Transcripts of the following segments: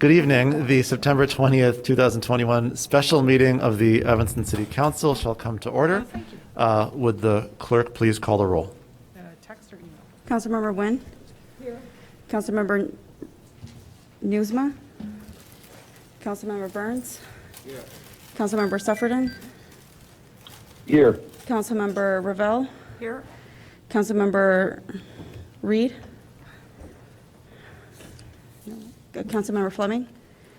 Good evening. The September 20th, 2021 special meeting of the Evanston City Council shall come to order. Would the clerk please call the roll? Text or email? Councilmember Nguyen? Here. Councilmember Newsma? Councilmember Burns? Here. Councilmember Sufferton? Here. Councilmember Revell? Here. Councilmember Reed? Councilmember Fleming?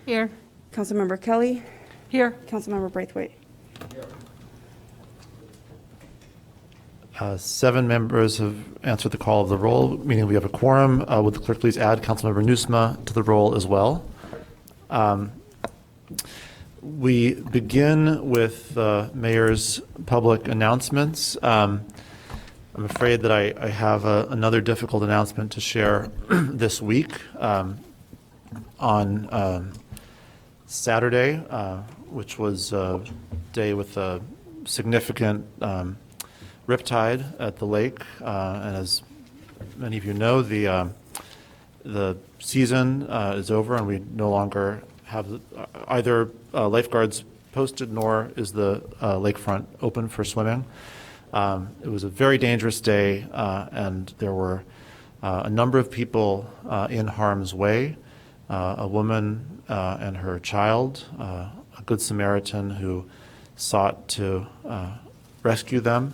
Here. Councilmember Kelly? Here. Councilmember Braithwaite? 7 members have answered the call of the roll, meaning we have a quorum. Would the clerk please add Councilmember Newsma to the roll as well? We begin with the mayor's public announcements. I'm afraid that I have another difficult announcement to share this week. On Saturday, which was a day with a significant riptide at the lake, and as many of you know, the season is over, and we no longer have either lifeguards posted, nor is the lakefront open for swimming. It was a very dangerous day, and there were a number of people in harm's way. A woman and her child, a Good Samaritan who sought to rescue them.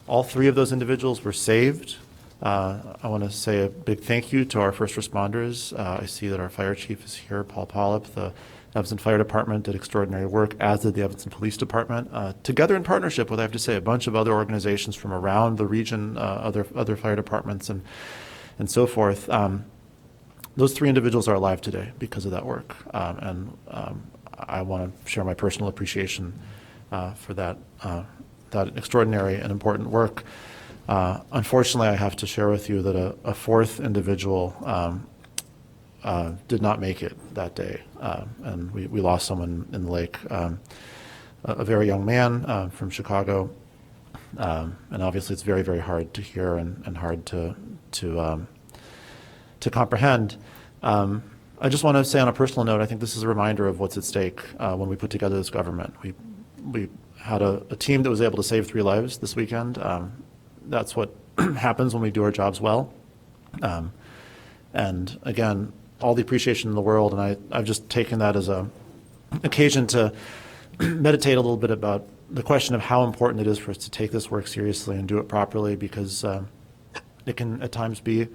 All 3 of those individuals were saved. I want to say a big thank you to our first responders. I see that our fire chief is here, Paul Polyp. The Evanston Fire Department did extraordinary work, as did the Evanston Police Department, together in partnership with, I have to say, a bunch of other organizations from around the region, other fire departments and so forth. Those 3 individuals are alive today because of that work, and I want to share my personal appreciation for that extraordinary and important work. Unfortunately, I have to share with you that a 4th individual did not make it that day, and we lost someone in the lake, a very young man from Chicago, and obviously it's very, very hard to hear and hard to comprehend. I just want to say on a personal note, I think this is a reminder of what's at stake when we put together this government. We had a team that was able to save 3 lives this weekend. That's what happens when we do our jobs well. And again, all the appreciation in the world, and I've just taken that as an occasion to meditate a little bit about the question of how important it is for us to take this work seriously and do it properly, because it can at times be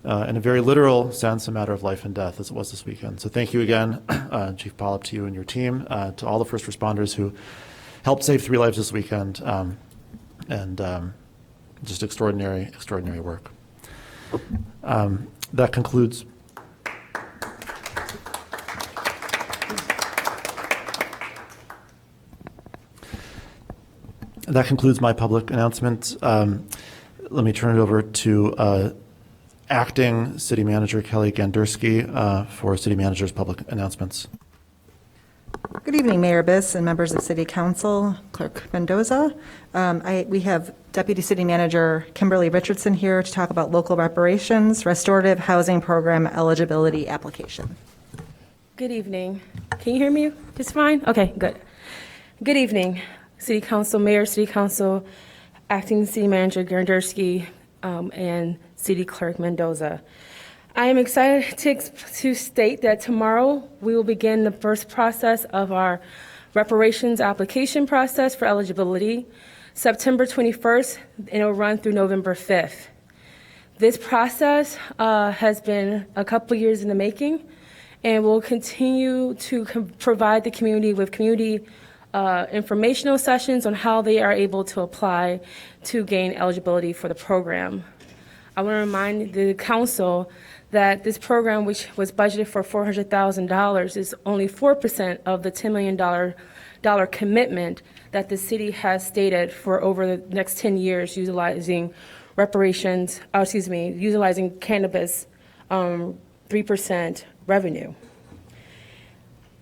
in a very literal sense, a matter of life and death, as it was this weekend. So thank you again, Chief Polyp, to you and your team, to all the first responders who helped save 3 lives this weekend, and just extraordinary, extraordinary work. That concludes. That concludes my public announcement. Let me turn it over to Acting City Manager Kelly Gandersky for City Manager's public announcements. Good evening, Mayor Biss and members of City Council, Clerk Mendoza. We have Deputy City Manager Kimberly Richardson here to talk about local reparations, restorative housing program eligibility application. Good evening. Can you hear me just fine? Okay, good. Good evening, City Council, Mayor, City Council, Acting City Manager Gandersky, and City Clerk Mendoza. I am excited to state that tomorrow we will begin the first process of our reparations application process for eligibility, September 21st, and it will run through November 5th. This process has been a couple years in the making, and will continue to provide the community with community informational sessions on how they are able to apply to gain eligibility for the program. I want to remind the council that this program, which was budgeted for $400,000, is only 4% of the $10 million commitment that the city has stated for over the next 10 years utilizing reparations, utilizing cannabis 3% revenue.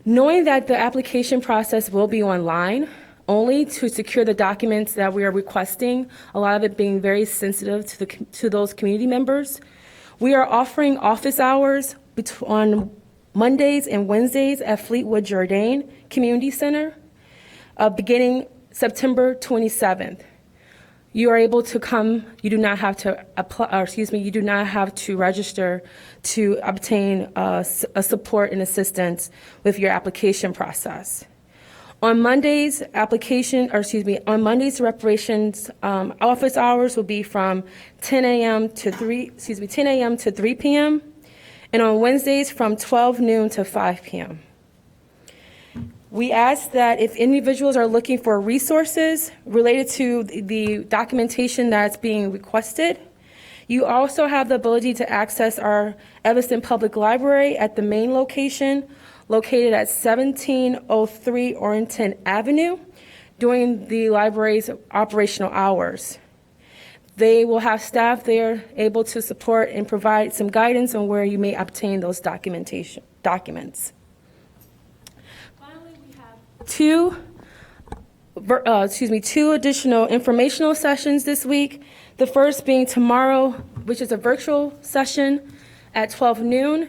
Knowing that the application process will be online, only to secure the documents that we are requesting, a lot of it being very sensitive to those community members, we are offering office hours on Mondays and Wednesdays at Fleetwood Jourdain Community Center, beginning September 27th. You are able to come, you do not have to apply, or excuse me, you do not have to register to obtain a support and assistance with your application process. On Mondays, on Mondays, reparations office hours will be from 10 a.m. to 3 p.m. and on Wednesdays from 12 noon to 5 p.m. We ask that if individuals are looking for resources related to the documentation that's being requested, you also have the ability to access our Evanston Public Library at the main location, located at 1703 Orrington Avenue, during the library's operational hours. They will have staff there able to support and provide some guidance on where you may obtain those documents. Two additional informational sessions this week. The first being tomorrow, which is a virtual session at 12 noon.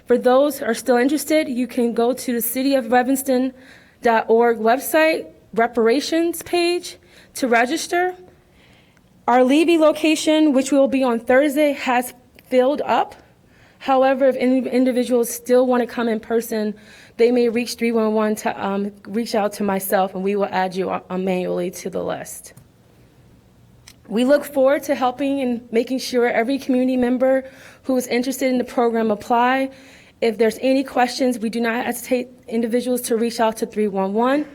For those who are still interested, you can go to the cityofevanston.org website, reparations page, to register. Our Levy location, which will be on Thursday, has filled up. However, if any individuals still want to come in person, they may reach 311 to reach out to myself, and we will add you manually to the list. We look forward to helping and making sure every community member who is interested in the program apply. If there's any questions, we do not hesitate individuals to reach out to 311.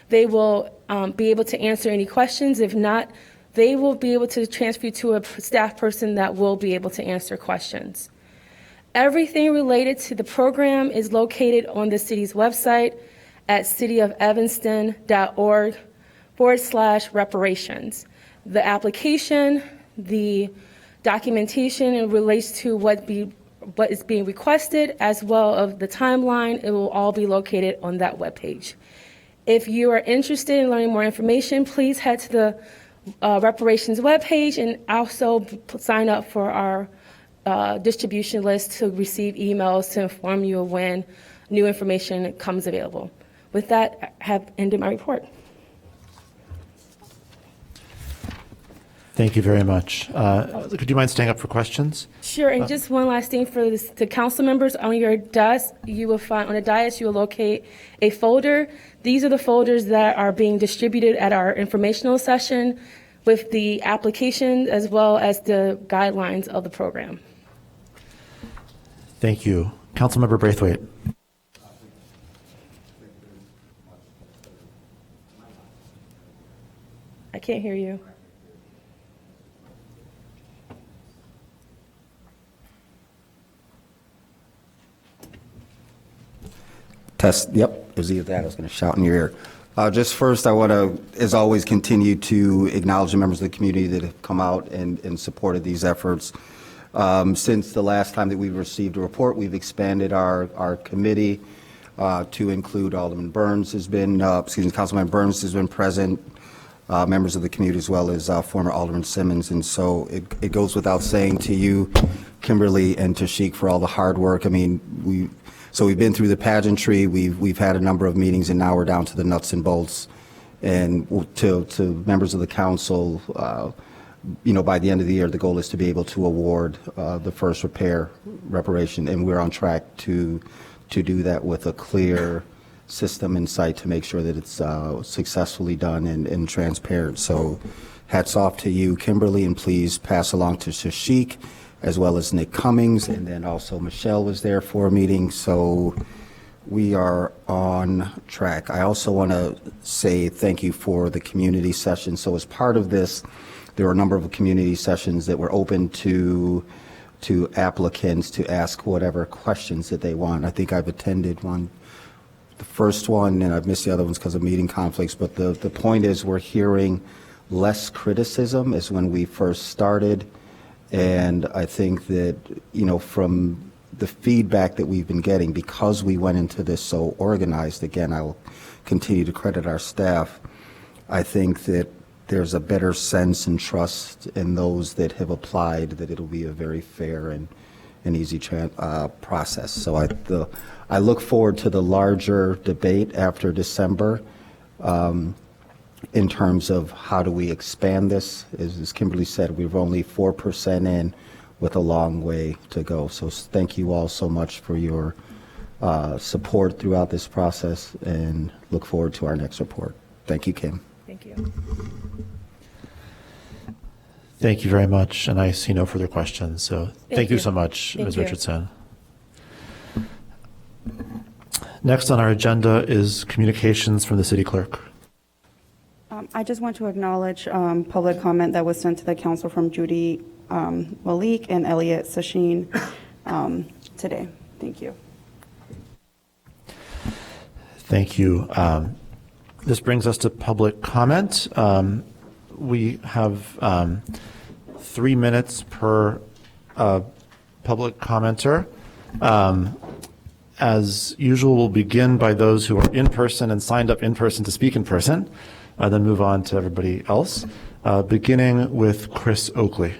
They will be able to answer any questions. If not, they will be able to transfer you to a staff person that will be able to answer questions. Everything related to the program is located on the city's website at cityofevanston.org/reparations. The application, the documentation, it relates to what is being requested, as well as the timeline. It will all be located on that webpage. If you are interested in learning more information, please head to the reparations webpage and also sign up for our distribution list to receive emails to inform you of when new information comes available. With that, I have ended my report. Thank you very much. Could you mind staying up for questions? Sure, and just one last thing for the council members. On your desk, you will find, on a dais, you will locate a folder. These are the folders that are being distributed at our informational session with the application as well as the guidelines of the program. Thank you. Councilmember Braithwaite. I can't hear you. Test, yep, it was either that, I was going to shout in your ear. Just first, I want to, as always, continue to acknowledge the members of the community that have come out and supported these efforts. Since the last time that we've received a report, we've expanded our committee to include Councilman Burns has been present, members of the community, as well as former Alderman Simmons. And so it goes without saying to you, Kimberly and Tashik, for all the hard work. I mean, we've been through the pageantry, we've had a number of meetings, and now we're down to the nuts and bolts. And to members of the council, by the end of the year, the goal is to be able to award the first reparation, and we're on track to do that with a clear system in sight to make sure that it's successfully done and transparent. So hats off to you, Kimberly, and please pass along to Tashik, as well as Nick Cummings, and then also Michelle was there for a meeting. So we are on track. I also want to say thank you for the community session. So as part of this, there were a number of community sessions that were open to applicants to ask whatever questions that they want. I think I've attended the first one, and I've missed the other ones because of meeting conflicts. But the point is, we're hearing less criticism as when we first started. And I think that, from the feedback that we've been getting, because we went into this so organized, again, I will continue to credit our staff, I think that there's a better sense and trust in those that have applied, that it'll be a very fair and an easy process. So I look forward to the larger debate after December in terms of how do we expand this. As Kimberly said, we're only 4% in with a long way to go. So thank you all so much for your support throughout this process, and look forward to our next report. Thank you, Kim. Thank you. Thank you very much, and I see no further questions, so thank you you. so much, Thank Ms. you. Richardson. Next on our agenda is communications from the City Clerk. I just want to acknowledge public comment that was sent to the council from Judy Malik and Elliot Sashin today. Thank you. Thank you. This brings us to public comment. We have 3 minutes per public commenter. As usual, we'll begin by those who are in person and signed up in person to speak in person, then move on to everybody else, beginning with Chris Oakley.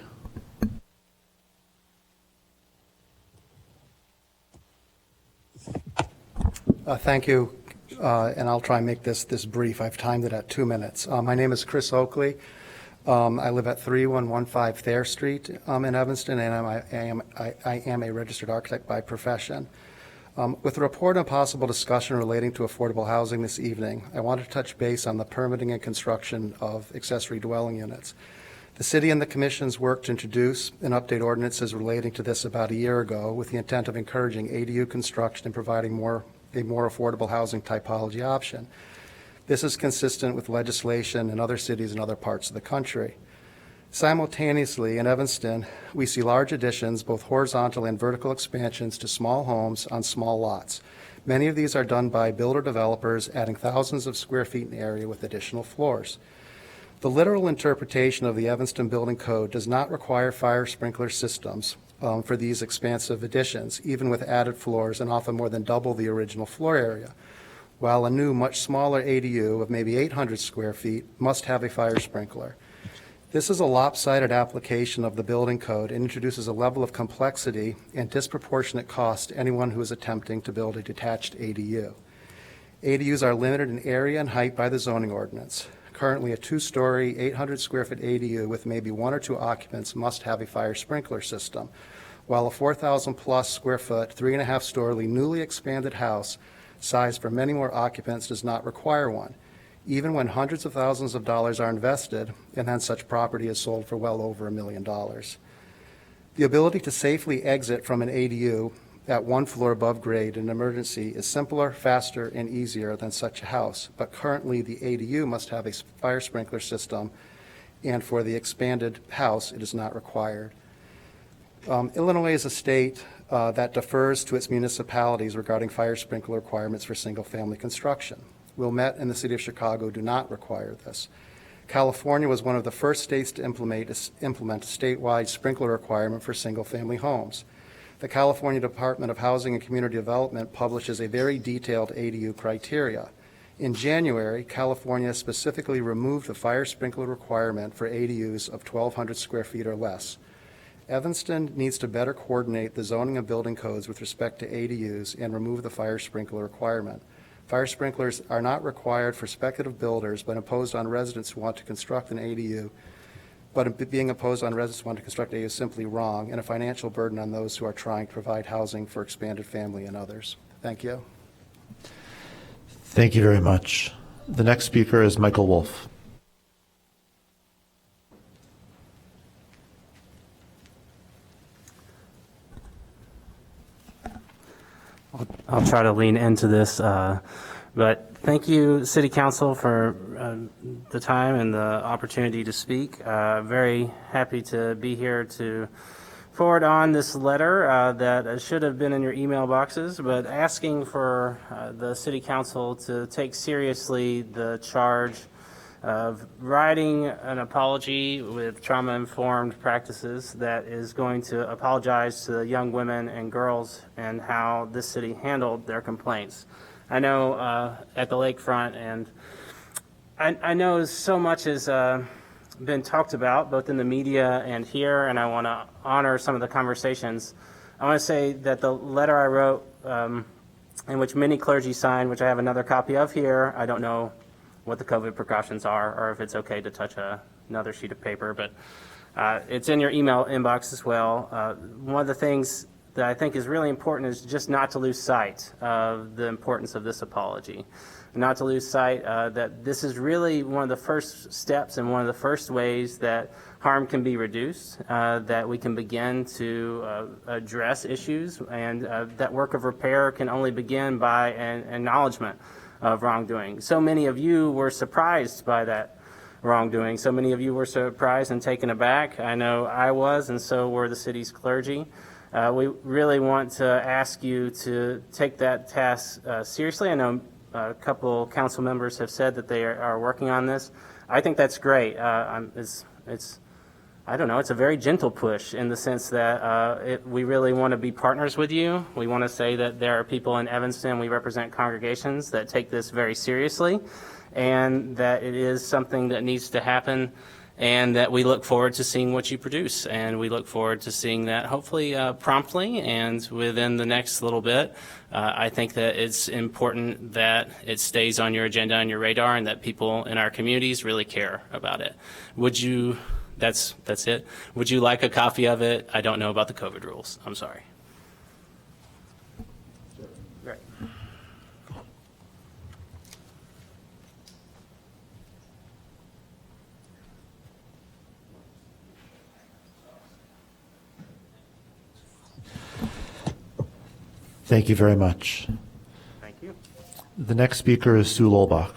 Thank you, and I'll try and make this brief. I've timed it at 2 minutes. My name is Chris Oakley. I live at 3115 Thayer Street in Evanston, and I am a registered architect by profession. With a report on possible discussion relating to affordable housing this evening, I wanted to touch base on the permitting and construction of accessory dwelling units. The city and the commissions worked to introduce and update ordinances relating to this about a year ago with the intent of encouraging ADU construction and providing a more affordable housing typology option. This is consistent with legislation in other cities and other parts of the country. Simultaneously, in Evanston, we see large additions, both horizontal and vertical expansions to small homes on small lots. Many of these are done by builder developers, adding thousands of square feet in area with additional floors. The literal interpretation of the Evanston Building Code does not require fire sprinkler systems for these expansive additions, even with added floors and often more than double the original floor area, while a new, much smaller ADU of maybe 800 square feet must have a fire sprinkler. This is a lopsided application of the building code and introduces a level of complexity and disproportionate cost to anyone who is attempting to build a detached ADU. ADUs are limited in area and height by the zoning ordinance. Currently, a 2-story, 800 square foot ADU with maybe 1 or 2 occupants must have a fire sprinkler system, while a 4,000 plus square foot, 3.5-story newly expanded house sized for many more occupants does not require one, even when hundreds of thousands of dollars are invested and then such property is sold for well over $1 million. The ability to safely exit from an ADU at 1 floor above grade in an emergency is simpler, faster, and easier than such a house, but currently the ADU must have a fire sprinkler system, and for the expanded house, it is not required. Illinois is a state that defers to its municipalities regarding fire sprinkler requirements for single-family construction. Wilmette and the City of Chicago do not require this. California was one of the first states to implement a statewide sprinkler requirement for single-family homes. The California Department of Housing and Community Development publishes a very detailed ADU criteria. In January, California specifically removed the fire sprinkler requirement for ADUs of 1,200 square feet or less. Evanston needs to better coordinate the zoning and building codes with respect to ADUs and remove the fire sprinkler requirement. Fire sprinklers are not required for speculative builders, but imposed on residents who want to construct an ADU. But being imposed on residents who want to construct ADU is simply wrong and a financial burden on those who are trying to provide housing for expanded family and others. Thank you. Thank you very much. The next speaker is Michael Wolf. I'll try to lean into this, but thank you, City Council, for the time and the opportunity to speak. Very happy to be here to forward on this letter that should have been in your email boxes, but asking for the City Council to take seriously the charge of writing an apology with trauma-informed practices that is going to apologize to the young women and girls and how this city handled their complaints. I know at the lakefront, and I know so much has been talked about both in the media and here, and I want to honor some of the conversations I want to say that the letter I wrote, in which many clergy signed, which I have another copy of here, I don't know what the COVID precautions are or if it's okay to touch another sheet of paper, but it's in your email inbox as well. One of the things that I think is really important is just not to lose sight of the importance of this apology. Not to lose sight that this is really one of the first steps and one of the first ways that harm can be reduced, that we can begin to address issues, and that work of repair can only begin by an acknowledgement of wrongdoing. So many of you were surprised by that wrongdoing. So many of you were surprised and taken aback. I know I was, and so were the city's clergy. We really want to ask you to take that task seriously. I know a couple council members have said that they are working on this. I think that's great. I don't know, it's a very gentle push in the sense that we really want to be partners with you. We want to say that there are people in Evanston, we represent congregations that take this very seriously, and that it is something that needs to happen, and that we look forward to seeing what you produce. And we look forward to seeing that hopefully promptly and within the next little bit. I think that it's important that it stays on your agenda, on your radar, and that people in our communities really care about it. Would you, that's it. Would you like a copy of it? I don't know about the COVID rules. I'm sorry. Great. Thank you very much. Thank you. The next speaker is Sue Lolbach.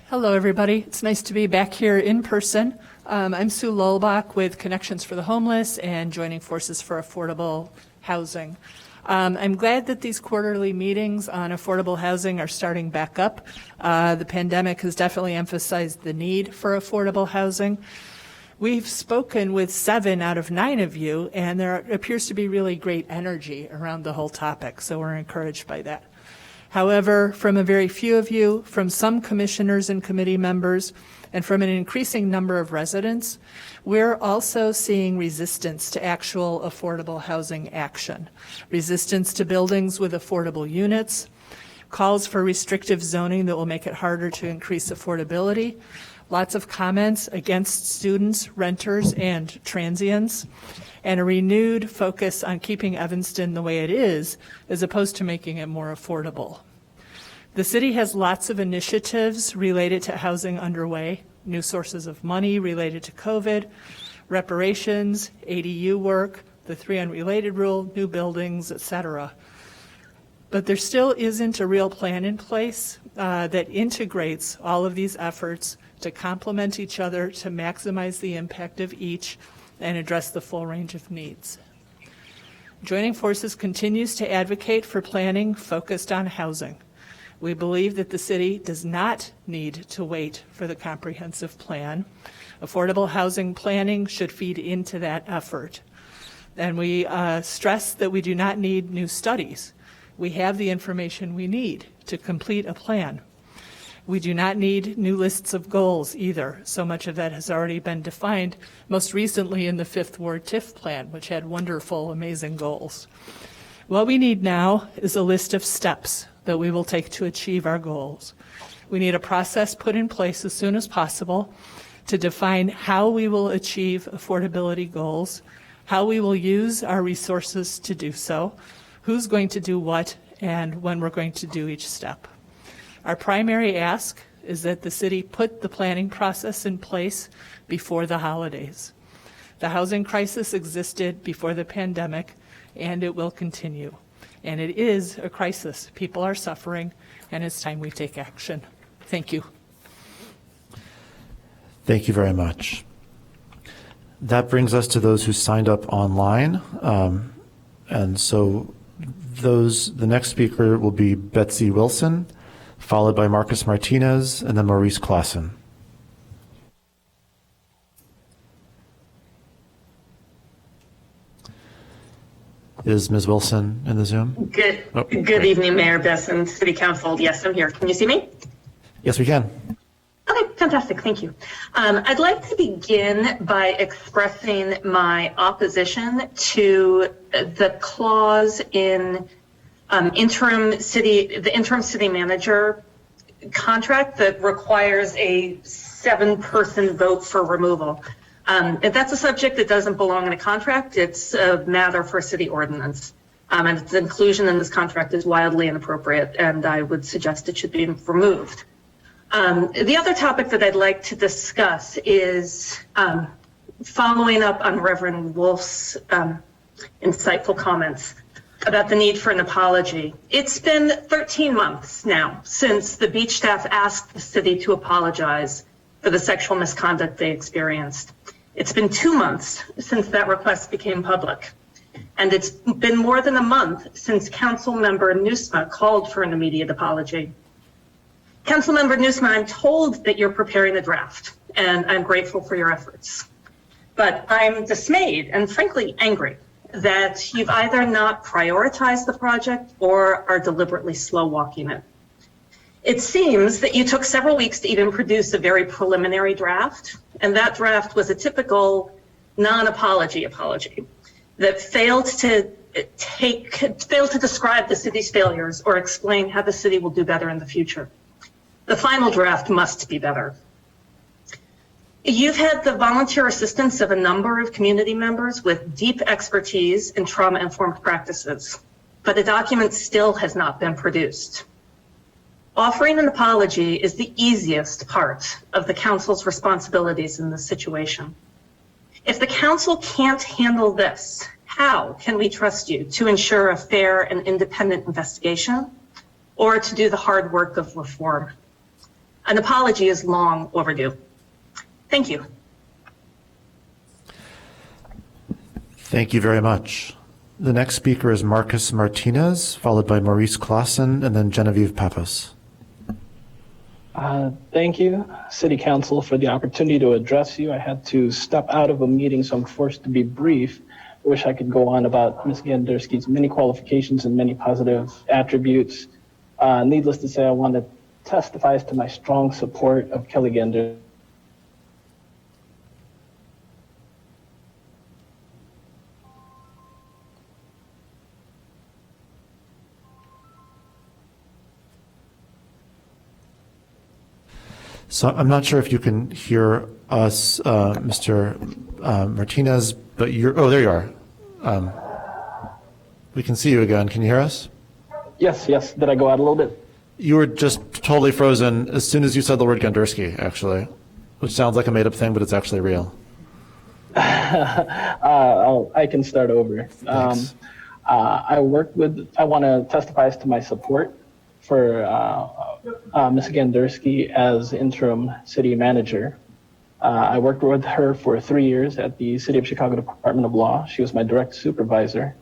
Hello, everybody. It's nice to be back here in person. I'm Sue Lolbach with Connections for the Homeless and Joining Forces for Affordable Housing. I'm glad that these quarterly meetings on affordable housing are starting back up. The pandemic has definitely emphasized the need for affordable housing. We've spoken with 7 out of 9 of you, and there appears to be really great energy around the whole topic, so we're encouraged by that. However, from a very few of you, from some commissioners and committee members, and from an increasing number of residents, we're also seeing resistance to actual affordable housing action, resistance to buildings with affordable units, calls for restrictive zoning that will make it harder to increase affordability, lots of comments against students, renters, and transients, and a renewed focus on keeping Evanston the way it is, as opposed to making it more affordable. The city has lots of initiatives related to housing underway, new sources of money related to COVID, reparations, ADU work, the 3 unrelated rule, new buildings, et cetera. But there still isn't a real plan in place that integrates all of these efforts to complement each other, to maximize the impact of each, and address the full range of needs. Joining Forces continues to advocate for planning focused on housing. We believe that the city does not need to wait for the comprehensive plan. Affordable housing planning should feed into that effort. And we stress that we do not need new studies. We have the information we need to complete a plan. We do not need new lists of goals either. So much of that has already been defined, most recently in the 5th Ward TIF plan, which had wonderful, amazing goals. What we need now is a list of steps that we will take to achieve our goals. We need a process put in place as soon as possible to define how we will achieve affordability goals, how we will use our resources to do so, who's going to do what, and when we're going to do each step. Our primary ask is that the city put the planning process in place before the holidays. The housing crisis existed before the pandemic, and it will continue. And it is a crisis. People are suffering, and it's time we take action. Thank you. Thank you very much. That brings us to those who signed up online. And so the next speaker will be Betsy Wilson, followed by Marcus Martinez, and then Maurice Clausen. Is Ms. Wilson in the Zoom? Good evening, Mayor Bess and City Council. Yes, I'm here. Can you see me? Yes, we can. Okay, fantastic. Thank you. I'd like to begin by expressing my opposition to the clause in the interim city manager contract that requires a 7-person vote for removal. And that's a subject that doesn't belong in a contract. It's a matter for city ordinance. And its inclusion in this contract is wildly inappropriate, and I would suggest it should be removed. The other topic that I'd like to discuss is following up on Reverend Wolf's insightful comments about the need for an apology. It's been 13 months now since the beach staff asked the city to apologize for the sexual misconduct they experienced. It's been 2 months since that request became public. And it's been more than a month since Councilmember Nusma called for an immediate apology. Councilmember Nusma, I'm told that you're preparing a draft, and I'm grateful for your efforts. But I'm dismayed and frankly angry that you've either not prioritized the project or are deliberately slow walking it. It seems that you took several weeks to even produce a very preliminary draft, and that draft was a typical non-apology apology that failed to describe the city's failures or explain how the city will do better in the future. The final draft must be better. You've had the volunteer assistance of a number of community members with deep expertise in trauma-informed practices, but the document still has not been produced. Offering an apology is the easiest part of the council's responsibilities in this situation. If the council can't handle this, how can we trust you to ensure a fair and independent investigation or to do the hard work of reform? An apology is long overdue. Thank you. Thank you very much. The next speaker is Marcus Martinez, followed by Maurice Clausen, and then Genevieve Pappas. Thank you, City Council, for the opportunity to address you. I had to step out of a meeting, so I'm forced to be brief. I wish I could go on about Ms. Ganderski's many qualifications and many positive attributes. Needless to say, I want to testify as to my strong support of Kelly Gander. So I'm not sure if you can hear us, Mr. Martinez, but oh, there you are. We can see you again. Can you hear us? Yes. Did I go out a little bit? You were just totally frozen as soon as you said the word Ganderski, actually, which sounds like a made-up thing, but it's actually real. I can start over. I want to testify as to my support for Ms. Ganderski as interim city manager. I worked with her for 3 years at the City of Chicago Department of Law. She was my direct supervisor.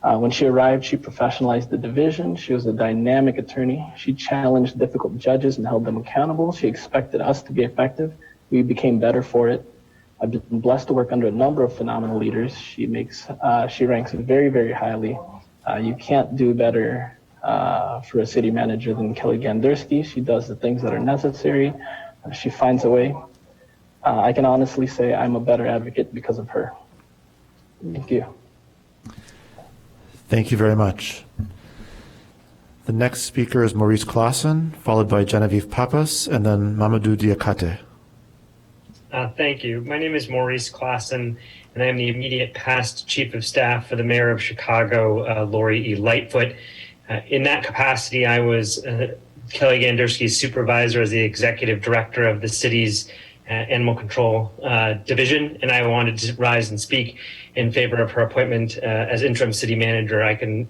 When she arrived, she professionalized the division. She was a dynamic attorney. She challenged difficult judges and held them accountable. She expected us to be effective. We became better for it. I've been blessed to work under a number of phenomenal leaders. She ranks very, very highly. You can't do better for a city manager than Kelly Ganderski. She does the things that are necessary. She finds a way. I can honestly say I'm a better advocate because of her. Thank you. Thank you very much. The next speaker is Maurice Clausen, followed by Genevieve Pappas, and then Mamadou Diakate. Thank you. My name is Maurice Clausen, and I am the immediate past Chief of Staff for the Mayor of Chicago, Lori E. Lightfoot. In that capacity, I was Kelly Ganderski's supervisor as the Executive Director of the city's Animal Control Division, and I wanted to rise and speak in favor of her appointment as interim city manager. I can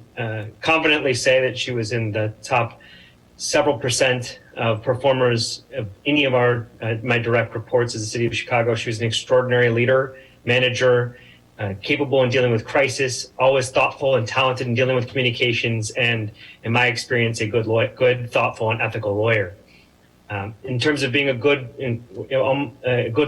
confidently say that she was in the top several percent of performers of any of my direct reports as the City of Chicago. She was an extraordinary leader, manager, capable in dealing with crisis, always thoughtful and talented in dealing with communications, and in my experience, a good, thoughtful, and ethical lawyer. In terms of being a good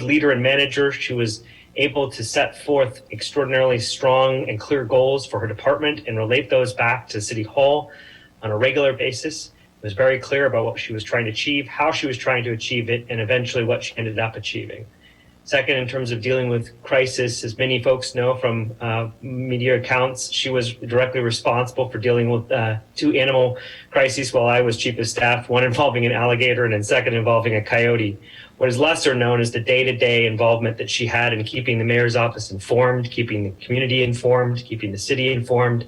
leader and manager, she was able to set forth extraordinarily strong and clear goals for her department and relate those back to City Hall on a regular basis. was very clear about what she was trying to achieve, how she was trying to achieve it, and eventually what she ended up achieving. Second, in terms of dealing with crisis, as many folks know from media accounts, she was directly responsible for dealing with 2 animal crises while I was chief of staff, one involving an alligator and then second involving a coyote. What is lesser known is the day-to-day involvement that she had in keeping the mayor's office informed, keeping the community informed, keeping the city informed,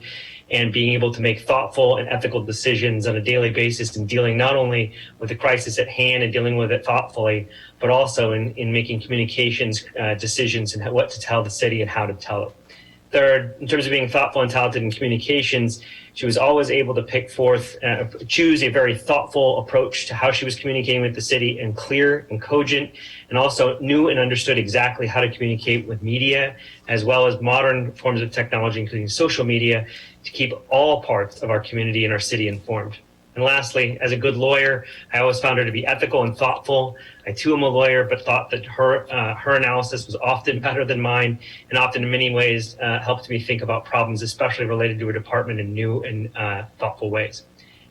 and being able to make thoughtful and ethical decisions on a daily basis and dealing not only with the crisis at hand and dealing with it thoughtfully, but also in making communications decisions and what to tell the city and how to tell it. Third, in terms of being thoughtful and talented in communications, she was always able to choose a very thoughtful approach to how she was communicating with the city, and clear and cogent, and also knew and understood exactly how to communicate with media, as well as modern forms of technology, including social media, to keep all parts of our community and our city informed. And lastly, as a good lawyer, I always found her to be ethical and thoughtful. I too am a lawyer, but thought that her analysis was often better than mine, and often in many ways helped me think about problems, especially related to her department, in new and thoughtful ways.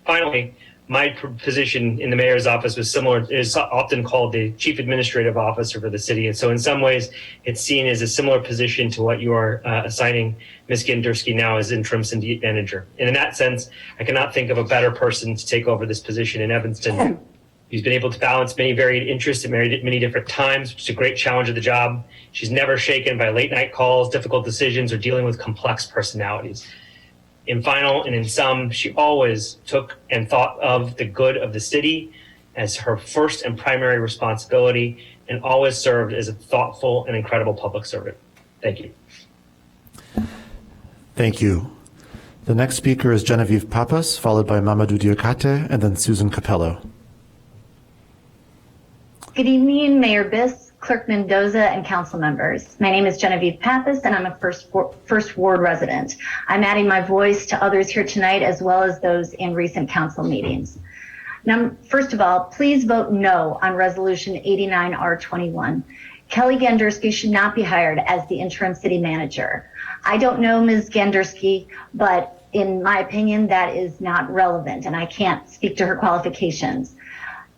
Finally, my position in the mayor's office was similar, is often called the chief administrative officer for the city. And so in some ways, it's seen as a similar position to what you are assigning Ms. Gandersky now as interim city manager. And in that sense, I cannot think of a better person to take over this position in Evanston. She's been able to balance many varied interests at many different times, which is a great challenge of the job. She's never shaken by late night calls, difficult decisions, or dealing with complex personalities. In sum, she always took and thought of the good of the city as her first and primary responsibility, and always served as a thoughtful and incredible public servant. Thank you. Thank you. The next speaker is Genevieve Pappas, followed by Mamadou Diakate, and then Susan Capello. Good evening, Mayor Biss, Clerk Mendoza, and council members. My name is Genevieve Pappas, and I'm a First Ward resident. I'm adding my voice to others here tonight, as well as those in recent council meetings. Now, first of all, please vote no on Resolution 89R21. Kelly Gandersky should not be hired as the interim city manager. I don't know Ms. Gandersky, but in my opinion, that is not relevant, and I can't speak to her qualifications.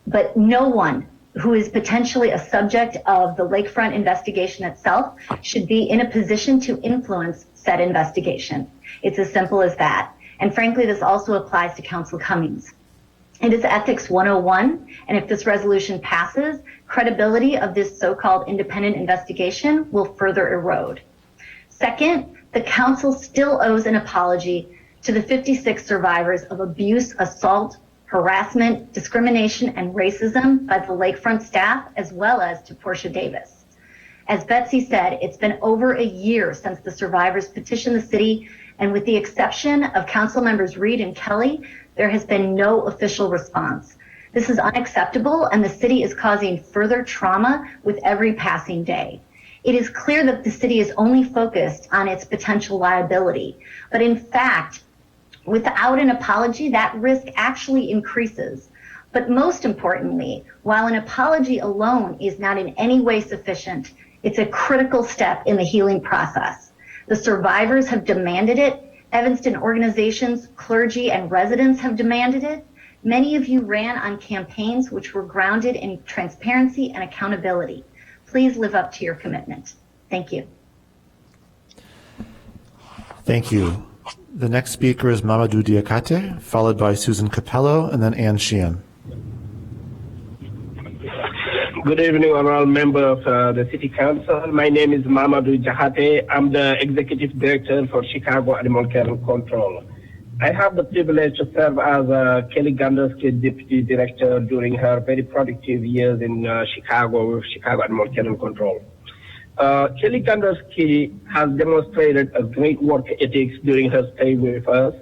But no one who is potentially a subject of the lakefront investigation itself should be in a position to influence said investigation. It's as simple as that. And frankly, this also applies to Council Cummings. It is Ethics 101, and if this resolution passes, credibility of this so-called independent investigation will further erode. Second, the council still owes an apology to the 56 survivors of abuse, assault, harassment, discrimination, and racism by the lakefront staff, as well as to Portia Davis. As Betsy said, it's been over a year since the survivors petitioned the city, and with the exception of council members Reed and Kelly, there has been no official response. This is unacceptable, and the city is causing further trauma with every passing day. It is clear that the city is only focused on its potential liability, but in fact, without an apology, that risk actually increases. But most importantly, while an apology alone is not in any way sufficient, it's a critical step in the healing process. The survivors have demanded it. Evanston organizations, clergy, and residents have demanded it. Many of you ran on campaigns which were grounded in transparency and accountability. Please live up to your commitment. Thank you. Thank you. The next speaker is Mamadou Diakate, followed by Susan Capello, and then Ann Sheehan. Good evening, honorable member of the City Council. My name is Mamadou Diakate. I'm the Executive Director for Chicago Animal Care and Control. I have the privilege to serve as Kelly Gandersky Deputy Director during her very productive years in Chicago with Chicago Animal Care and Control. Kelly Gandersky has demonstrated a great work ethics during her stay with us,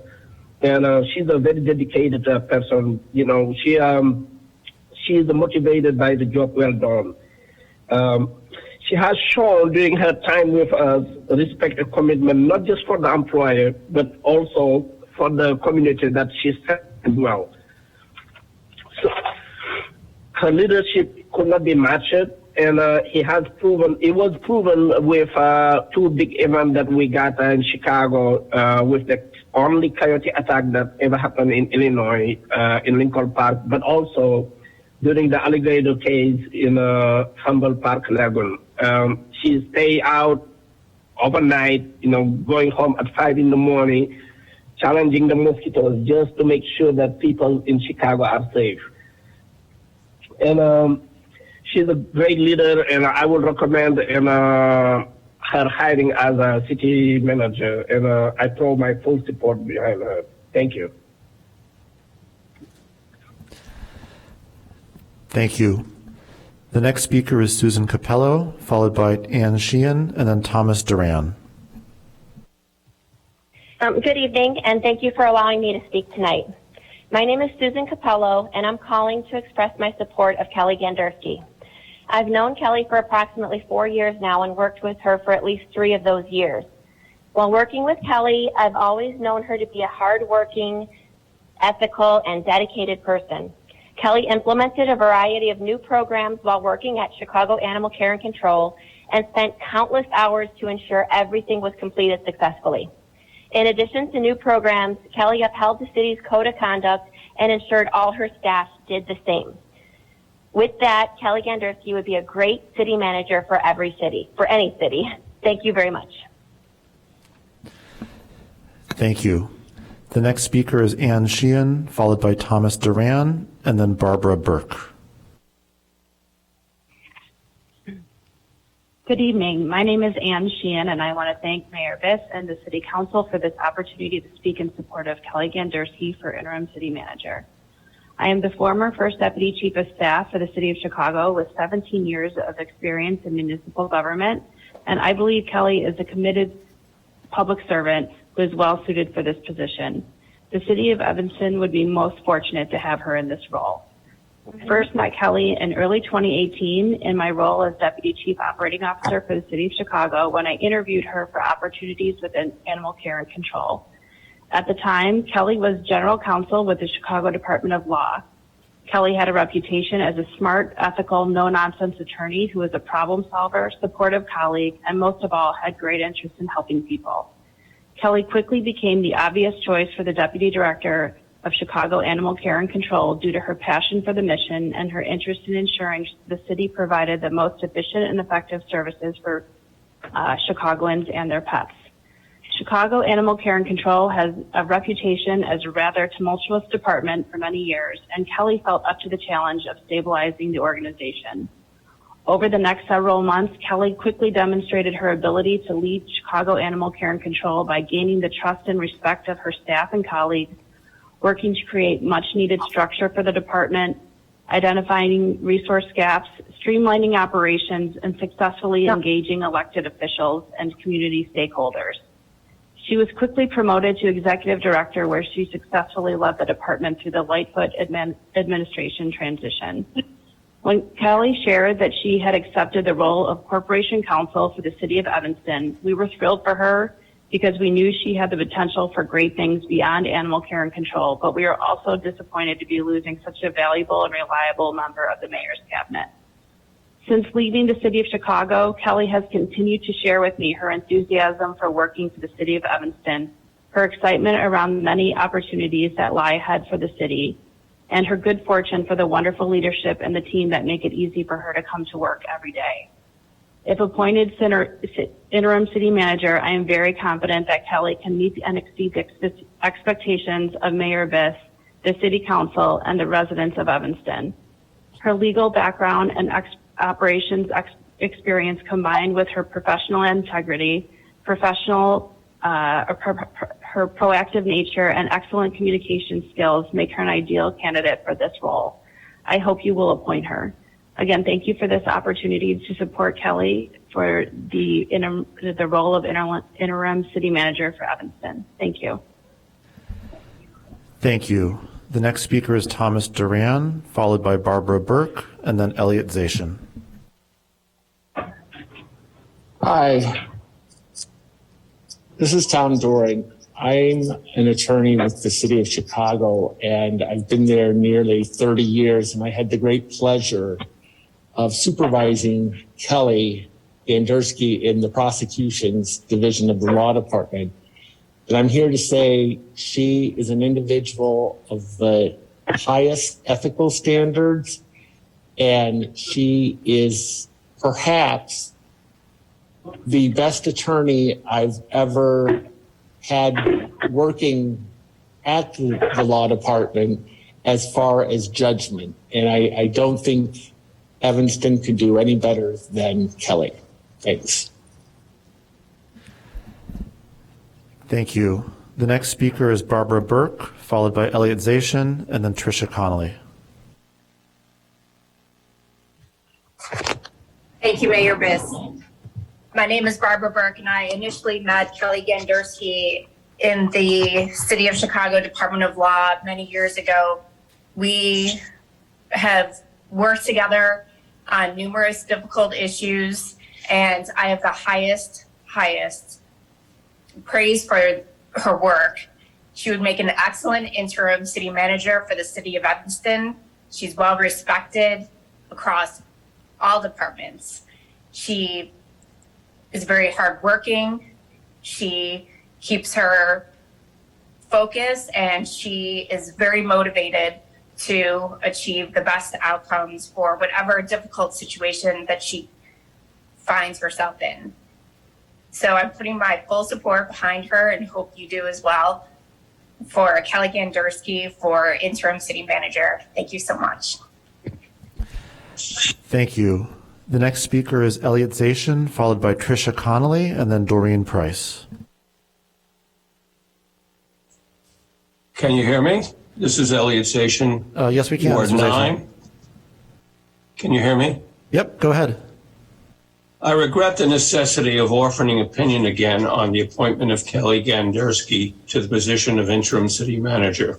and she's a very dedicated person. You know, she is motivated by the job well done. She has shown during her time with us respect and commitment, not just for the employer, but also for the community that she serves as well. So her leadership could not be matched. And it was proven with two big events that we got in Chicago with the only coyote attack that ever happened in Illinois, in Lincoln Park, but also during the alligator case in Humboldt Park Lagoon. She stayed out overnight, going home at 5 in the morning, challenging the mosquitoes just to make sure that people in Chicago are safe. And she's a great leader, and I would recommend her hiring as a city manager, and I throw my full support behind her. Thank you. Thank you. The next speaker is Susan Capello, followed by Ann Sheehan, and then Thomas Duran. Good evening, and thank you for allowing me to speak tonight. My name is Susan Capello, and I'm calling to express my support of Kelly Gandersky. I've known Kelly for approximately 4 years now and worked with her for at least 3 of those years. While working with Kelly, I've always known her to be a hardworking, ethical, and dedicated person. Kelly implemented a variety of new programs while working at Chicago Animal Care and Control and spent countless hours to ensure everything was completed successfully. In addition to new programs, Kelly upheld the city's code of conduct and ensured all her staff did the same. With that, Kelly Gandersky would be a great city manager for any city. Thank you very much. Thank you. The next speaker is Ann Sheehan, followed by Thomas Duran, and then Barbara Burke. Good evening. My name is Ann Sheehan, and I want to thank Mayor Biss and the City Council for this opportunity to speak in support of Kelly Gandersky for interim city manager. I am the former First Deputy Chief of Staff for the City of Chicago with 17 years of experience in municipal government, and I believe Kelly is a committed public servant who is well suited for this position. The City of Evanston would be most fortunate to have her in this role. I first met Kelly in early 2018 in my role as Deputy Chief Operating Officer for the City of Chicago when I interviewed her for opportunities within animal care and control. At the time, Kelly was General Counsel with the Chicago Department of Law. Kelly had a reputation as a smart, ethical, no-nonsense attorney who was a problem solver, supportive colleague, and most of all, had great interest in helping people. Kelly quickly became the obvious choice for the Deputy Director of Chicago Animal Care and Control due to her passion for the mission and her interest in ensuring the city provided the most efficient and effective services for Chicagoans and their pets. Chicago Animal Care and Control has a reputation as a rather tumultuous department for many years, and Kelly felt up to the challenge of stabilizing the organization. Over the next several months, Kelly quickly demonstrated her ability to lead Chicago Animal Care and Control by gaining the trust and respect of her staff and colleagues, working to create much-needed structure for the department, identifying resource gaps, streamlining operations, and successfully engaging elected officials and community stakeholders. She was quickly promoted to Executive Director, where she successfully led the department through the Lightfoot administration transition. When Kelly shared that she had accepted the role of Corporation Counsel for the City of Evanston, we were thrilled for her because we knew she had the potential for great things beyond animal care and control, but we are also disappointed to be losing such a valuable and reliable member of the Mayor's Cabinet. Since leaving the City of Chicago, Kelly has continued to share with me her enthusiasm for working for the City of Evanston, her excitement around many opportunities that lie ahead for the city, and her good fortune for the wonderful leadership and the team that make it easy for her to come to work every day. If appointed interim city manager, I am very confident that Kelly can meet and exceed the expectations of Mayor Biss, the City Council, and the residents of Evanston. Her legal background and operations experience combined with her professional integrity, her proactive nature, and excellent communication skills make her an ideal candidate for this role. I hope you will appoint her. Again, thank you for this opportunity to support Kelly for the role of interim city manager for Evanston. Thank you. Thank you. The next speaker is Thomas Duran, followed by Barbara Burke, and then Elliot Zashin. Hi, this is Tom Doring. I'm an attorney with the City of Chicago, and I've been there nearly 30 years, and I had the great pleasure of supervising Kelly Gandersky in the prosecutions division of the law department. And I'm here to say she is an individual of the highest ethical standards, and she is perhaps the best attorney I've ever had working at the law department as far as judgment. And I don't think Evanston could do any better than Kelly. Thanks. Thank you. The next speaker is Barbara Burke, followed by Elliot Zashin, and then Tricia Connolly. Thank you, Mayor Biss. My name is Barbara Burke, and I initially met Kelly Gandersky in the City of Chicago Department of Law many years ago. We have worked together on numerous difficult issues, and I have the highest praise for her work. She would make an excellent interim city manager for the city of Evanston. She's well respected across all departments. She is very hardworking. She keeps her focus, and she is very motivated to achieve the best outcomes for whatever difficult situation that she finds herself in. So I'm putting my full support behind her, and hope you do as well, for Kelly Gandersky for interim city manager. Thank you so much. Thank you. The next speaker is Elliot Zashin, followed by Tricia Connolly, and then Doreen Price. Can you hear me? This is Elliot Zashin. Yes, we can. Ward 9. Can you hear me? Yep, go ahead. I regret the necessity of offering opinion again on the appointment of Kelly Gandersky to the position of interim city manager.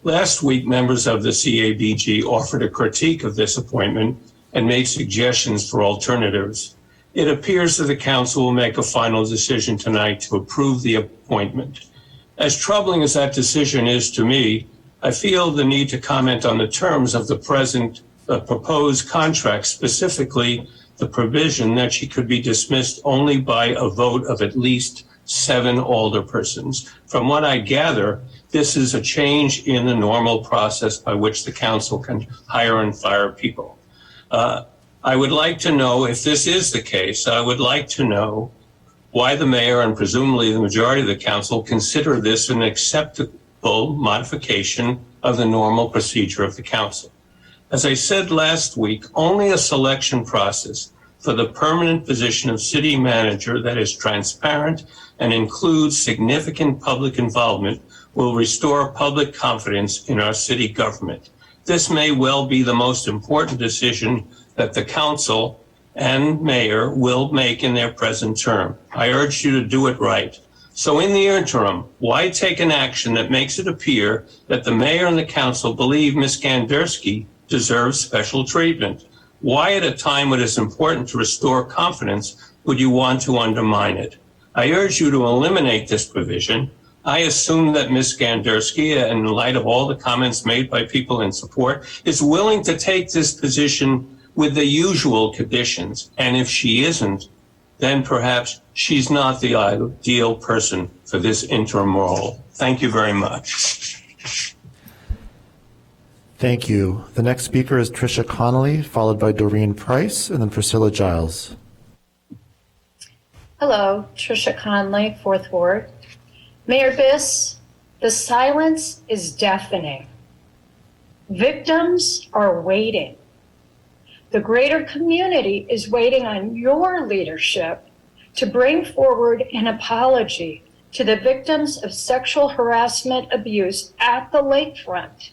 Last week, members of the CABG offered a critique of this appointment and made suggestions for alternatives. It appears that the council will make a final decision tonight to approve the appointment. As troubling as that decision is to me, I feel the need to comment on the terms of the present proposed contract, specifically the provision that she could be dismissed only by a vote of at least 7 alderpersons. From what I gather, this is a change in the normal process by which the council can hire and fire people. I would like to know, if this is the case, I would like to know why the mayor and presumably the majority of the council consider this an acceptable modification of the normal procedure of the council. As I said last week, only a selection process for the permanent position of city manager that is transparent and includes significant public involvement will restore public confidence in our city government. This may well be the most important decision that the council and mayor will make in their present term. I urge you to do it right. So in the interim, why take an action that makes it appear that the mayor and the council believe Ms. Gandersky deserves special treatment? Why at a time when it's important to restore confidence would you want to undermine it? I urge you to eliminate this provision. I assume that Ms. Gandersky, in light of all the comments made by people in support, is willing to take this position with the usual conditions. And if she isn't, then perhaps she's not the ideal person for this interim role. Thank you very much. Thank you. The next speaker is Tricia Connolly, followed by Doreen Price, and then Priscilla Giles. Hello, Tricia Connolly, 4th Ward. Mayor Biss, the silence is deafening. Victims are waiting. The greater community is waiting on your leadership to bring forward an apology to the victims of sexual harassment abuse at the lakefront.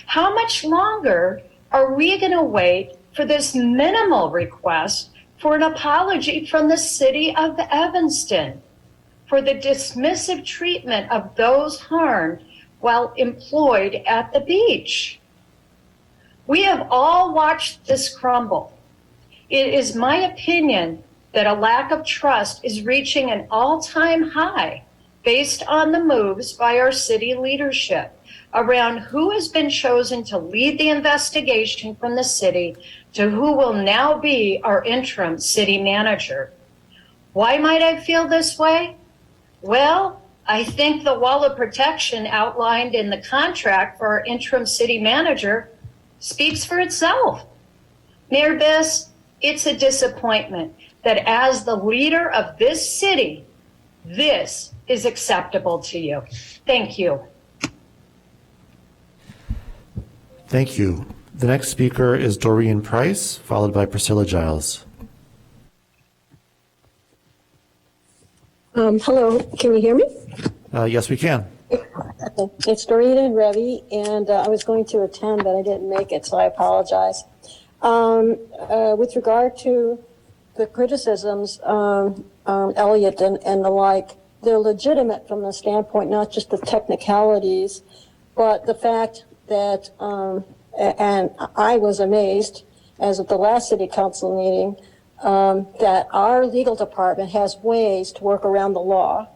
How much longer are we going to wait for this minimal request for an apology from the city of Evanston for the dismissive treatment of those harmed while employed at the beach? We have all watched this crumble. It is my opinion that a lack of trust is reaching an all-time high based on the moves by our city leadership around who has been chosen to lead the investigation from the city to who will now be our interim city manager. Why might I feel this way? Well, I think the wall of protection outlined in the contract for our interim city manager speaks for itself. Mayor Biss, it's a disappointment that as the leader of this city, this is acceptable to you. Thank you. Thank you. The next speaker is Doreen Price, followed by Priscilla Giles. Hello, can you hear me? Yes, we can. It's Doreen Revell, and I was going to attend, but I didn't make it, so I apologize. With regard to the criticisms, Elliot and the like, they're legitimate from the standpoint not just of technicalities, but the fact that, and I was amazed, as of the last city council meeting, that our legal department has ways to work around the law.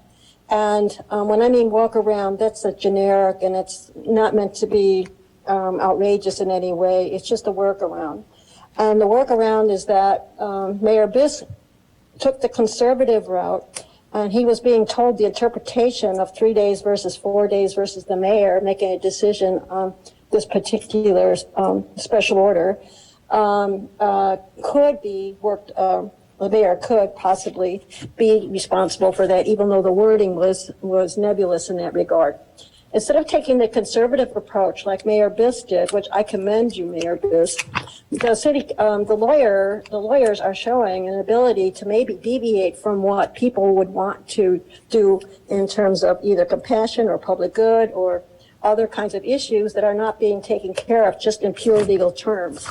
And when I mean walk around, that's a generic, and it's not meant to be outrageous in any way. It's just a workaround. And the workaround is that Mayor Biss took the conservative route, and he was being told the interpretation of 3 days versus 4 days versus the mayor making a decision on this particular special order could be worked. The mayor could possibly be responsible for that, even though the wording was nebulous in that regard. Instead of taking the conservative approach like Mayor Biss did, which I commend you, Mayor Biss, the lawyers are showing an ability to maybe deviate from what people would want to do in terms of either compassion or public good or other kinds of issues that are not being taken care of just in pure legal terms.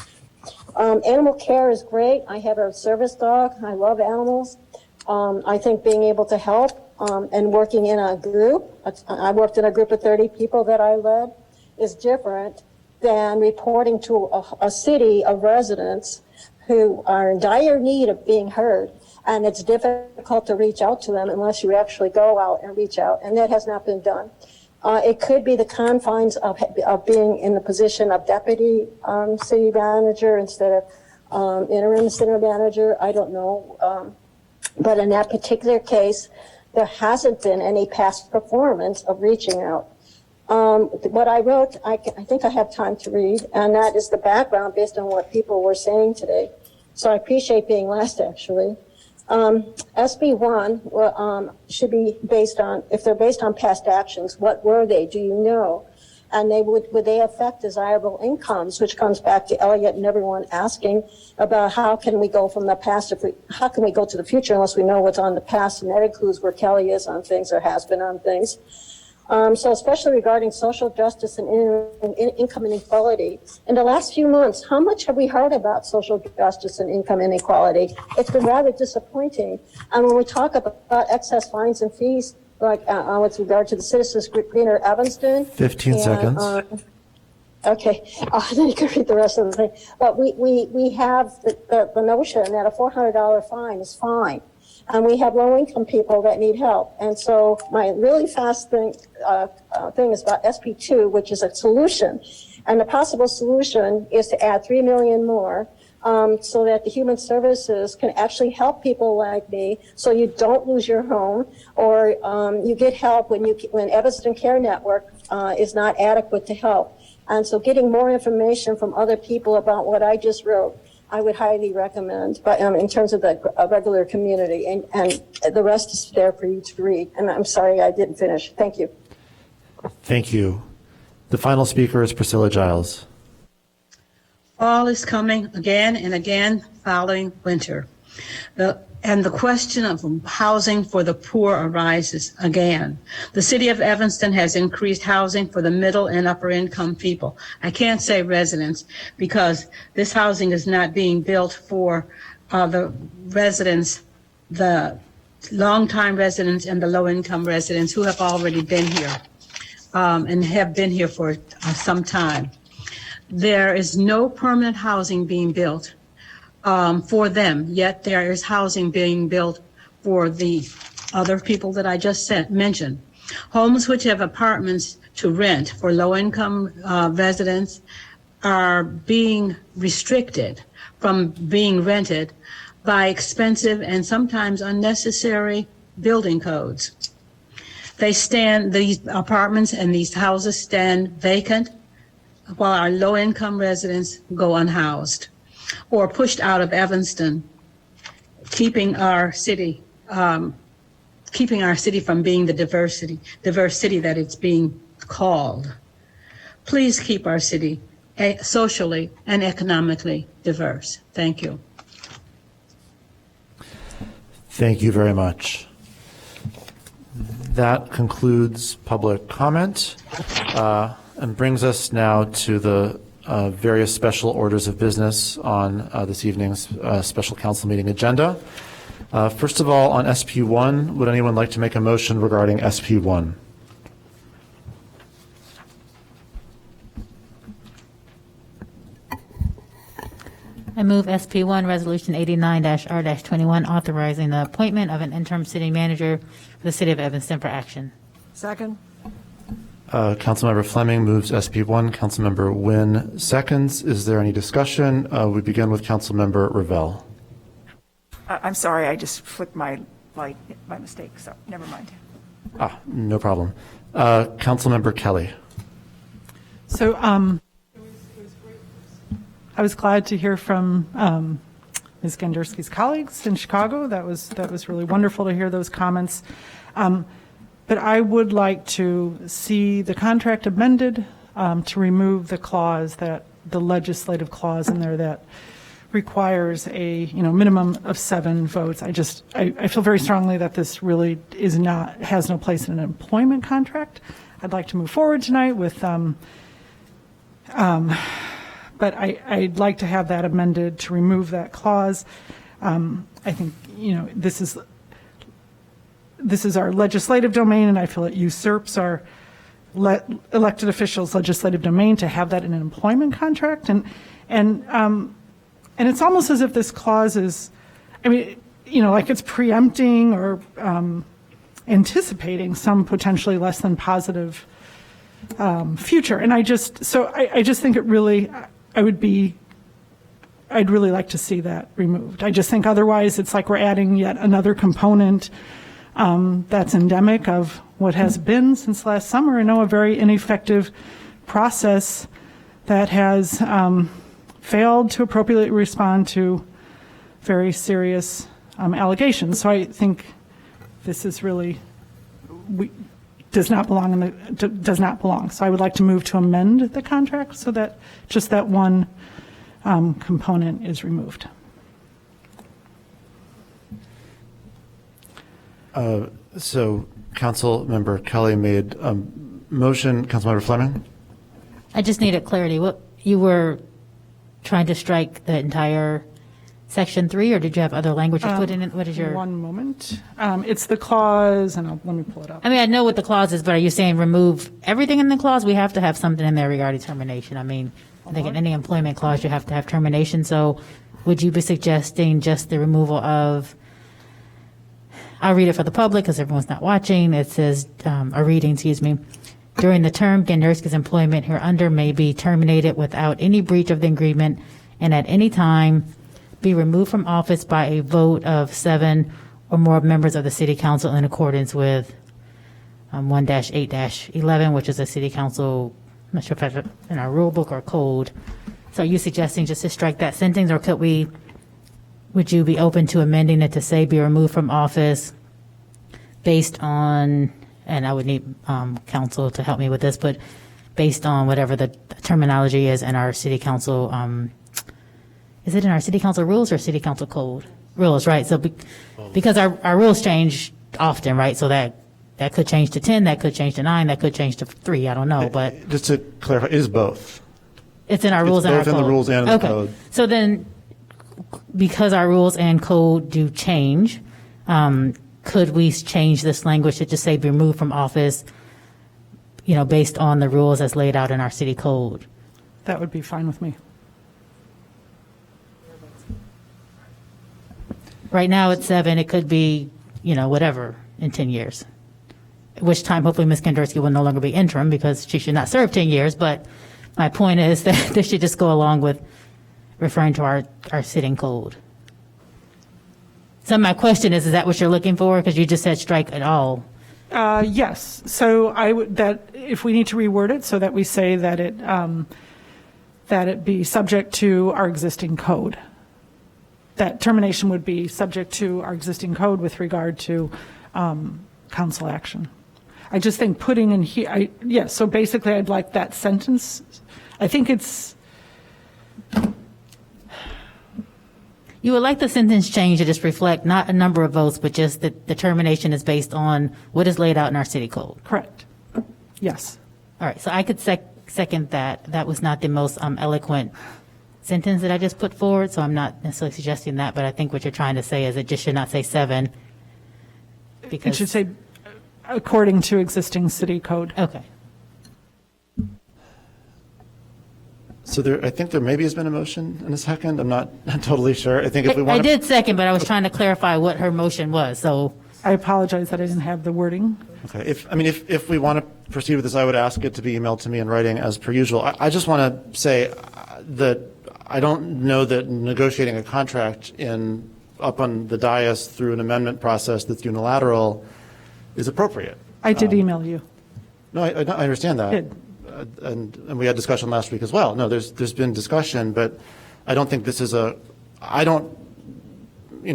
Animal care is great. I have a service dog. I love animals. I think being able to help and working in a group, I worked in a group of 30 people that I led, is different than reporting to a city of residents who are in dire need of being heard. And it's difficult to reach out to them unless you actually go out and reach out. And that has not been done. It could be the confines of being in the position of deputy city manager instead of interim city manager. I don't know. But in that particular case, there hasn't been any past performance of reaching out. What I wrote, I think I have time to read, and that is the background based on what people were saying today. So I appreciate being last, actually. SB1 should be based on, if they're based on past actions, what were they? Do you know? And would they affect desirable incomes, which comes back to Elliot and everyone asking about how can we go from the past, how can we go to the future unless we know what's on the past, and that includes where Kelly is on things or has been on things. So especially regarding social justice and income inequality, in the last few months, how much have we heard about social justice and income inequality? It's been rather disappointing. And when we talk about excess fines and fees, like with regard to the Citizens Group Greener Evanston. 15 seconds. Okay, then you can read the rest of the thing. But we have the notion that a $400 fine is fine. And we have low-income people that need help. And so my really fast thing is about SP2, which is a solution. And the possible solution is to add 3 million more so that the human services can actually help people like me so you don't lose your home or you get help when Evanston Care Network is not adequate to help. And so getting more information from other people about what I just wrote, I would highly recommend, but in terms of the regular community, and the rest is there for you to read. And I'm sorry I didn't finish. Thank you. Thank you. The final speaker is Priscilla Giles. Fall is coming again and again following winter. And the question of housing for the poor arises again. The city of Evanston has increased housing for the middle and upper income people. I can't say residents because this housing is not being built for the residents, the longtime residents and the low income residents who have already been here and have been here for some time. There is no permanent housing being built for them, yet there is housing being built for the other people that I just mentioned. Homes which have apartments to rent for low-income residents are being restricted from being rented by expensive and sometimes unnecessary building codes. These apartments and these houses stand vacant while our low-income residents go unhoused or pushed out of Evanston, keeping our city from being the diverse city that it's being called. Please keep our city socially and economically diverse. Thank you. Thank you very much. That concludes public comment and brings us now to the various special orders of business on this evening's special council meeting agenda. First of all, on SP1, would anyone like to make a motion regarding SP1? I move SP1 Resolution 89-R-21 authorizing the appointment of an interim city manager for the city of Evanston for action. Second. Councilmember Fleming moves SP1. Councilmember Nguyen seconds. Is there any discussion? We begin with Councilmember Revell. I'm sorry, I just flicked my light by mistake, so never mind. No problem. Councilmember Kelly. So I was glad to hear from Ms. Gandersky's colleagues in Chicago. That was really wonderful to hear those comments. But I would like to see the contract amended to remove the legislative clause in there that requires a minimum of 7 votes. I feel very strongly that this really has no place in an employment contract. I'd like to move forward tonight with but I'd like to have that amended to remove that clause. I think, this is our legislative domain, and I feel it usurps our elected officials' legislative domain to have that in an employment contract. And it's almost as if this clause is, like it's preempting or anticipating some potentially less than positive future. And I just think it really, I'd really like to see that removed. I just think otherwise it's like we're adding yet another component that's endemic of what has been since last summer. I know a very ineffective process that has failed to appropriately respond to very serious allegations. So I think this is really does not belong. So I would like to move to amend the contract so that just that one component is removed. So Councilmember Kelly made a motion. Councilmember Fleming? I just needed clarity. What you were trying to strike the entire Section 3, or did you have other language to put in it? What is your... One moment. It's the clause, and let me pull it up. I mean, I know what the clause is, but are you saying remove everything in the clause? We have to have something in there regarding termination. I mean, I think in any employment clause, you have to have termination. So would you be suggesting just the removal of... I'll read it for the public because everyone's not watching. It says, a reading, excuse me. During the term, Gandersky's employment hereunder may be terminated without any breach of the agreement and at any time be removed from office by a vote of 7 or more members of the City Council in accordance with 1-8-11, which is a City Council, I'm not sure if that's in our rule book or code. So are you suggesting just to strike that sentence, or would you be open to amending it to say be removed from office based on, and I would need council to help me with this, but based on whatever the terminology is in our City Council, is it in our City Council rules or City Council code? Rules, right? So because our rules change often, right? So that could change to 10, that could change to 9, that could change to 3, I don't know, but. Just to clarify, it is both. It's in our rules and our code. Both in the rules and in the code. So then, because our rules and code do change, could we change this language to just say be removed from office, based on the rules as laid out in our city code? That would be fine with me. Right now it's 7, it could be, whatever in 10 years. At which time hopefully Ms. Gandersky will no longer be interim because she should not serve 10 years, but my point is that this should just go along with referring to our sitting code. So my question is that what you're looking for? Because you just said strike it all. Yes, so I would, that if we need to reword it so that we say that it be subject to our existing code. That termination would be subject to our existing code with regard to council action. I just think putting in here, yes, so basically I'd like that sentence. I think it's. You would like the sentence change to just reflect not a number of votes, but just that the termination is based on what is laid out in our city code. Correct. Yes. All right, so I could second that. That was not the most eloquent sentence that I just put forward, so I'm not necessarily suggesting that, but I think what you're trying to say is it just should not say 7. It should say according to existing city code. Okay. So I think there maybe has been a motion in a second. I'm not totally sure. I think if we I want to. did second, but I was trying to clarify what her motion was, so. I apologize that I didn't have the wording. Okay. If we want to proceed with this, I would ask it to be emailed to me in writing as per usual. I just want to say that I don't know that negotiating a contract up on the dais through an amendment process that's unilateral is appropriate. I did email you. No, I understand that. Did. And we had discussion last week as well. No, there's been discussion, but I don't think this is I don't,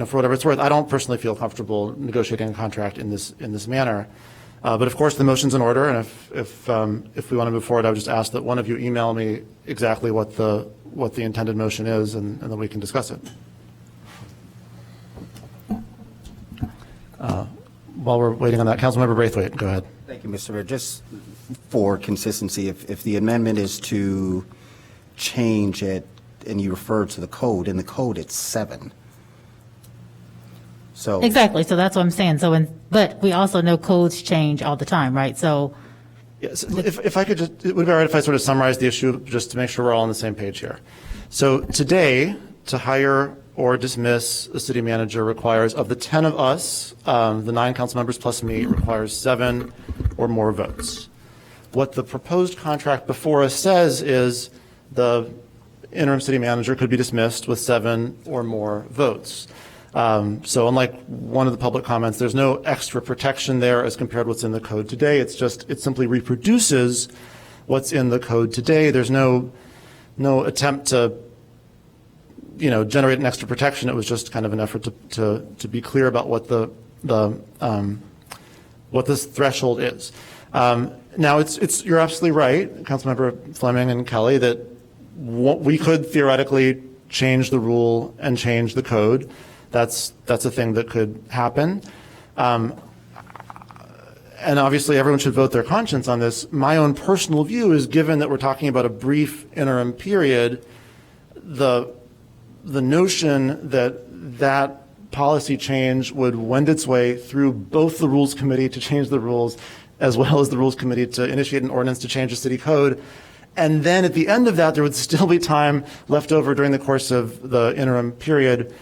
for whatever it's worth, I don't personally feel comfortable negotiating a contract in this manner. But of course, the motion's in order, and if we want to move forward, I would just ask that one of you email me exactly what the intended motion is, and then we can discuss it. While we're waiting on that, Councilmember Braithwaite, go ahead. Thank you, Mr. Mayor. Just for consistency, if the amendment is to change it, and you refer to the code, in the code it's 7. So Exactly, so that's what I'm saying. But we also know codes change all the time, right? So. Yes, if I could just, it would be all right if I sort of summarize the issue just to make sure we're all on the same page here. So today, to hire or dismiss a city manager requires, of the 10 of us, the 9 council members plus me, requires 7 or more votes. What the proposed contract before us says is the interim city manager could be dismissed with 7 or more votes. So unlike one of the public comments, there's no extra protection there as compared to what's in the code today. It simply reproduces what's in the code today. There's no attempt to generate an extra protection. It was just kind of an effort to be clear about what what this threshold is. Now you're absolutely right, Councilmember Fleming and Kelly, that we could theoretically change the rule and change the code. That's a thing that could happen. And obviously everyone should vote their conscience on this. My own personal view is, given that we're talking about a brief interim period, the notion that policy change would wend its way through both the Rules Committee to change the rules, as well as the Rules Committee to initiate an ordinance to change the city code, and then at the end of that there would still be time left over during the course of the interim period,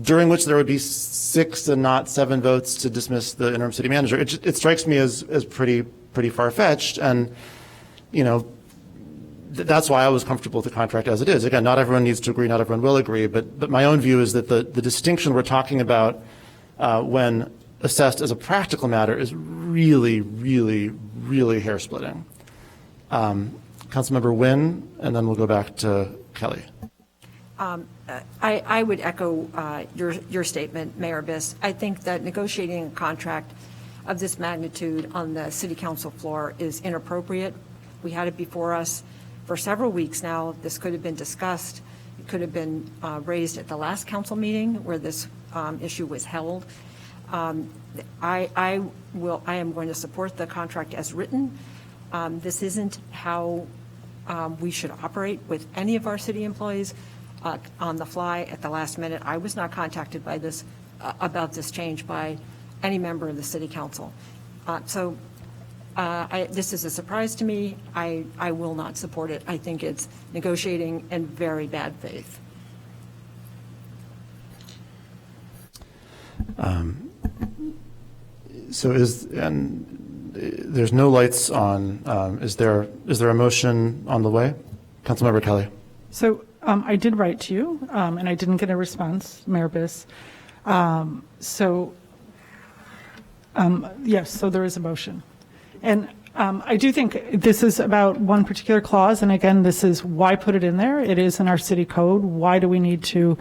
during which there would be 6 and not 7 votes to dismiss the interim city manager. It strikes me as pretty far-fetched, and that's why I was comfortable with the contract as it is. Again, not everyone needs to agree, not everyone will agree, but my own view is that the distinction we're talking about when assessed as a practical matter is really, really, really hair-splitting. Councilmember Wynn, and then we'll go back to Kelly. I would echo your statement, Mayor Biss. I think that negotiating a contract of this magnitude on the city council floor is inappropriate. We had it before us for several weeks now. This could have been discussed. It could have been raised at the last council meeting where this issue was held. I am going to support the contract as written. This isn't how we should operate with any of our city employees. On the fly at the last minute. I was not contacted by this about this change by any member of the city council. This is a surprise to me. I will not support it. I think it's negotiating in very bad faith. There's no lights on. Is there a motion on the way? Councilmember Kelly. So I did write to you, and I didn't get a response, Mayor Biss. Yes, so there is a motion. And I do think this is about one particular clause, and again, this is why put it in there. It is in our city code. Why do we need to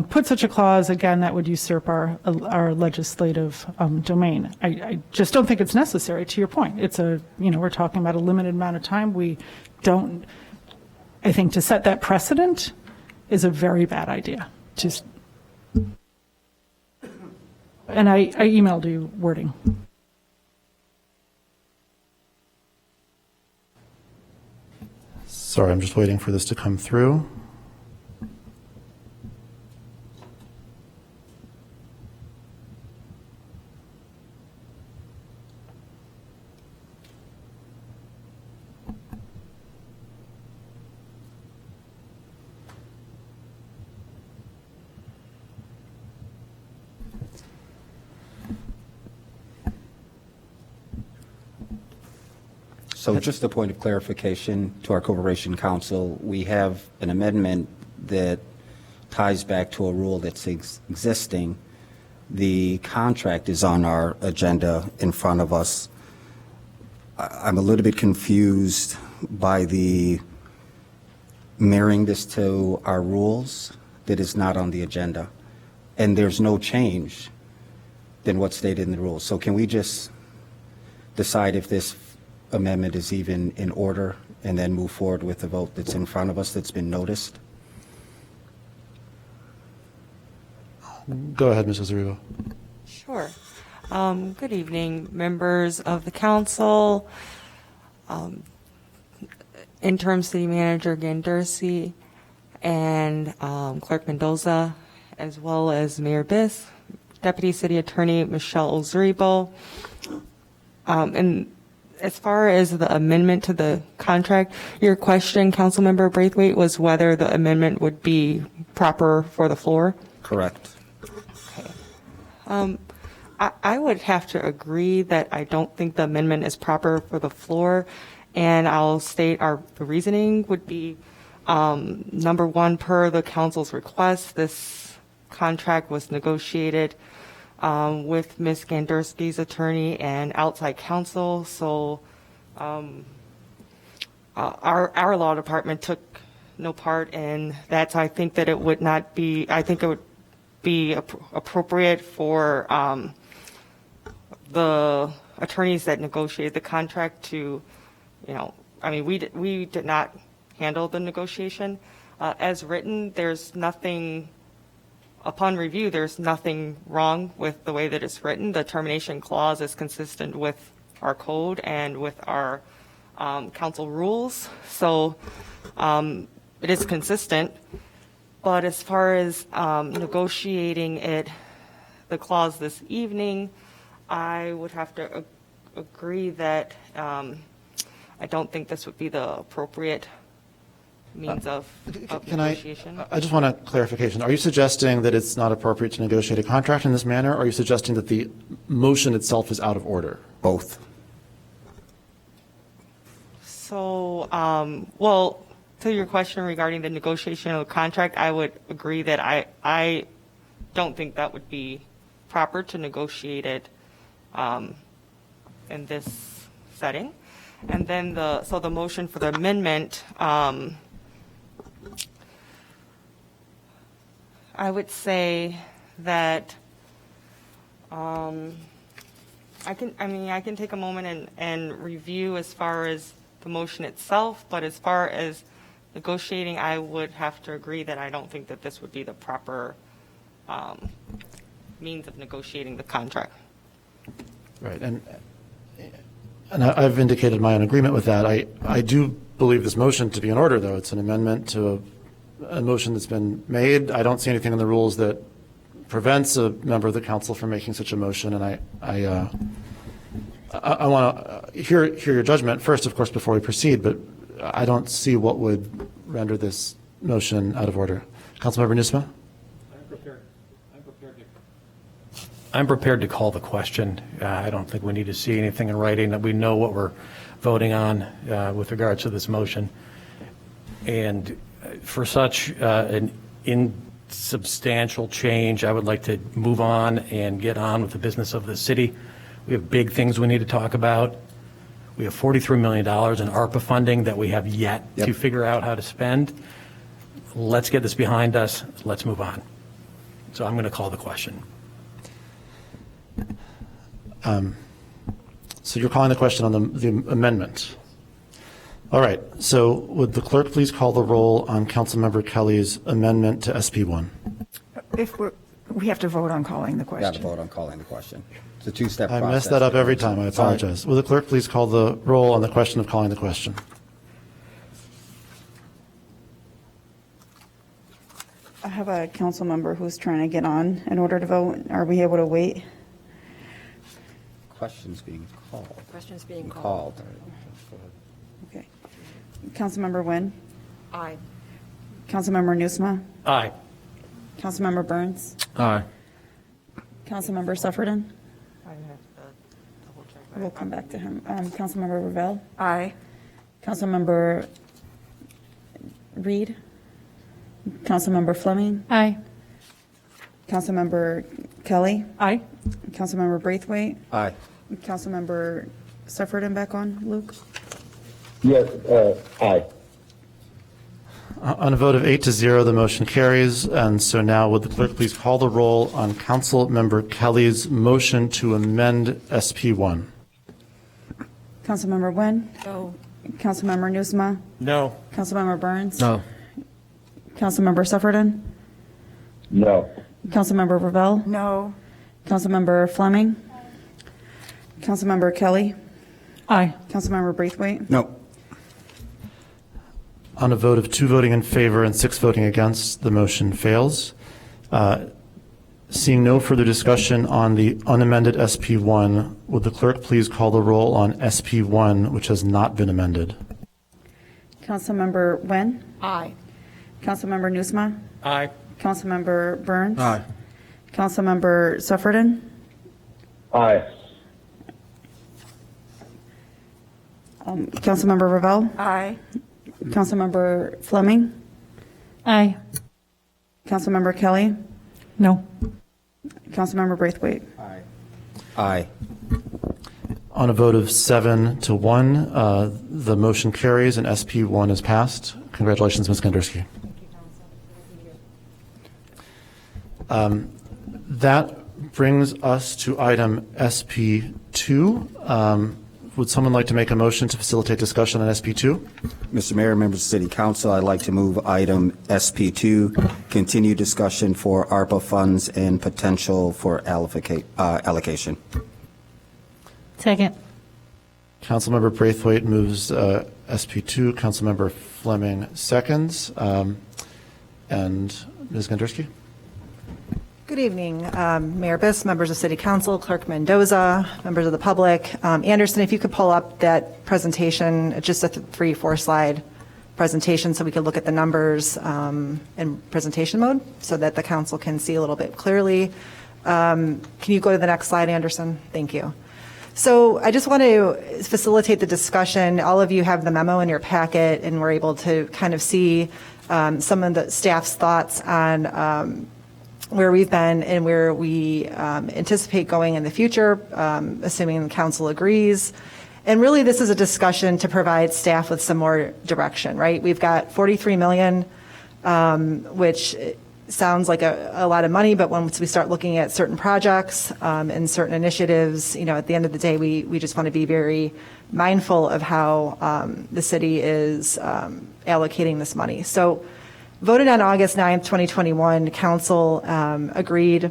put such a clause? Again, that would usurp our legislative domain. I just don't think it's necessary, to your point. It's we're talking about a limited amount of time. I think to set that precedent is a very bad idea. And I emailed you wording. Sorry, I'm just waiting for this to come through. So just a point of clarification to our Corporation Council, we have an amendment that ties back to a rule that's existing. The contract is on our agenda in front of us. I'm a little bit confused by the marrying this to our rules that is not on the agenda. And there's no change than what's stated in the rules. So can we just decide if this amendment is even in order and then move forward with the vote that's in front of us that's been noticed? Go ahead, Mrs. Revell. Sure. Good evening, members of the council, interim city manager Gandersi, and Clerk Mendoza, as well as Mayor Biss, Deputy City Attorney Michelle Ozuribo. And as far as the amendment to the contract, your question, Councilmember Braithwaite, was whether the amendment would be proper for the floor? Correct. Okay. I would have to agree that I don't think the amendment is proper for the floor, and I'll state the reasoning would be, number one, per the council's request, this contract was negotiated with Ms. Ganderski's attorney and outside counsel, so our law department took no part in that. So I think that it would not be, I think it would be appropriate for the attorneys that negotiated the contract to, we did not handle the negotiation. As written, there's nothing. Upon review, there's nothing wrong with the way that it's written. The termination clause is consistent with our code and with our council rules, so it is consistent. But as far as negotiating the clause this evening, I would have to agree that I don't think this would be the appropriate means of negotiation. I just want a clarification. Are you suggesting that it's not appropriate to negotiate a contract in this manner, or are you suggesting that the motion itself is out of order? Both. So, well, to your question regarding the negotiation of the contract, I would agree that I don't think that would be proper to negotiate it in this setting. And then the motion for the amendment, I would say that I can take a moment and review as far as the motion itself, but as far as negotiating, I would have to agree that I don't think that this would be the proper means of negotiating the contract. Right, and I've indicated my own agreement with that. I do believe this motion to be in order, though. It's an amendment to a motion that's been made. I don't see anything in the rules that prevents a member of the council from making such a motion, and I want to hear your judgment first, of course, before we proceed, but I don't see what would render this motion out of order. Councilmember Nusma? I'm prepared to call the question. I don't think we need to see anything in writing, that we know what we're voting on with regards to this motion. And for such an insubstantial change, I would like to move on and get on with the business of the city. We have big things we need to talk about. We have $43 million in ARPA funding that we have yet to figure out how to spend. Let's get this behind us. Let's move on. So I'm going to call the question. So you're calling the question on the amendment. All right. So would the clerk please call the roll on Councilmember Kelly's amendment to SP1? We have to vote on calling the question. Got to vote on calling the question. It's a two-step I process. mess that up every time. I apologize. Will the clerk please call the roll on the question of calling the question? I have a council member who's trying to get on in order to vote. Are we able to wait? Question's being called. Question's being called. Okay. Councilmember Nguyen? Aye. Councilmember Nusma? Aye. Councilmember Burns? Aye. Councilmember Sufferton? We'll come back to him. Councilmember Revell? Aye. Councilmember Reed? Councilmember Fleming? Aye. Councilmember Kelly? Aye. Councilmember Braithwaite? Aye. Councilmember Sufferton back on, Luke? Yes, aye. On a vote of 8-0, the motion carries. And so now would the clerk please call the roll on Councilmember Kelly's motion to amend SP1? Councilmember Nguyen? No. Councilmember Nusma? No. Councilmember Burns? No. Councilmember Sufferton? No. Councilmember Revell? No. Councilmember Fleming? Councilmember Kelly? Aye. Councilmember Braithwaite? No. On a vote of 2 voting in favor and 6 voting against, the motion fails. Seeing no further discussion on the unamended SP1, would the clerk please call the roll on SP1, which has not been amended? Councilmember Nguyen? Aye. Councilmember Nusma? Aye. Councilmember Burns? Aye. Councilmember Sufferton? Aye. Councilmember Revell? Aye. Councilmember Fleming? Aye. Councilmember Kelly? No. Councilmember Braithwaite? Aye. Aye. On a vote of 7-1, the motion carries and SP1 is passed. Congratulations, Ms. Kandersky. That brings us to item SP2. Would someone like to make a motion to facilitate discussion on SP2? Mr. Mayor, members of City Council, I'd like to move item SP2, continue discussion for ARPA funds and potential for allocation. Second. Councilmember Braithwaite moves SP2. Councilmember Fleming seconds. And Ms. Kandersky? Good evening, Mayor Biss, members of City Council, Clerk Mendoza, members of the public. Anderson, if you could pull up that presentation, just a 3-4 slide presentation so we could look at the numbers in presentation mode so that the council can see a little bit clearly. Can you go to the next slide, Anderson? Thank you. So I just want to facilitate the discussion. All of you have the memo in your packet and we're able to kind of see some of the staff's thoughts on where we've been and where we anticipate going in the future, assuming the council agrees. And really, this is a discussion to provide staff with some more direction, right? We've got $43 million, which sounds like a lot of money, but once we start looking at certain projects and certain initiatives, you know, at the end of the day, we just want to be very mindful of how the city is allocating this money. So, voted on August 9th, 2021, council agreed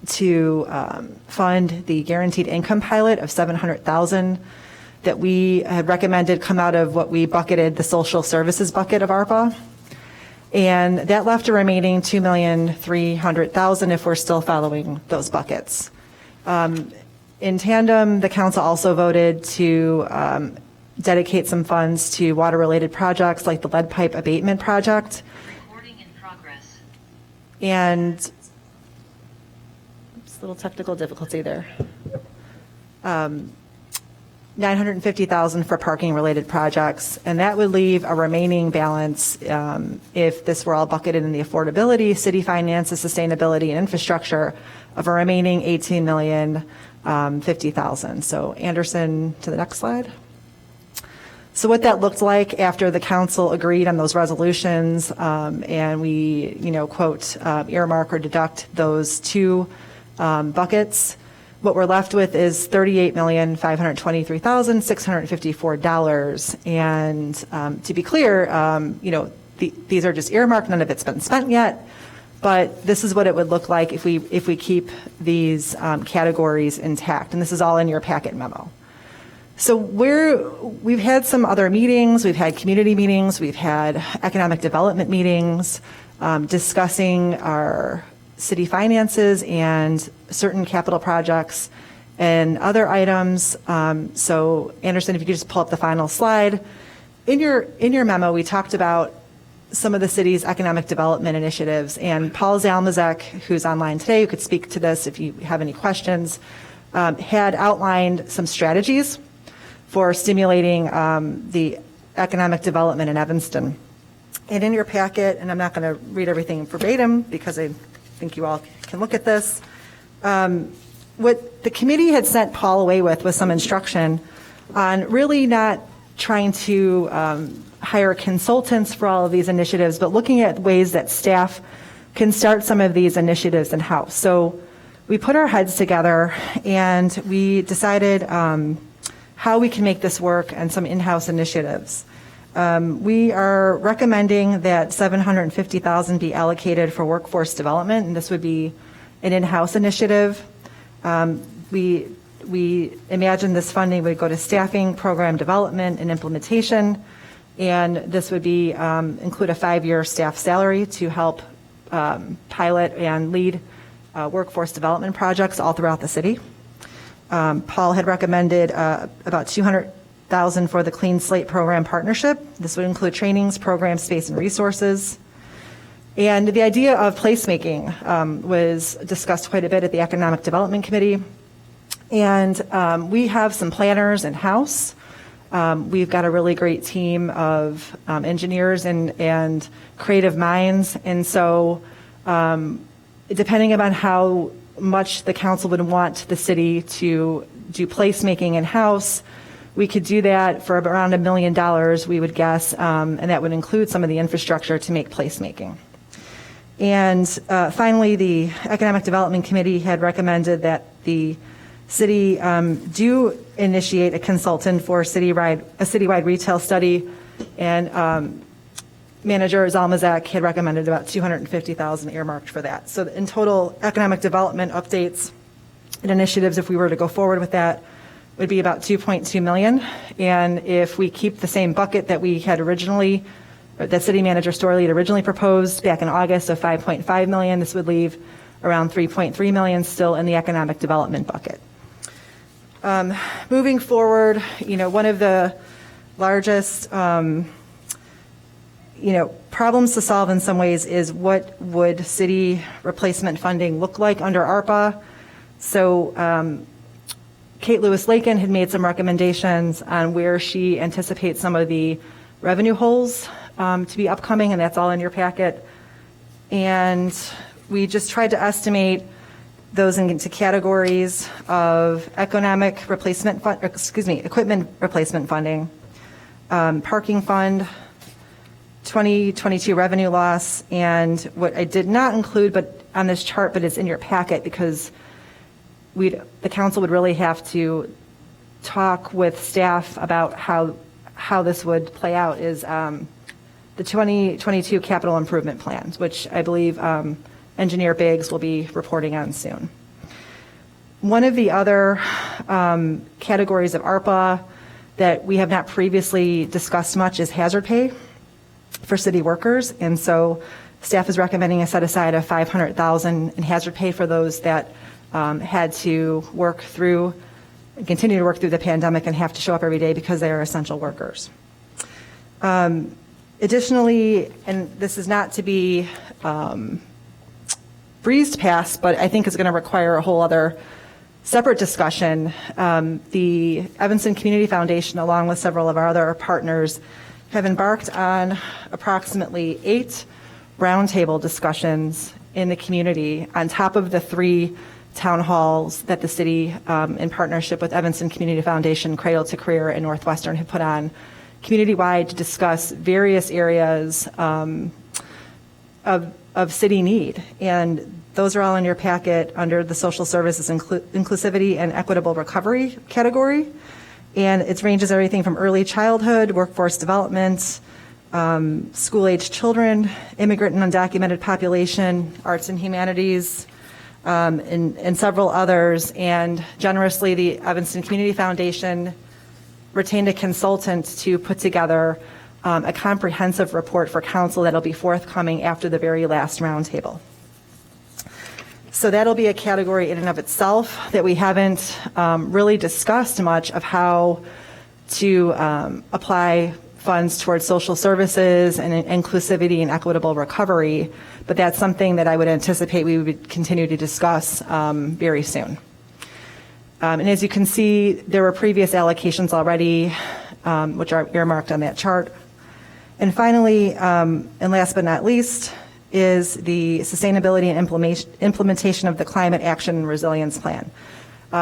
to fund the guaranteed income pilot of $700,000 that we had recommended come out of what we bucketed the social services bucket of ARPA. And that left a remaining $2,300,000 if we're still following those buckets. In tandem, the council also voted to dedicate some funds to water-related projects like the lead pipe abatement project. Recording in progress. And just a little technical difficulty there. $950,000 for parking-related projects, and that would leave a remaining balance if this were all bucketed in the affordability, city finances, sustainability, and infrastructure of a remaining $18 million $50,000. So Anderson, to the next slide. So what that looked like after the council agreed on those resolutions, and we, quote, earmark or deduct those two buckets, what we're left with is $38,523,654. And to be clear, these are just earmarked. None of it's been spent yet. But this is what it would look like if we keep these categories intact. And this is all in your packet memo. So we've had some other meetings. We've had community meetings. We've had economic development meetings discussing our city finances and certain capital projects and other items. So Anderson, if you could just pull up the final slide. In your memo, we talked about some of the city's economic development initiatives, and Paul Zalmazek, who's online today, who could speak to this if you have any questions, had outlined some strategies for stimulating the economic development in Evanston. And in your packet, and I'm not going to read everything verbatim because I think you all can look at this, what the committee had sent Paul away with was some instruction on really not trying to hire consultants for all of these initiatives, but looking at ways that staff can start some of these initiatives in-house. So we put our heads together and we decided how we can make this work and some in-house initiatives. We are recommending that $750,000 be allocated for workforce development, and this would be an in-house initiative. We imagine this funding would go to staffing, program development, and implementation, and this would be include a 5-year staff salary to help pilot and lead workforce development projects all throughout the city. Paul had recommended about $200,000 for the Clean Slate Program Partnership. This would include trainings, programs, space, and resources. And the idea of placemaking was discussed quite a bit at the Economic Development Committee. And we have some planners in-house. We've got a really great team of engineers and creative minds. And so depending upon how much the council would want the city to do placemaking in-house, we could do that for around $1 million, we would guess, and that would include some of the infrastructure to make placemaking. And finally, the Economic Development Committee had recommended that the city do initiate a consultant for a citywide retail study, and Manager Zalmazek had recommended about $250,000 earmarked for that. So in total, economic development updates and initiatives, if we were to go forward with that, would be about $2.2 million. And if we keep the same bucket that we had originally, that City Manager Storley had originally proposed back in August of $5.5 million, this would leave around $3.3 million still in the economic development bucket. Moving forward, one of the largest problems to solve in some ways is what would city replacement funding look like under ARPA. So Kate Lewis-Lakin had made some recommendations on where she anticipates some of the revenue holes to be upcoming, and that's all in your packet. And we just tried to estimate those into categories of economic replacement equipment replacement funding, parking fund, 2022 revenue loss, and what I did not include but on this chart, but it's in your packet because the council would really have to talk with staff about how this would play out, is the 2022 capital improvement plans, which I believe Engineer Biggs will be reporting on soon. One of the other categories of ARPA that we have not previously discussed much is hazard pay for city workers, and so staff is recommending a set aside of $500,000 in hazard pay for those that had to continue to work through the pandemic and have to show up every day because they are essential workers. Additionally, and this is not to be breezed past, but I think is going to require a whole other separate discussion, the Evanston Community Foundation, along with several of our other partners, have embarked on approximately 8 roundtable discussions in the community on top of the 3 town halls that the city, in partnership with Evanston Community Foundation, Cradle to Career, and Northwestern have put on community-wide to discuss various areas of city need. And those are all in your packet under the social services inclusivity and equitable recovery category. And it ranges everything from early childhood, workforce development, school-age children, immigrant and undocumented population, arts and humanities, and several others. And generously, the Evanston Community Foundation retained a consultant to put together a comprehensive report for council that'll be forthcoming after the very last roundtable. So that'll be a category in and of itself that we haven't really discussed much of how to apply funds towards social services and inclusivity and equitable recovery, but that's something that I would anticipate we would continue to discuss very soon. And as you can see, there were previous allocations already, which are earmarked on that chart. And finally, and last but not least, is the sustainability and implementation of the Climate Action and Resilience Plan.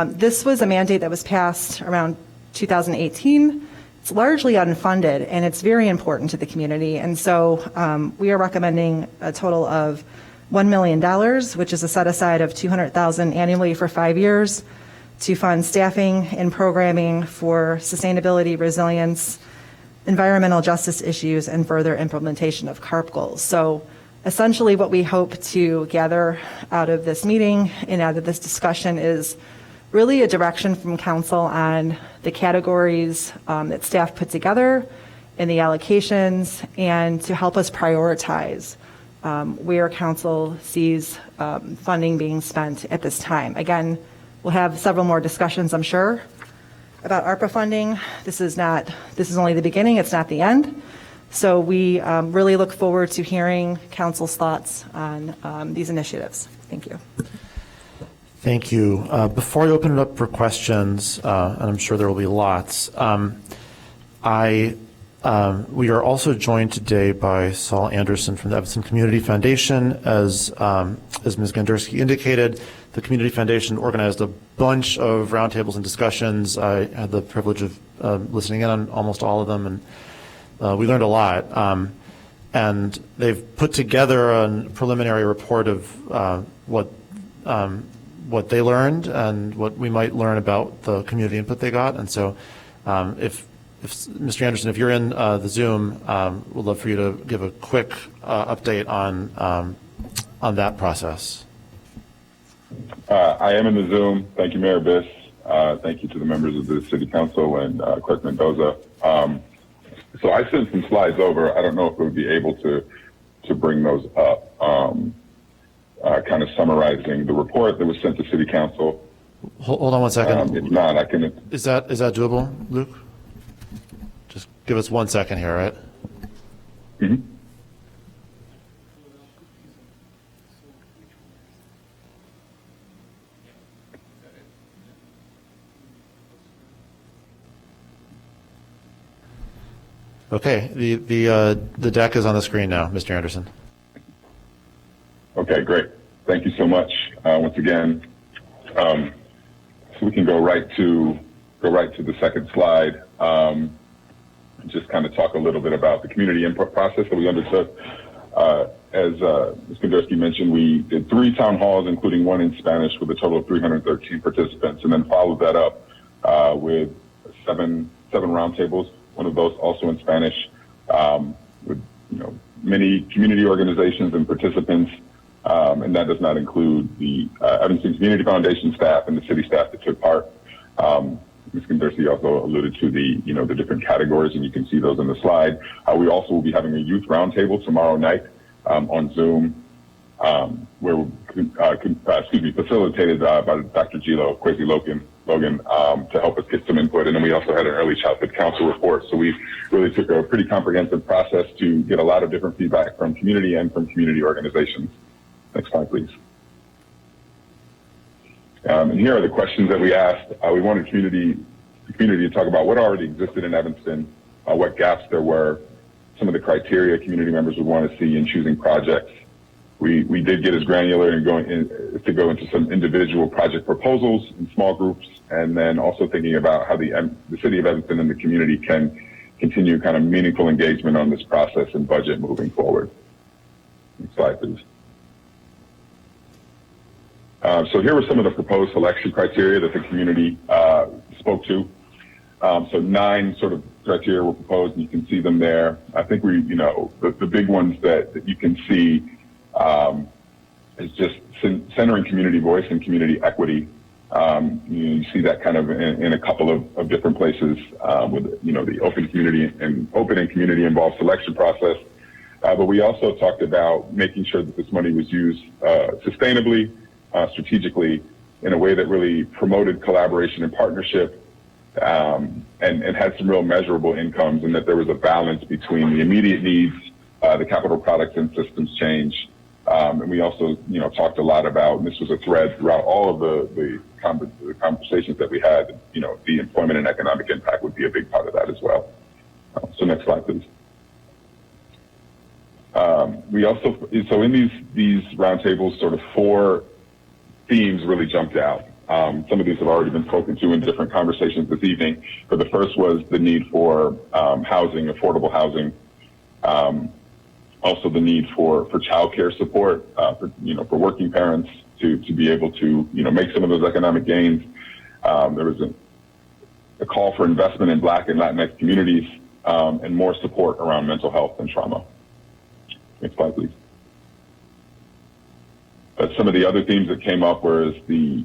This was a mandate that was passed around 2018. It's largely unfunded, and it's very important to the community. And so we are recommending a total of $1 million, which is a set aside of $200,000 annually for 5 years to fund staffing and programming for sustainability, resilience, environmental justice issues, and further implementation of CARP goals. So essentially what we hope to gather out of this meeting and out of this discussion is really a direction from council on the categories that staff put together and the allocations, and to help us prioritize where council sees funding being spent at this time. Again, we'll have several more discussions, I'm sure, about ARPA funding. This is only the beginning, it's not the end. So we really look forward to hearing council's thoughts on these initiatives. Thank you. Thank you. Before I open it up for questions, and I'm sure there will be lots, we are also joined today by Saul Anderson from the Evanston Community Foundation. As Ms. Gandersky indicated, the Community Foundation organized a bunch of roundtables and discussions. I had the privilege of listening in on almost all of them, and we learned a lot. And they've put together a preliminary report of what they learned and what we might learn about the community input they got. And so if Mr. Anderson, if you're in the Zoom, we'd love for you to give a quick update on that process. I am in the Zoom. Thank you, Mayor Biss. Thank you to the members of the City Council and Clerk Mendoza. So I sent some slides over. I don't know if we would be able to bring those up, kind of summarizing the report that was sent to City Council. Hold on one second. If not, I can. Is that doable, Luke? Just give us 1 second here, right? Mm-hmm. Okay, the deck is on the screen now, Mr. Anderson. Okay, great. Thank you so much once again. So we can go right to the second slide. Just kind of talk a little bit about the community input process that we undertook. As Ms. Kandersky mentioned, we did 3 town halls, including 1 in Spanish, with a total of 313 participants, and then followed that up with seven roundtables. One of those also in Spanish, with many community organizations and participants, and that does not include the Evanston Community Foundation staff and the city staff that took part. Ms. Kandersky also alluded to the different categories, and you can see those on the slide. We also will be having a youth roundtable tomorrow night on Zoom, where facilitated by Dr. Gilo Kwesi Logan to help us get some input. And then we also had an early childhood council report. So we really took a pretty comprehensive process to get a lot of different feedback from community and from community organizations. Next slide, please. And here are the questions that we asked. We wanted the community to talk about what already existed in Evanston, what gaps there were, some of the criteria community members would want to see in choosing projects, we did get as granular and to go into some individual project proposals in small groups, and then also thinking about how the city of Evanston and the community can continue kind of meaningful engagement on this process and budget moving forward. Next slide, please. So here were some of the proposed selection criteria that the community spoke to. So 9 sort of criteria were proposed, and you can see them there. I think the big ones that you can see is just centering community voice and community equity. You see that kind of in a couple of different places with the open and community involved selection process. But we also talked about making sure that this money was used sustainably, strategically, in a way that really promoted collaboration and partnership, and had some real measurable incomes, and that there was a balance between the immediate needs, the capital products and systems change. And we also, talked a lot about, and this was a thread throughout all of the conversations that we had, the employment and economic impact would be a big part of that as well. So next slide, please. We also, so in these roundtables, sort of 4 themes really jumped out. Some of these have already been spoken to in different conversations this evening, but the first was the need for housing, affordable housing. Also the need for childcare support, for working parents to be able to, make some of those economic gains. There was a call for investment in Black and Latinx communities, and more support around mental health and trauma. Next slide, please. Some of the other themes that came up were the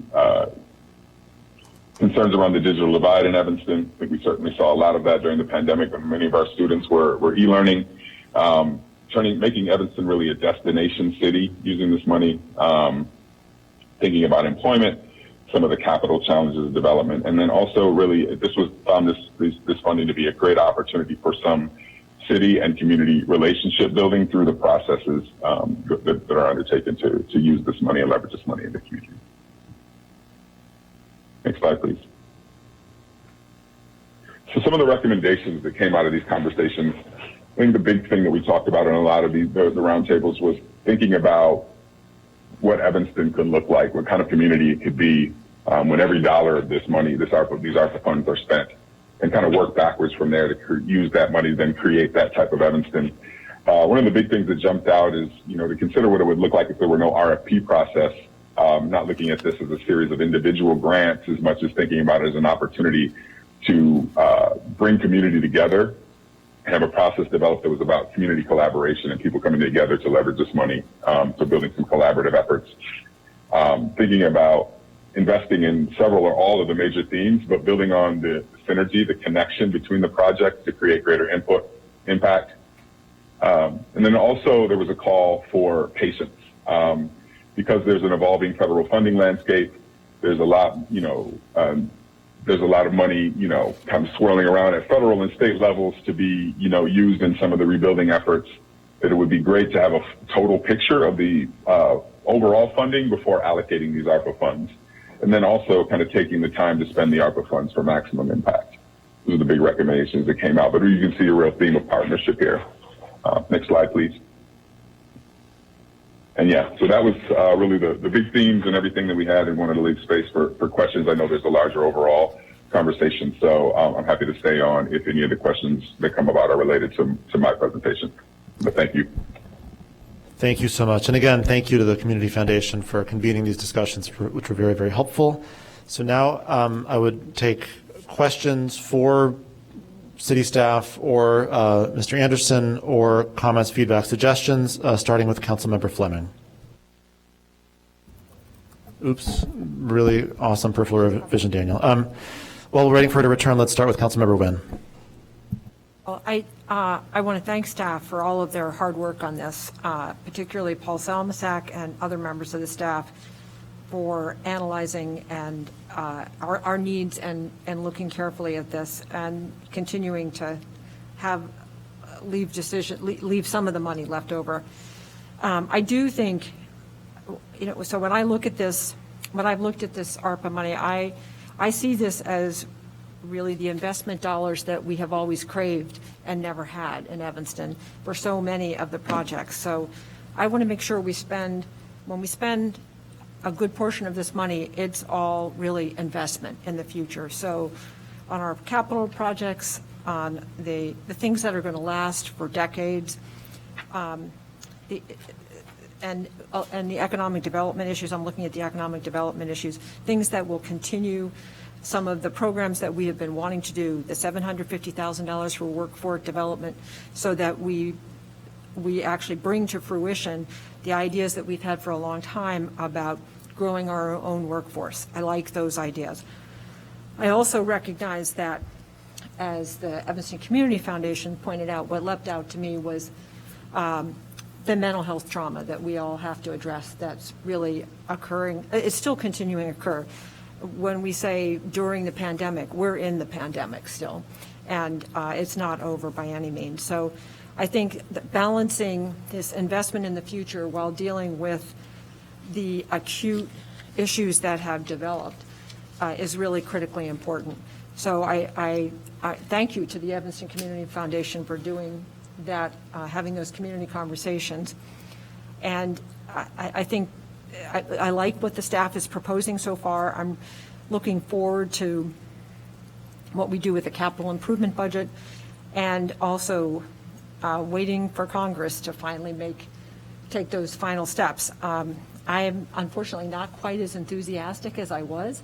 concerns around the digital divide in Evanston. I think we certainly saw a lot of that during the pandemic when many of our students were e-learning, making Evanston really a destination city using this money, thinking about employment, some of the capital challenges of development, and then also really this funding to be a great opportunity for some city and community relationship building through the processes that are undertaken to use this money and leverage this money in the community. Next slide, please. So some of the recommendations that came out of these conversations, I think the big thing that we talked about in a lot of the roundtables was thinking about what Evanston could look like, what kind of community it could be when every dollar of this money, these ARPA funds are spent, and kind of work backwards from there to use that money, then create that type of Evanston. One of the big things that jumped out is, to consider what it would look like if there were no RFP process, not looking at this as a series of individual grants as much as thinking about it as an opportunity to bring community together, have a process developed that was about community collaboration and people coming together to leverage this money, so building some collaborative efforts. Thinking about investing in several or all of the major themes, but building on the synergy, the connection between the projects to create greater impact. And then also there was a call for patience, because there's an evolving federal funding landscape. There's a lot, there's a lot of money, kind of swirling around at federal and state levels to be, used in some of the rebuilding efforts. That it would be great to have a total picture of the overall funding before allocating these ARPA funds. And then also kind of taking the time to spend the ARPA funds for maximum impact. Those are the big recommendations that came out, but you can see a real theme of partnership here. Next slide, please. And yeah, so that was really the big themes and everything that we had, and wanted to leave space for questions. I know there's a larger overall conversation, so I'm happy to stay on if any of the questions that come about are related to my presentation. But thank you. Thank you so much. And again, thank you to the Community Foundation for convening these discussions, which were very, very helpful. So now I would take questions for city staff or Mr. Anderson, or comments, feedback, suggestions, starting with Councilmember Fleming. Oops, really awesome peripheral vision, Daniel. While we're waiting for her to return, let's start with Councilmember Wynn. Well, I want to thank staff for all of their hard work on this, particularly Paul Salmasak and other members of the staff for analyzing and our needs and looking carefully at this and continuing to have leave some of the money left over. I do think, so when I look at this, when I've looked at this ARPA money, I see this as really the investment dollars that we have always craved and never had in Evanston for so many of the projects. So I want to make sure when we spend a good portion of this money, it's all really investment in the future. So on our capital projects, on the things that are going to last for decades, and the economic development issues, I'm looking at the economic development issues, things that will continue some of the programs that we have been wanting to do, the $750,000 for workforce development, so that we actually bring to fruition the ideas that we've had for a long time about growing our own workforce. I like those ideas. I also recognize that, as the Evanston Community Foundation pointed out, what leapt out to me was the mental health trauma that we all have to address that's really occurring. It's still continuing to occur. When we say during the pandemic, we're in the pandemic still, and it's not over by any means. So I think that balancing this investment in the future while dealing with the acute issues that have developed is really critically important. So I thank you to the Evanston Community Foundation for doing that, having those community conversations. And I think I like what the staff is proposing so far. I'm looking forward to what we do with the capital improvement budget, and also waiting for Congress to finally take those final steps. I am unfortunately not quite as enthusiastic as I was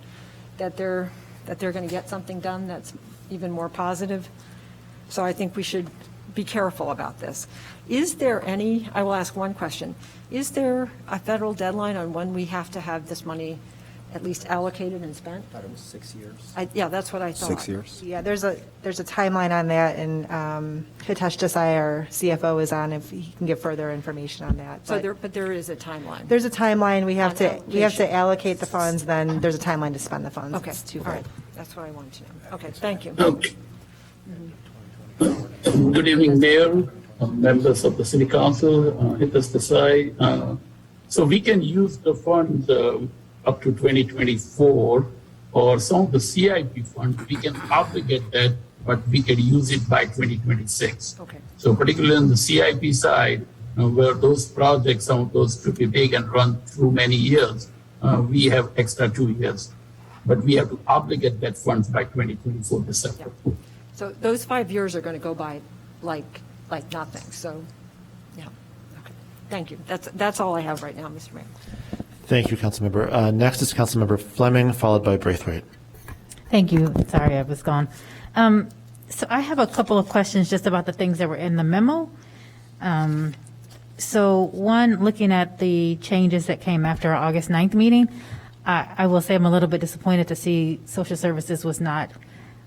that they're going to get something done that's even more positive. So I think we should be careful about this. Is there any, I will ask one question, is there a federal deadline on when we have to have this money at least allocated and spent? I thought it was 6 years. Yeah, that's what I thought. 6 years. Yeah, there's a timeline on that, and Hitesh Desai, our CFO, is on if he can give further information on that. But there is a timeline. There's a timeline. We have On to allocate the funds, then there's a timeline to spend the funds. Okay, It's all right. That's what I wanted to know. Okay, thank you. Okay. Good evening, Mayor, members of the City Council, Hitesh Desai. So we can use the funds up to 2024, or some of the CIP funds, we can obligate that, but we can use it by 2026. Okay. So particularly on the CIP side, where those projects, some of those could be big and run through many years, we have extra 2 years. But we have to obligate that funds by 2024 December. Yeah. So those 5 years are going to go by like nothing. So, yeah. Okay. Thank you. That's all I have right now, Mr. Mayor. Thank you, Councilmember. Next is Councilmember Fleming, followed by Braithwaite. Thank you. Sorry, I was gone. So I have a couple of questions just about the things that were in the memo. So one, looking at the changes that came after our August 9th meeting, I will say I'm a little bit disappointed to see social services was not,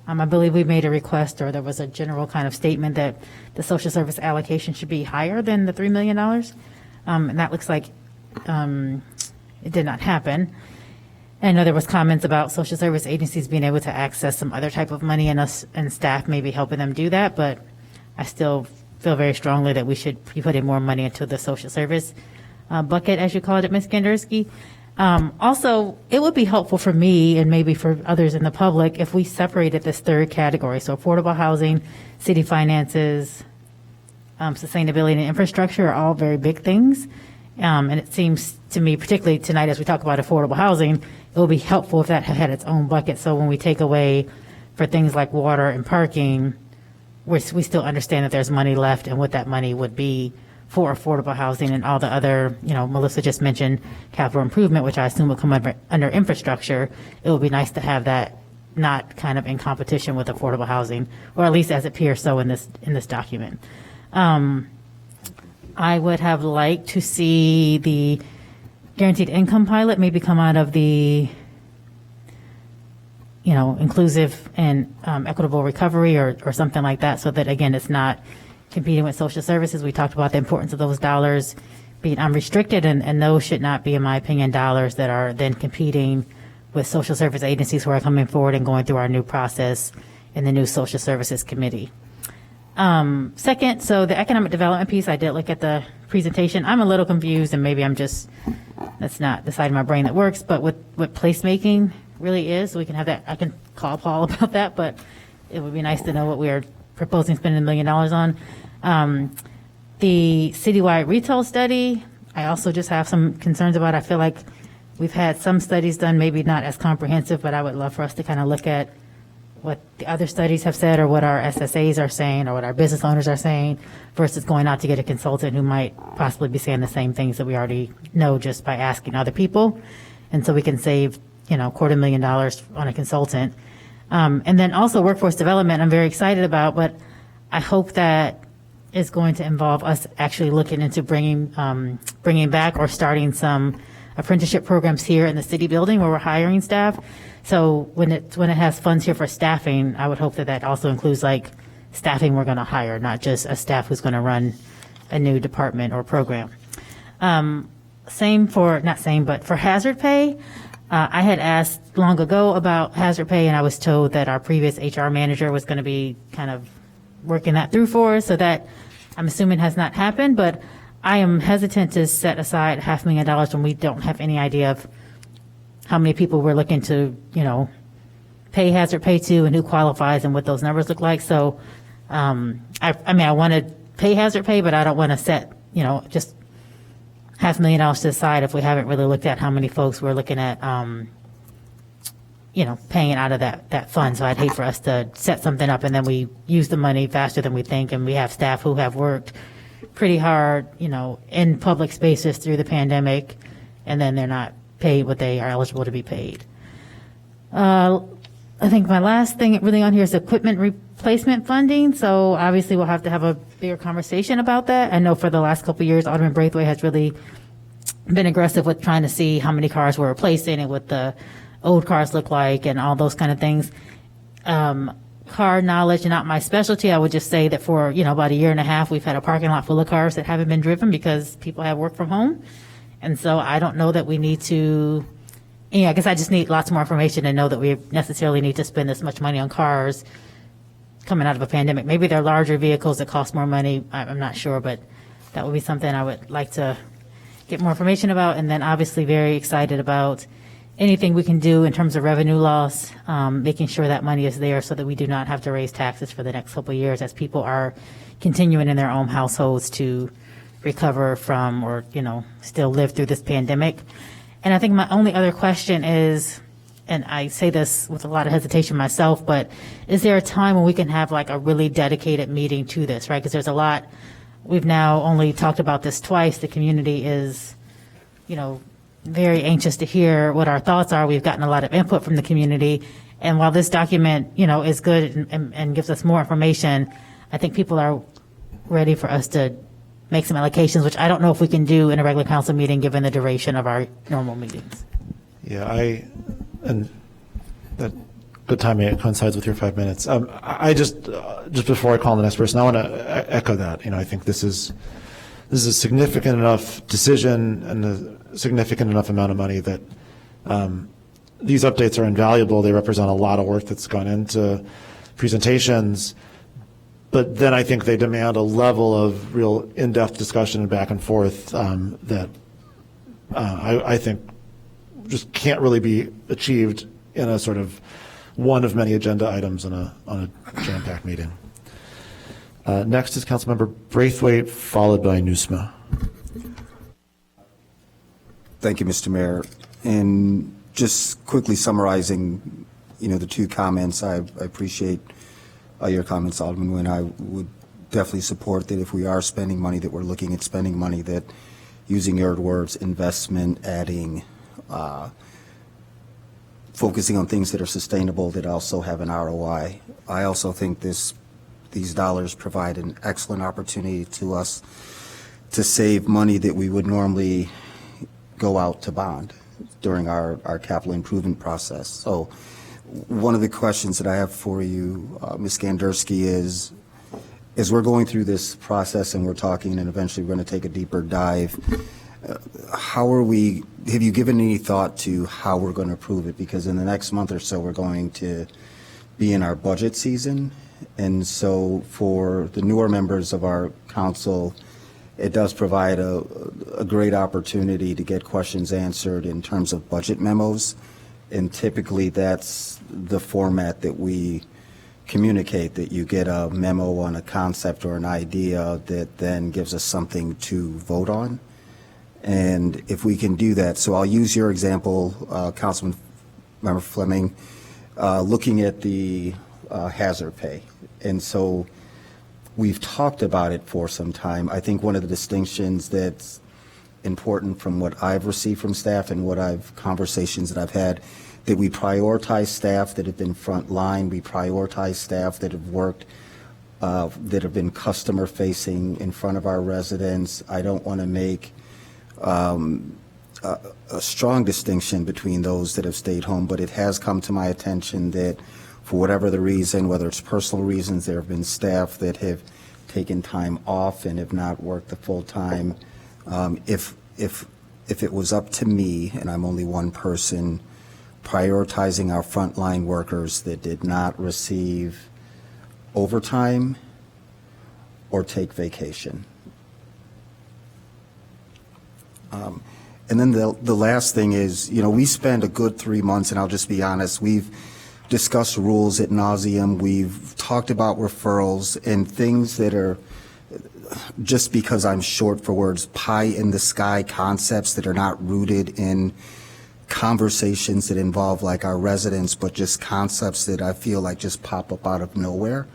I believe we made a request, or there was a general kind of statement that the social service allocation should be higher than the $3 million. And that looks like it did not happen. I know there was comments about social service agencies being able to access some other type of money, and us and staff maybe helping them do that, but I still feel very strongly that we should be putting more money into the social service bucket, as you called it, Ms. Gandersky. Also, it would be helpful for me, and maybe for others in the public, if we separated this third category. So affordable housing, city finances, sustainability and infrastructure are all very big things. And it seems to me, particularly tonight as we talk about affordable housing, it would be helpful if that had its own bucket. So when we take away for things like water and parking, we still understand that there's money left, and what that money would be for affordable housing and all the other, Melissa just mentioned capital improvement, which I assume would come under infrastructure. It would be nice to have that not kind of in competition with affordable housing, or at least as it appears so in this document. I would have liked to see the guaranteed income pilot maybe come out of the, inclusive and equitable recovery or something like that, so that, again, it's not competing with social services. We talked about the importance of those dollars being unrestricted, and those should not be, in my opinion, dollars that are then competing with social service agencies who are coming forward and going through our new process in the new Social Services Committee. Second, so the economic development piece, I did look at the presentation. I'm a little confused, and maybe that's not the side of my brain that works, but what placemaking really is, we can have that, I can call Paul about that, but it would be nice to know what we are proposing spending $1 million on. The citywide retail study, I also just have some concerns about, I feel like we've had some studies done, maybe not as comprehensive, but I would love for us to kind of look at what the other studies have said or what our SSAs are saying or what our business owners are saying versus going out to get a consultant who might possibly be saying the same things that we already know just by asking other people. And so we can save, $250,000 on a consultant. And then also workforce development, I'm very excited about, but I hope that is going to involve us actually looking into bringing back or starting some apprenticeship programs here in the city building where we're hiring staff. So when it has funds here for staffing, I would hope that that also includes like staffing we're going to hire, not just a staff who's going to run a new department or program. But for hazard pay, I had asked long ago about hazard pay, and I was told that our previous HR manager was going to be kind of working that through for us, so that I'm assuming has not happened, but I am hesitant to set aside $500,000 when we don't have any idea of how many people we're looking to, pay hazard pay to and who qualifies and what those numbers look like. So, I want to pay hazard pay, but I don't want to set, just $500,000 to the side if we haven't really looked at how many folks we're looking at, paying out of that fund. So I'd hate for us to set something up and then we use the money faster than we think, and we have staff who have worked pretty hard, in public spaces through the pandemic, and then they're not paid what they are eligible to be paid. I think my last thing really on here is equipment replacement funding. So obviously we'll have to have a bigger conversation about that. I know for the last couple of years, Alderman Braithwaite has really been aggressive with trying to see how many cars we're replacing and what the old cars look like and all those kind of things. Car knowledge, not my specialty. I would just say that for, about a year and a half, we've had a parking lot full of cars that haven't been driven because people have worked from home. And so I don't know that we need to, I guess I just need lots more information to know that we necessarily need to spend this much money on cars coming out of a pandemic. Maybe they're larger vehicles that cost more money. I'm not sure, but that would be something I would like to get more information about. And then obviously very excited about anything we can do in terms of revenue loss, making sure that money is there so that we do not have to raise taxes for the next couple of years as people are continuing in their own households to recover from or, still live through this pandemic. And I think my only other question is, and I say this with a lot of hesitation myself, but is there a time when we can have like a really dedicated meeting to this, right? Because there's a lot, we've now only talked about this twice. The community is, very anxious to hear what our thoughts are. We've gotten a lot of input from the community. And while this document, is good and gives us more information, I think people are ready for us to make some allocations, which I don't know if we can do in a regular council meeting given the duration of our normal meetings. Yeah, and that good timing, it coincides with your 5 minutes. I just before I call on the next person, I want to echo that. I think this is a significant enough decision and a significant enough amount of money that these updates are invaluable. They represent a lot of work that's gone into presentations, but then I think they demand a level of real in-depth discussion and back and forth that I think just can't really be achieved in a sort of one of many agenda items on a jam-packed meeting. Next is Councilmember Braithwaite, followed by Nusma. Thank you, Mr. Mayor. And just quickly summarizing, the two comments, I appreciate your comments, Alderman Nguyen. I would definitely support that if we are spending money, that we're looking at spending money that, using your words, investment, adding, focusing on things that are sustainable that also have an ROI. I also think these dollars provide an excellent opportunity to us to save money that we would normally go out to bond during our capital improvement process. So one of the questions that I have for you, Ms. Gandersky, is as we're going through this process and we're talking and eventually we're going to take a deeper dive, have you given any thought to how we're going to approve it? Because in the next month or so, we're going to be in our budget season. And so for the newer members of our council, it does provide a great opportunity to get questions answered in terms of budget memos. And typically that's the format that we communicate, that you get a memo on a concept or an idea that then gives us something to vote on. And if we can do that, so I'll use your example, Councilmember Fleming, looking at the hazard pay. And so we've talked about it for some time. I think one of the distinctions that's important from what I've received from staff and conversations that I've had, that we prioritize staff that have been front line, we prioritize staff that have worked, that have been customer facing in front of our residents. I don't want to make a strong distinction between those that have stayed home, but it has come to my attention that for whatever the reason, whether it's personal reasons, there have been staff that have taken time off and have not worked the full time. If it was up to me, and I'm only one person, prioritizing our frontline workers that did not receive overtime or take vacation. And then the last thing is, we spend a good 3 months, and I'll just be honest, we've discussed rules ad nauseum. We've talked about referrals and things that are, just because I'm short for words, pie in the sky concepts that are not rooted in conversations that involve like our residents, but just concepts that I feel like just pop up out of nowhere.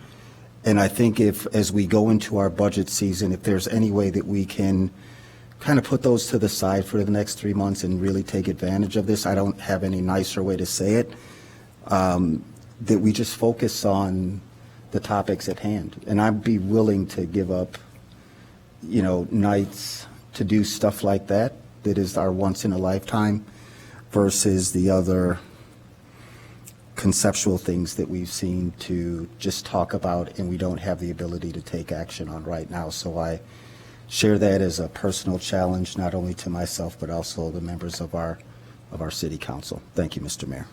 And I think as we go into our budget season, if there's any way that we can kind of put those to the side for the next 3 months and really take advantage of this, I don't have any nicer way to say it, that we just focus on the topics at hand. And I'd be willing to give up, nights to do stuff like that is our once in a lifetime versus the other conceptual things that we've seen to just talk about and we don't have the ability to take action on right now. So I share that as a personal challenge, not only to myself, but also the members of our city council. Thank you, Mr. Mayor.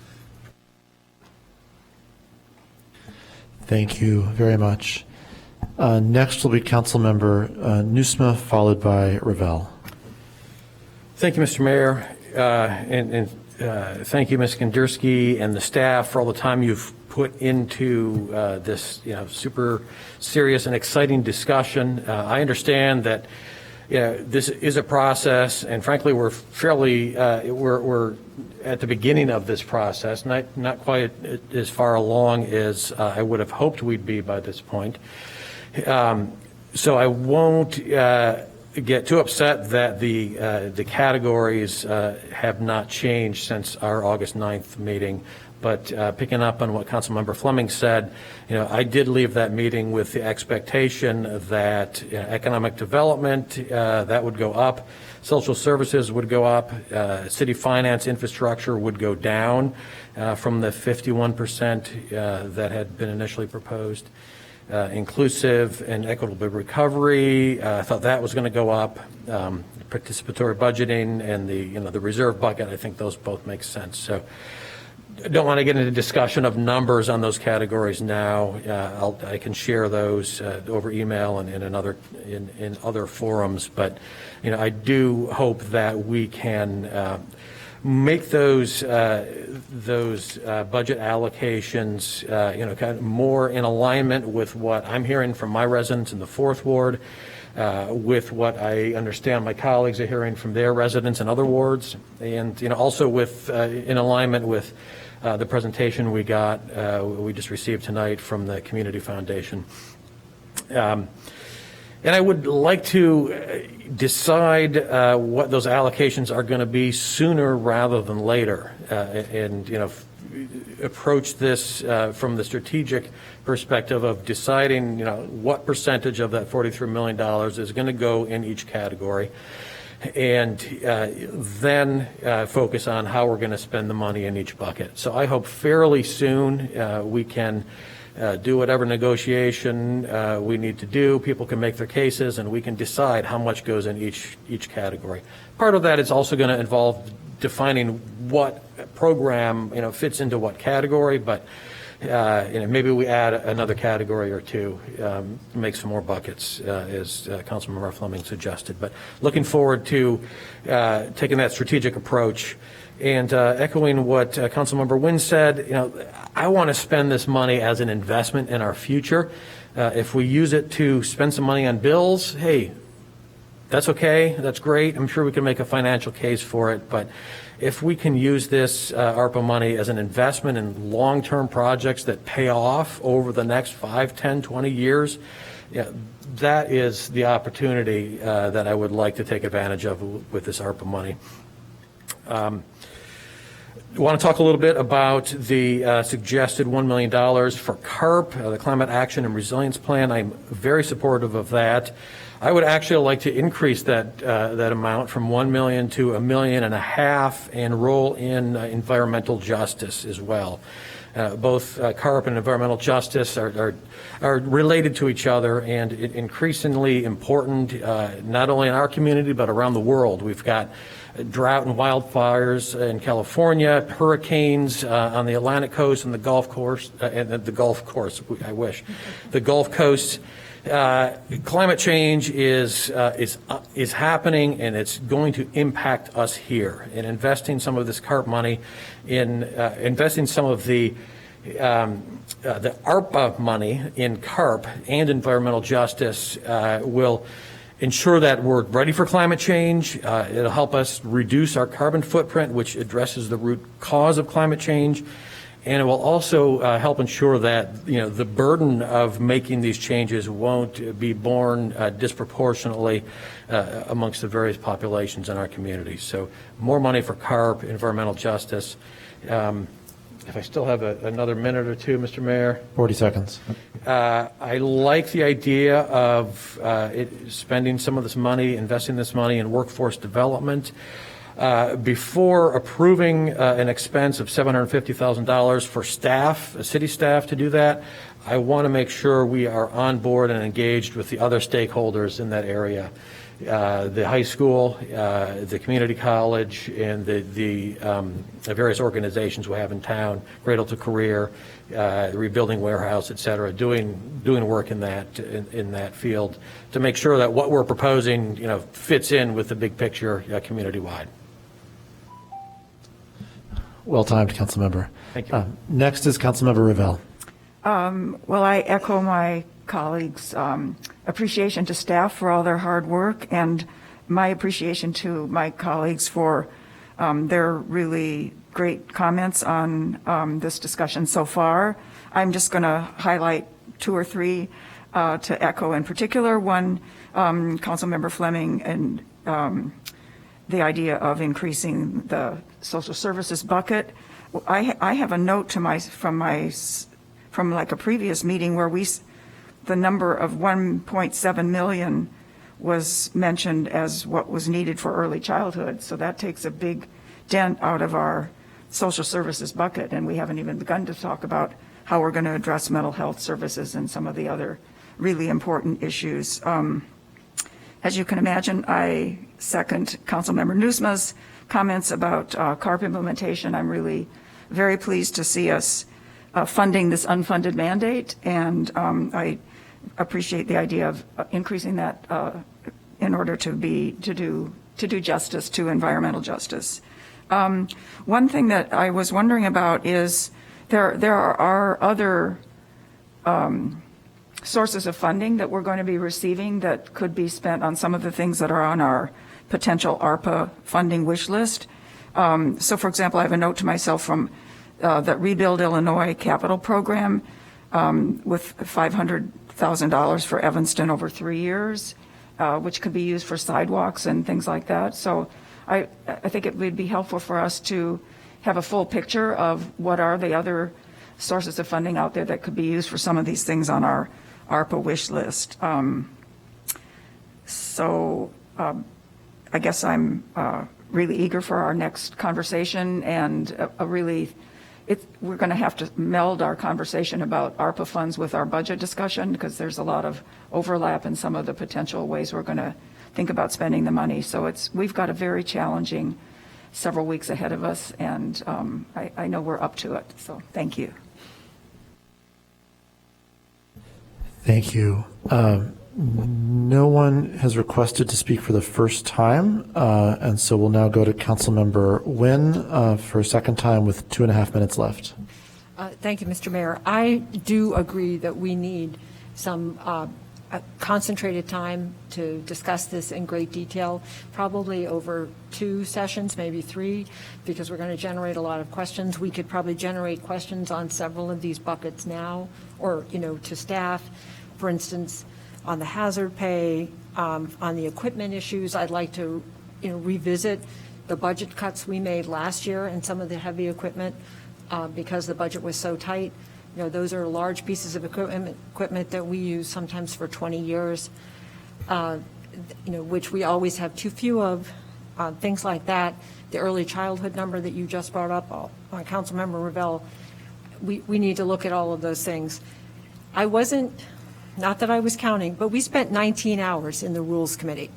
Thank you very much. Next will be Councilmember Nusma, followed by Revell. Thank you, Mr. Mayor, and thank you, Ms. Kandersky and the staff for all the time you've put into this, super serious and exciting discussion. I understand that this is a process, and frankly, we're fairly we're at the beginning of this process, not quite as far along as I would have hoped we'd be by this point. So I won't get too upset that the categories have not changed since our August 9th meeting. But picking up on what Councilmember Fleming said, I did leave that meeting with the expectation that economic development, that would go up, social services would go up, city finance infrastructure would go down from the 51% that had been initially proposed. Inclusive and equitable recovery, I thought that was going to go up. Participatory budgeting and the reserve bucket, I think those both make sense. So I don't want to get into discussion of numbers on those categories now. I can share those over email and in other forums. But I do hope that we can make those budget allocations, kind of more in alignment with what I'm hearing from my residents in the Fourth Ward, with what I understand my colleagues are hearing from their residents in other wards, and also with in alignment with the presentation we just received tonight from the Community Foundation. And I would like to decide what those allocations are going to be sooner rather than later, and approach this from the strategic perspective of deciding what percentage of that $43 million is going to go in each category, and then focus on how we're going to spend the money in each bucket. So I hope fairly soon we can do whatever negotiation we need to do. People can make their cases, and we can decide how much goes in each category. Part of that is also going to involve defining what program fits into what category, but maybe we add another category or two, make some more buckets, as Councilmember Fleming suggested. But looking forward to taking that strategic approach. And echoing what Councilmember Wynn said, I want to spend this money as an investment in our future. If we use it to spend some money on bills, hey, That's okay, that's great. I'm sure we can make a financial case for it, but if we can use this ARPA money as an investment in long-term projects that pay off over the next 5, 10, 20 years, yeah, that is the opportunity that I would like to take advantage of with this ARPA money. I want to talk a little bit about the suggested $1 million for CARP, the Climate Action and Resilience Plan. I'm very supportive of that. I would actually like to increase that amount from $1 million to $1.5 million and roll in environmental justice as well. Both CARP and environmental justice are related to each other and increasingly important, not only in our community but around the world. We've got drought and wildfires in California, hurricanes on the Atlantic coast and the Gulf Coast, the Gulf Coast. Climate change is happening, and it's going to impact us here. And investing some of this CARP money in investing some of the ARPA money in CARP and environmental justice will ensure that we're ready for climate change. It'll help us reduce our carbon footprint, which addresses the root cause of climate change. And it will also help ensure that, the burden of making these changes won't be borne disproportionately amongst the various populations in our communities. So more money for CARP, environmental justice. If I still have another minute or two, Mr. Mayor. 40 seconds. I like the idea of spending some of this money, investing this money in workforce development. Before approving an expense of $750,000 for staff, city staff to do that, I want to make sure we are on board and engaged with the other stakeholders in that area. The high school, the community college, and the various organizations we have in town, Cradle to Career, the Rebuilding Warehouse, et cetera, doing work in that field to make sure that what we're proposing, fits in with the big picture community-wide. Well timed, Councilmember. Thank you. Next is Councilmember Revell. Well, I echo my colleagues' appreciation to staff for all their hard work, and my appreciation to my colleagues for their really great comments on this discussion so far. I'm just going to highlight 2 or 3 to echo in particular. One, Councilmember Fleming and the idea of increasing the social services bucket. I have a note to from like a previous meeting where the number of 1.7 million was mentioned as what was needed for early childhood. So that takes a big dent out of our social services bucket, and we haven't even begun to talk about how we're going to address mental health services and some of the other really important issues. As you can imagine, I second Councilmember Nusma's comments about CARP implementation. I'm really very pleased to see us funding this unfunded mandate, and I appreciate the idea of increasing that in order to do justice to environmental justice. One thing that I was wondering about is there are other sources of funding that we're going to be receiving that could be spent on some of the things that are on our potential ARPA funding wish list. So, for example, I have a note to myself from the Rebuild Illinois Capital Program with $500,000 for Evanston over 3 years, which could be used for sidewalks and things like that. So I think it would be helpful for us to have a full picture of what are the other sources of funding out there that could be used for some of these things on our ARPA wish list. I guess I'm really eager for our next conversation, and we're going to have to meld our conversation about ARPA funds with our budget discussion, because there's a lot of overlap in some of the potential ways we're going to think about spending the money. So we've got a very challenging several weeks ahead of us, and I know we're up to it. So thank you. Thank you. No one has requested to speak for the first time, and so we'll now go to Councilmember Nguyen for a second time with 2.5 minutes left. Thank you, Mr. Mayor. I do agree that we need some a concentrated time to discuss this in great detail, probably over 2 sessions, maybe 3, because we're going to generate a lot of questions. We could probably generate questions on several of these buckets now, or, to staff. For instance, on the hazard pay, on the equipment issues, I'd like to, revisit the budget cuts we made last year and some of the heavy equipment because the budget was so tight. Those are large pieces of equipment that we use sometimes for 20 years, which we always have too few of, things like that. The early childhood number that you just brought up, Councilmember Revell, we need to look at all of those things. Not that I was counting, but we spent 19 hours in the Rules Committee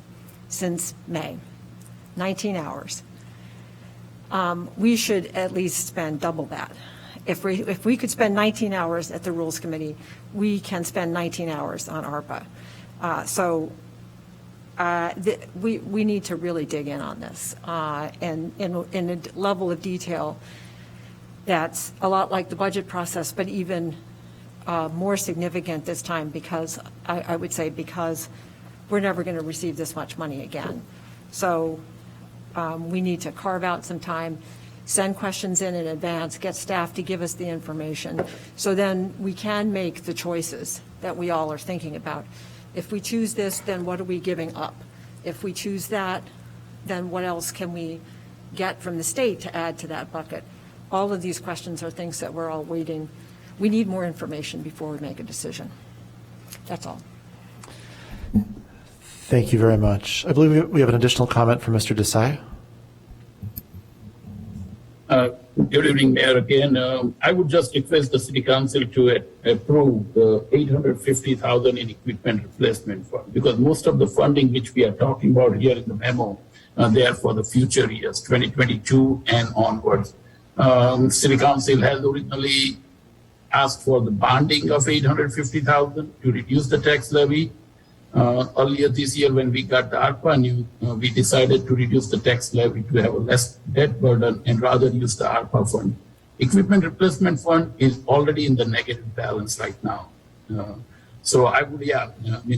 since May. 19 hours. We should at least spend double that. If we could spend 19 hours at the Rules Committee, we can spend 19 hours on ARPA. We need to really dig in on this and in a level of detail that's a lot like the budget process, but even more significant this time because I would say because we're never going to receive this much money again. So we need to carve out some time, send questions in advance, get staff to give us the information, so then we can make the choices that we all are thinking about. If we choose this, then what are we giving up? If we choose that, then what else can we get from the state to add to that bucket? All of these questions are things that we're all waiting. We need more information before we make a decision. That's all. Thank you very much. I believe we have an additional comment from Mr. Desai. Good evening, Mayor. Again, I would just request the City Council to approve the $850,000 in equipment replacement fund, because most of the funding which we are talking about here in the memo, they are for the future years, 2022 and onwards. City Council has originally asked for the bonding of $850,000 to reduce the tax levy. Earlier this year, when we got the ARPA we decided to reduce the tax levy to have a less debt burden and rather use the ARPA fund. Equipment replacement fund is already in the negative balance right now. So I would,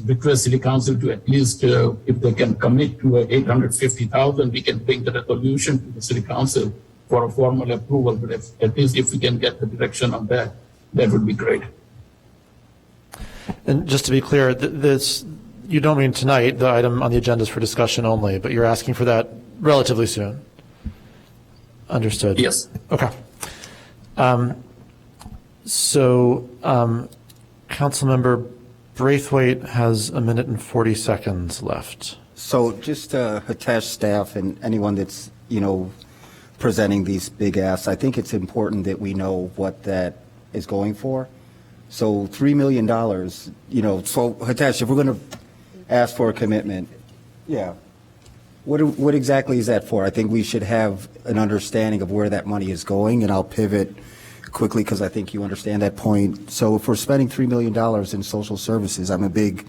request City Council to at least, if they can commit to $850,000, we can bring the resolution to the City Council for a formal approval. But at least if we can get the direction on that, that would be great. And just to be clear, you don't mean tonight, the item on the agenda is for discussion only, but you're asking for that relatively soon. Understood. Yes. Okay. Councilmember Braithwaite has 1 minute and 40 seconds left. So just Hitesh, staff, and anyone that's, presenting these big asks, I think it's important that we know what that is going for. So $3 million, so Hitesh, if we're going to ask for a commitment, what exactly is that for? I think we should have an understanding of where that money is going, and I'll pivot quickly because I think you understand that point. So if we're spending $3 million in social services, I'm a big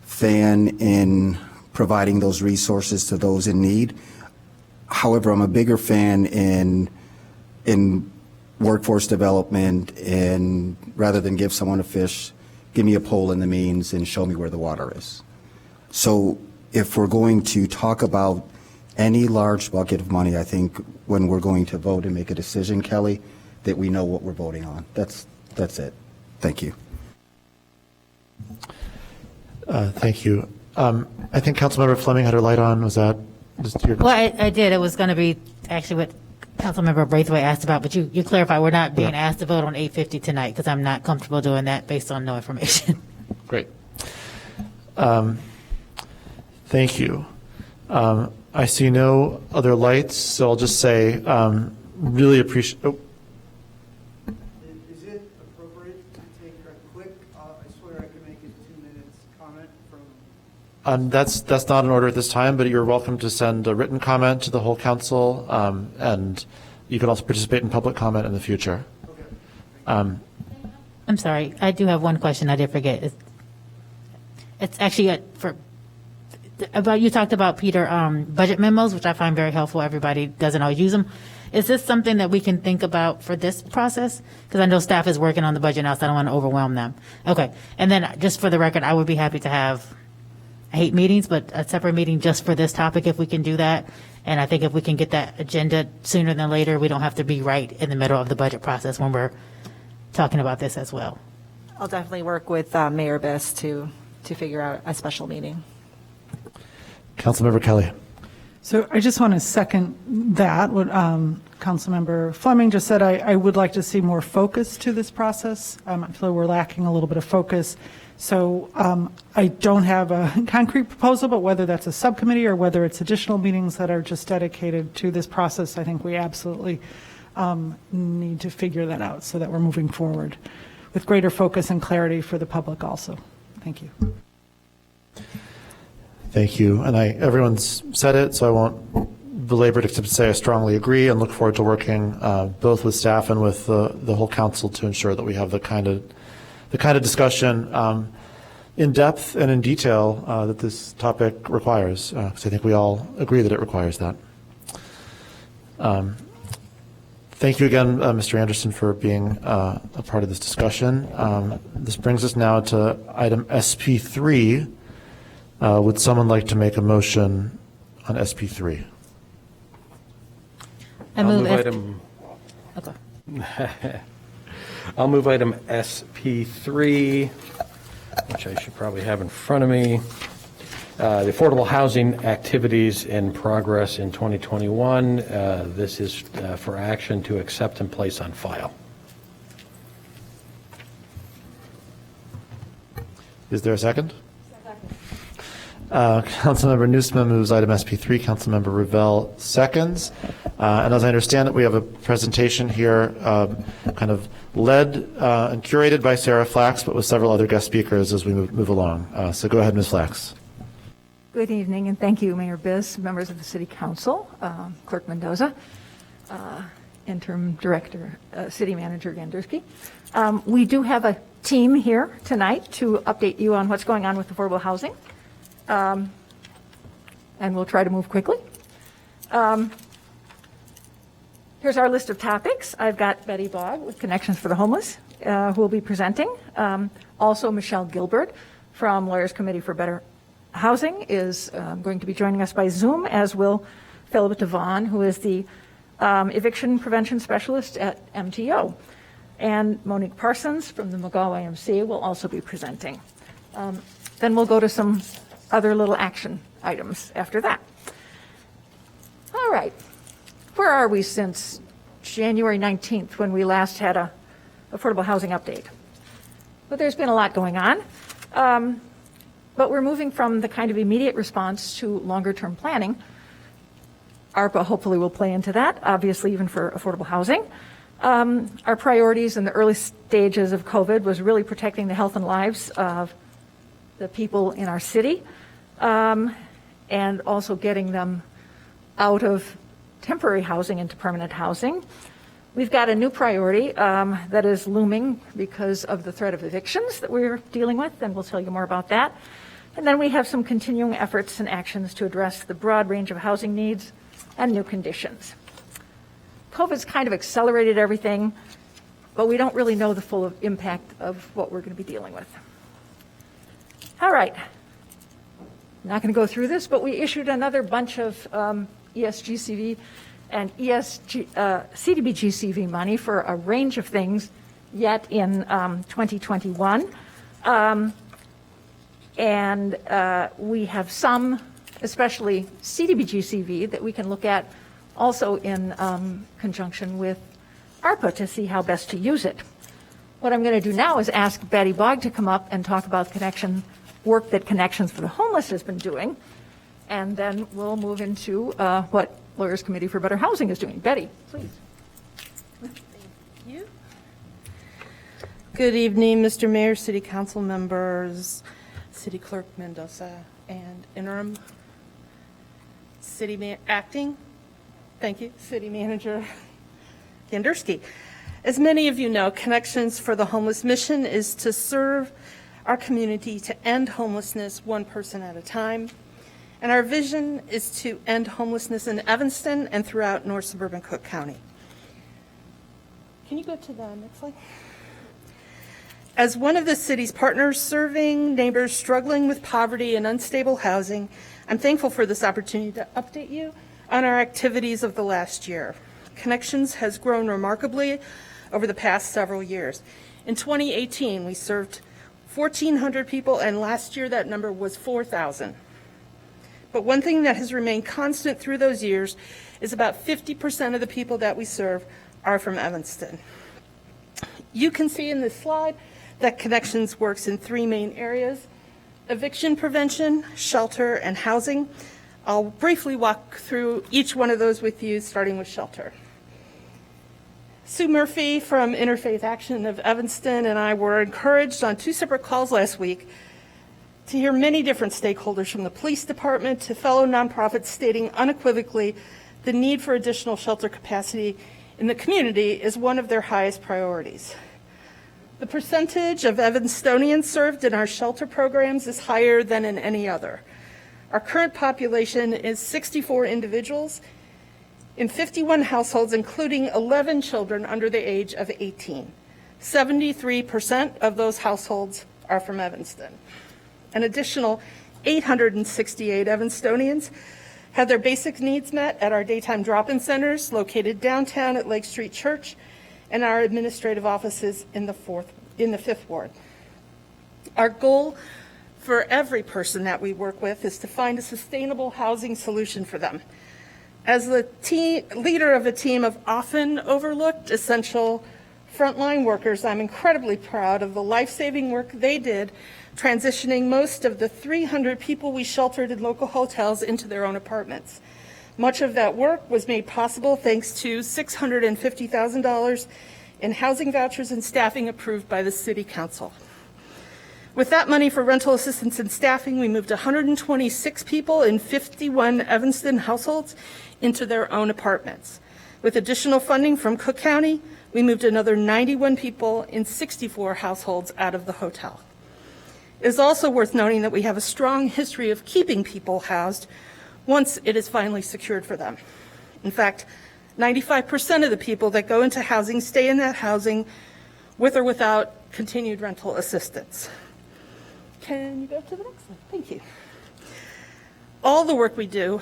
fan in providing those resources to those in need. However, I'm a bigger fan in workforce development, and rather than give someone a fish, give me a pole in the means and show me where the water is. So if we're going to talk about any large bucket of money, I think when we're going to vote and make a decision, Kelly, that we know what we're voting on. That's it. Thank you. Thank you. I think Councilmember Fleming had her light on. Was that just your? Well, I did. It was going to be actually what Councilmember Braithwaite asked about, but you clarify we're not being asked to vote on 850 tonight because I'm not comfortable doing that based on no information. Great. Thank you. I see no other lights, so I'll just say really appreciate. Oh. Is it appropriate to take a quick? I swear I can make it 2 minutes comment from. That's not in order at this time, but you're welcome to send a written comment to the whole council, and you can also participate in public comment in the future. I'm sorry, I do have one question I did forget. It's actually you talked about, Peter, budget memos, which I find very helpful. Everybody doesn't always use them. Is this something that we can think about for this process? Because I know staff is working on the budget now, so I don't want to overwhelm them. Okay. And then just for the record, I would be happy to have, I hate meetings, but a separate meeting just for this topic if we can do that. And I think if we can get that agenda sooner than later, we don't have to be right in the middle of the budget process when we're talking about this as well. I'll definitely work with Mayor Biss to figure out a special meeting. Councilmember Kelly. So I just want to second that, what Councilmember Fleming just said. I would like to see more focus to this process. I feel we're lacking a little bit of focus. So I don't have a concrete proposal, but whether that's a subcommittee or whether it's additional meetings that are just dedicated to this process, I think we absolutely need to figure that out so that we're moving forward with greater focus and clarity for the public also. Thank you. Thank you. And everyone's said it, so I won't belabor it except to say I strongly agree and look forward to working both with staff and with the whole council to ensure that we have the kind of discussion in depth and in detail that this topic requires, because I think we all agree that it requires that. Thank you again, Mr. Anderson, for being a part of this discussion. This brings us now to item SP3. Would someone like to make a motion on SP3? I move item. Okay. I'll move item SP3, which I should probably have in front of me. The affordable housing activities in progress in 2021. This is for action to accept and place on file. Is there a second? Councilmember Newsman moves item SP3. Councilmember Revell seconds. And as I understand it, we have a presentation here kind of led and curated by Sarah Flax, but with several other guest speakers as we move along. So go ahead, Ms. Flax. Good evening, and thank you, Mayor Biss, members of the City Council, Clerk Mendoza, Interim Director, City Manager Gandersky. We do have a team here tonight to update you on what's going on with affordable housing, and we'll try to move quickly. Here's our list of topics. I've got Betty Bogg with Connections for the Homeless, who will be presenting. Also, Michelle Gilbert from Lawyers Committee for Better Housing is going to be joining us by Zoom, as will Philip Devon, who is the eviction prevention specialist at MTO. And Monique Parsons from the McGaw YMCA will also be presenting. Then we'll go to some other little action items after that. All right. Where are we since January 19th, when we last had a affordable housing update? Well, there's been a lot going on. But we're moving from the kind of immediate response to longer-term planning. ARPA hopefully will play into that, obviously, even for affordable housing. Our priorities in the early stages of COVID was really protecting the health and lives of the people in our city, and also getting them out of temporary housing into permanent housing. We've got a new priority that is looming because of the threat of evictions that we're dealing with, and we'll tell you more about that. And then we have some continuing efforts and actions to address the broad range of housing needs and new conditions. COVID's kind of accelerated everything, but we don't really know the full impact of what we're going to be dealing with. All right. I'm not going to go through this, but we issued another bunch of ESGCV and CDBGCV money for a range of things yet in 2021. And we have some, especially CDBGCV, that we can look at also in conjunction with ARPA to see how best to use it. What I'm going to do now is ask Betty Bogg to come up and talk about work that Connections for the Homeless has been doing, and then we'll move into what Lawyers Committee for Better Housing is doing. Betty, please. Thank you. Good evening, Mr. Mayor, City Council members, City Clerk Mendoza, and Interim Acting City Manager Gandersky. As many of you know, Connections for the Homeless mission is to serve our community to end homelessness one person at a time. And our vision is to end homelessness in Evanston and throughout North Suburban Cook County. Can you go to the next slide? As one of the city's partners serving neighbors struggling with poverty and unstable housing, I'm thankful for this opportunity to update you on our activities of the last year. Connections has grown remarkably over the past several years. In 2018, we served 1,400 people, and last year that number was 4,000. But one thing that has remained constant through those years is about 50% of the people that we serve are from Evanston. You can see in this slide that Connections works in three main areas: eviction prevention, shelter, and housing. I'll briefly walk through each one of those with you, starting with shelter. Sue Murphy from Interfaith Action of Evanston and I were encouraged on 2 separate calls last week to hear many different stakeholders, from the police department to fellow nonprofits, stating unequivocally the need for additional shelter capacity in the community is one of their highest priorities. The percentage of Evanstonians served in our shelter programs is higher than in any other. Our current population is 64 individuals in 51 households, including 11 children under the age of 18. 73% of those households are from Evanston. An additional 868 Evanstonians had their basic needs met at our daytime drop-in centers located downtown at Lake Street Church and our administrative offices in the 5th Ward. Our goal for every person that we work with is to find a sustainable housing solution for them. As the leader of a team of often overlooked essential frontline workers, I'm incredibly proud of the life-saving work they did transitioning most of the 300 people we sheltered in local hotels into their own apartments. Much of that work was made possible thanks to $650,000 in housing vouchers and staffing approved by the City Council. With that money for rental assistance and staffing, we moved 126 people in 51 Evanston households into their own apartments. With additional funding from Cook County, we moved another 91 people in 64 households out of the hotel. It is also worth noting that we have a strong history of keeping people housed once it is finally secured for them. In fact, 95% of the people that go into housing stay in that housing with or without continued rental assistance. Can you go to the next one? Thank you. All the work we do,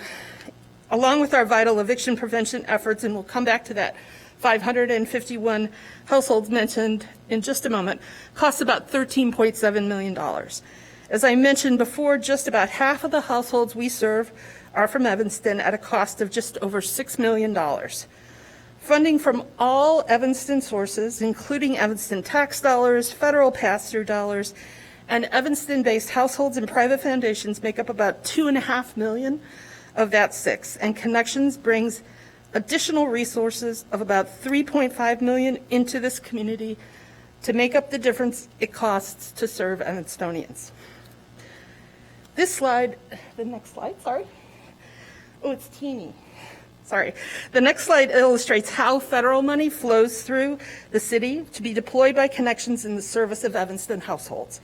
along with our vital eviction prevention efforts, and we'll come back to that 551 households mentioned in just a moment, costs about $13.7 million. As I mentioned before, just about half of the households we serve are from Evanston at a cost of just over $6 million. Funding from all Evanston sources, including Evanston tax dollars, federal pass-through dollars, and Evanston-based households and private foundations make up about $2.5 million of that $6 million, and Connections brings additional resources of about $3.5 million into this community to make up the difference it costs to serve Evanstonians. This slide, the next slide, sorry. Oh, it's teeny. Sorry. The next slide illustrates how federal money flows through the city to be deployed by Connections in the service of Evanston households.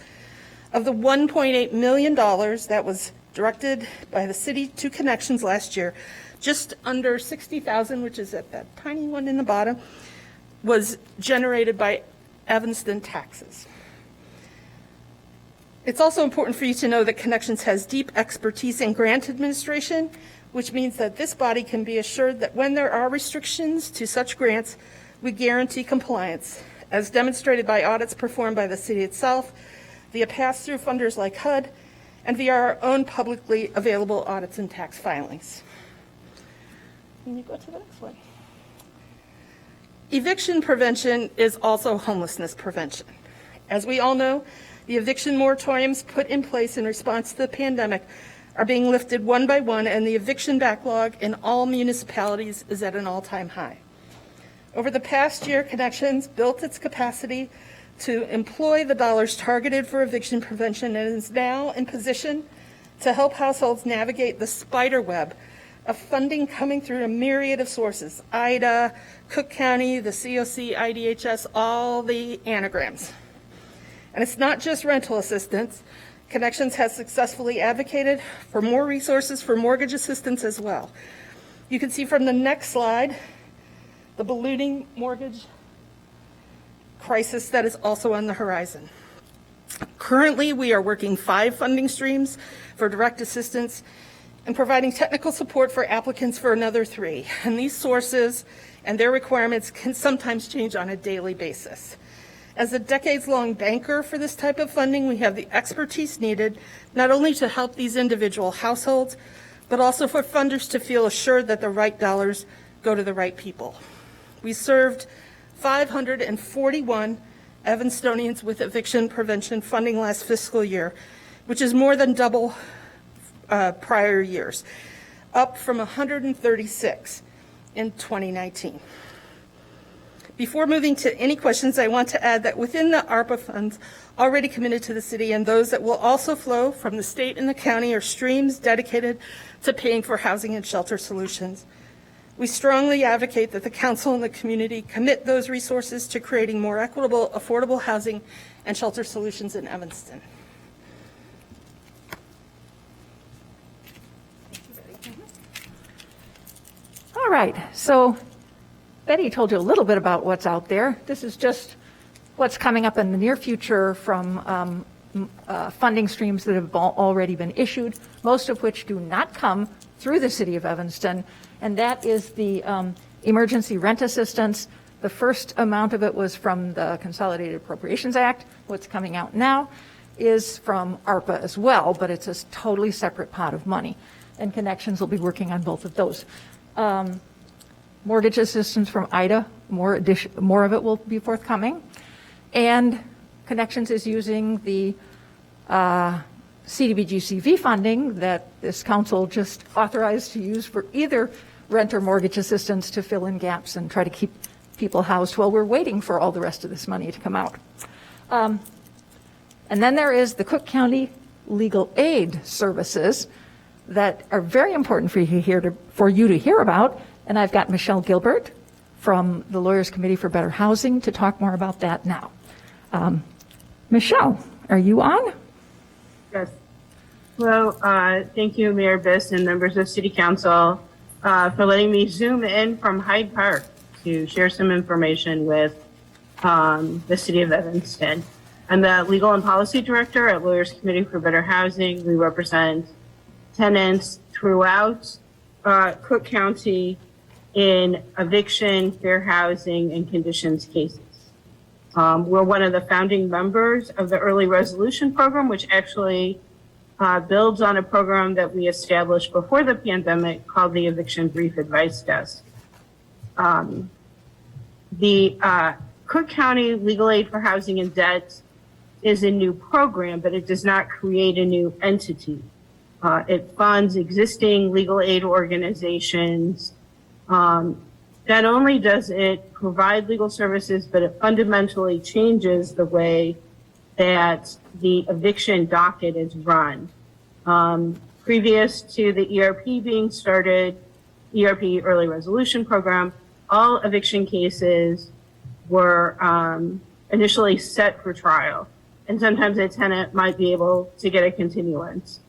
Of the $1.8 million that was directed by the city to Connections last year, just under $60,000, which is at that tiny one in the bottom, was generated by Evanston taxes. It's also important for you to know that Connections has deep expertise in grant administration, which means that this body can be assured that when there are restrictions to such grants, we guarantee compliance, as demonstrated by audits performed by the city itself, via pass-through funders like HUD, and via our own publicly available audits and tax filings. Can you go to the next one? Eviction prevention is also homelessness prevention. As we all know, the eviction moratoriums put in place in response to the pandemic are being lifted one by one, and the eviction backlog in all municipalities is at an all-time high. Over the past year, Connections built its capacity to employ the dollars targeted for eviction prevention and is now in position to help households navigate the spider web of funding coming through a myriad of sources: IDA, Cook County, the COC, IDHS, all the anagrams. And it's not just rental assistance. Connections has successfully advocated for more resources for mortgage assistance as well. You can see from the next slide the ballooning mortgage crisis that is also on the horizon. Currently, we are working 5 funding streams for direct assistance and providing technical support for applicants for another 3. And these sources and their requirements can sometimes change on a daily basis. As a decades-long banker for this type of funding, we have the expertise needed not only to help these individual households, but also for funders to feel assured that the right dollars go to the right people. We served 541 Evanstonians with eviction prevention funding last fiscal year, which is more than double prior years, up from 136 in 2019. Before moving to any questions, I want to add that within the ARPA funds already committed to the city and those that will also flow from the state and the county are streams dedicated to paying for housing and shelter solutions. We strongly advocate that the council and the community commit those resources to creating more equitable, affordable housing and shelter solutions in Evanston. All right, so Betty told you a little bit about what's out there. This is just what's coming up in the near future from funding streams that have already been issued, most of which do not come through the city of Evanston, and that is the emergency rent assistance. The first amount of it was from the Consolidated Appropriations Act. What's coming out now is from ARPA as well, but it's a totally separate pot of money, and Connections will be working on both of those. Mortgage assistance from IDA, more of it will be forthcoming. And Connections is using the CDBG-CV funding that this council just authorized to use for either rent or mortgage assistance to fill in gaps and try to keep people housed while we're waiting for all the rest of this money to come out. And then there is the Cook County Legal Aid Services that are very important for you to hear about. And I've got Michelle Gilbert from the Lawyers Committee for Better Housing to talk more about that now. Michelle, are you on? Yes. Well, thank you, Mayor Biss and members of City Council for letting me zoom in from Hyde Park to share some information with the City of Evanston. I'm the Legal and Policy Director at Lawyers Committee for Better Housing. We represent tenants throughout Cook County in eviction, fair housing, and conditions cases. We're one of the founding members of the Early Resolution Program, which actually builds on a program that we established before the pandemic called the Eviction Brief Advice Desk. The Cook County Legal Aid for Housing and Debt is a new program, but it does not create a new entity. It funds existing legal aid organizations. Not only does it provide legal services, but it fundamentally changes the way that the eviction docket is run. Previous to the ERP being started, ERP Early Resolution Program, all eviction cases were initially set for trial. And sometimes a tenant might be able to get a continuance.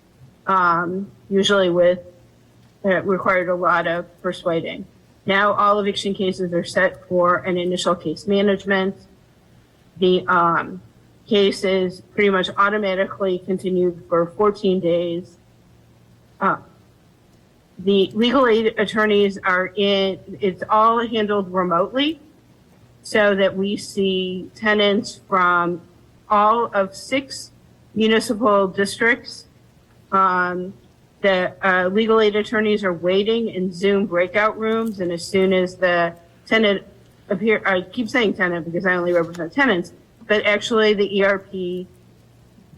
Usually required a lot of persuading. Now all eviction cases are set for an initial case management. The case is pretty much automatically continued for 14 days. The legal aid attorneys it's all handled remotely so that we see tenants from all of 6 municipal districts. The legal aid attorneys are waiting in Zoom breakout rooms, and as soon as the tenant I keep saying tenant because I only represent tenants, but actually the ERP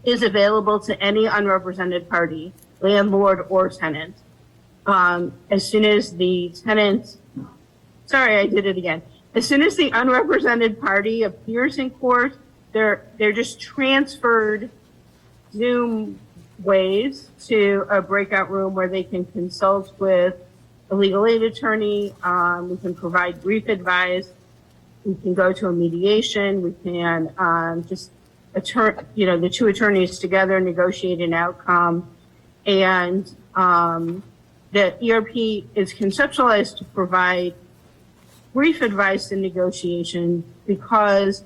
is available to any unrepresented party, landlord or tenant. As soon as the tenant, as soon as the unrepresented party appears in court, they're just transferred Zoom ways to a breakout room where they can consult with a legal aid attorney. We can provide brief advice. We can go to a mediation. We can just the two attorneys together negotiate an outcome, and that ERP is conceptualized to provide brief advice in negotiation because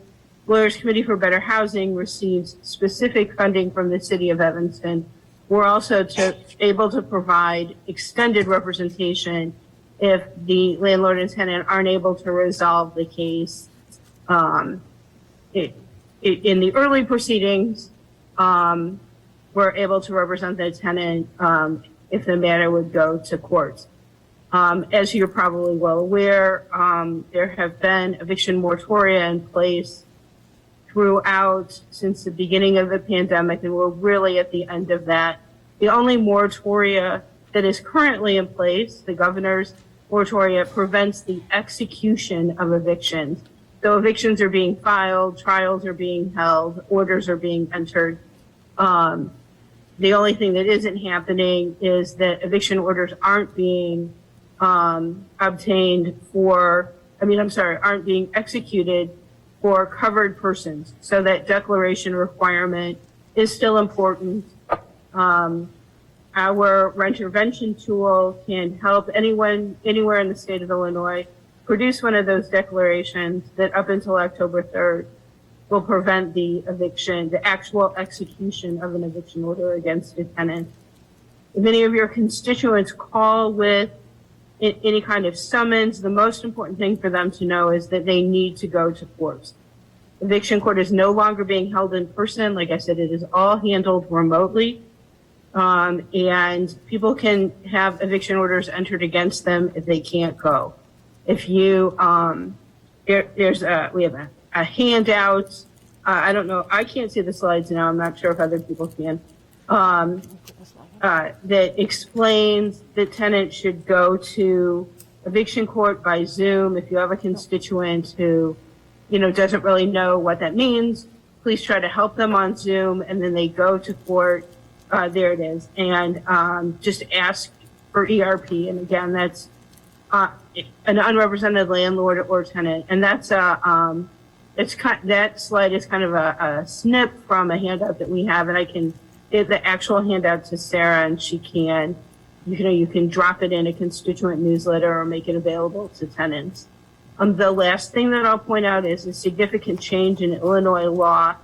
Lawyers Committee for Better Housing receives specific funding from the City of Evanston. We're also able to provide extended representation if the landlord and tenant aren't able to resolve the case in the early proceedings. We're able to represent the tenant if the matter would go to court. As you're probably well aware, there have been eviction moratoria in place throughout since the beginning of the pandemic, and we're really at the end of that. The only moratoria that is currently in place, the governor's moratoria, prevents the execution of evictions. So evictions are being filed, trials are being held, orders are being entered. The only thing that isn't happening is that eviction orders aren't being aren't being executed for covered persons. So that declaration requirement is still important. Our rent intervention tool can help anyone anywhere in the state of Illinois produce one of those declarations that up until October 3rd will prevent the eviction, the actual execution of an eviction order against a tenant. If any of your constituents call with any kind of summons, the most important thing for them to know is that they need to go to court. Eviction court is no longer being held in person. Like I said, it is all handled remotely. And people can have eviction orders entered against them if they can't go. If you, we have a handout. I don't know. I can't see the slides now. I'm not sure if other people can. That explains that tenants should go to eviction court by Zoom. If you have a constituent who, doesn't really know what that means, please try to help them on Zoom, and then they go to court. There it is, and just ask for ERP. And again, that's an unrepresented landlord or tenant, and that's that slide is kind of a snip from a handout that we have, and I can give the actual handout to Sarah, and she can, you can drop it in a constituent newsletter or make it available to tenants. The last thing that I'll point out is a significant change in Illinois law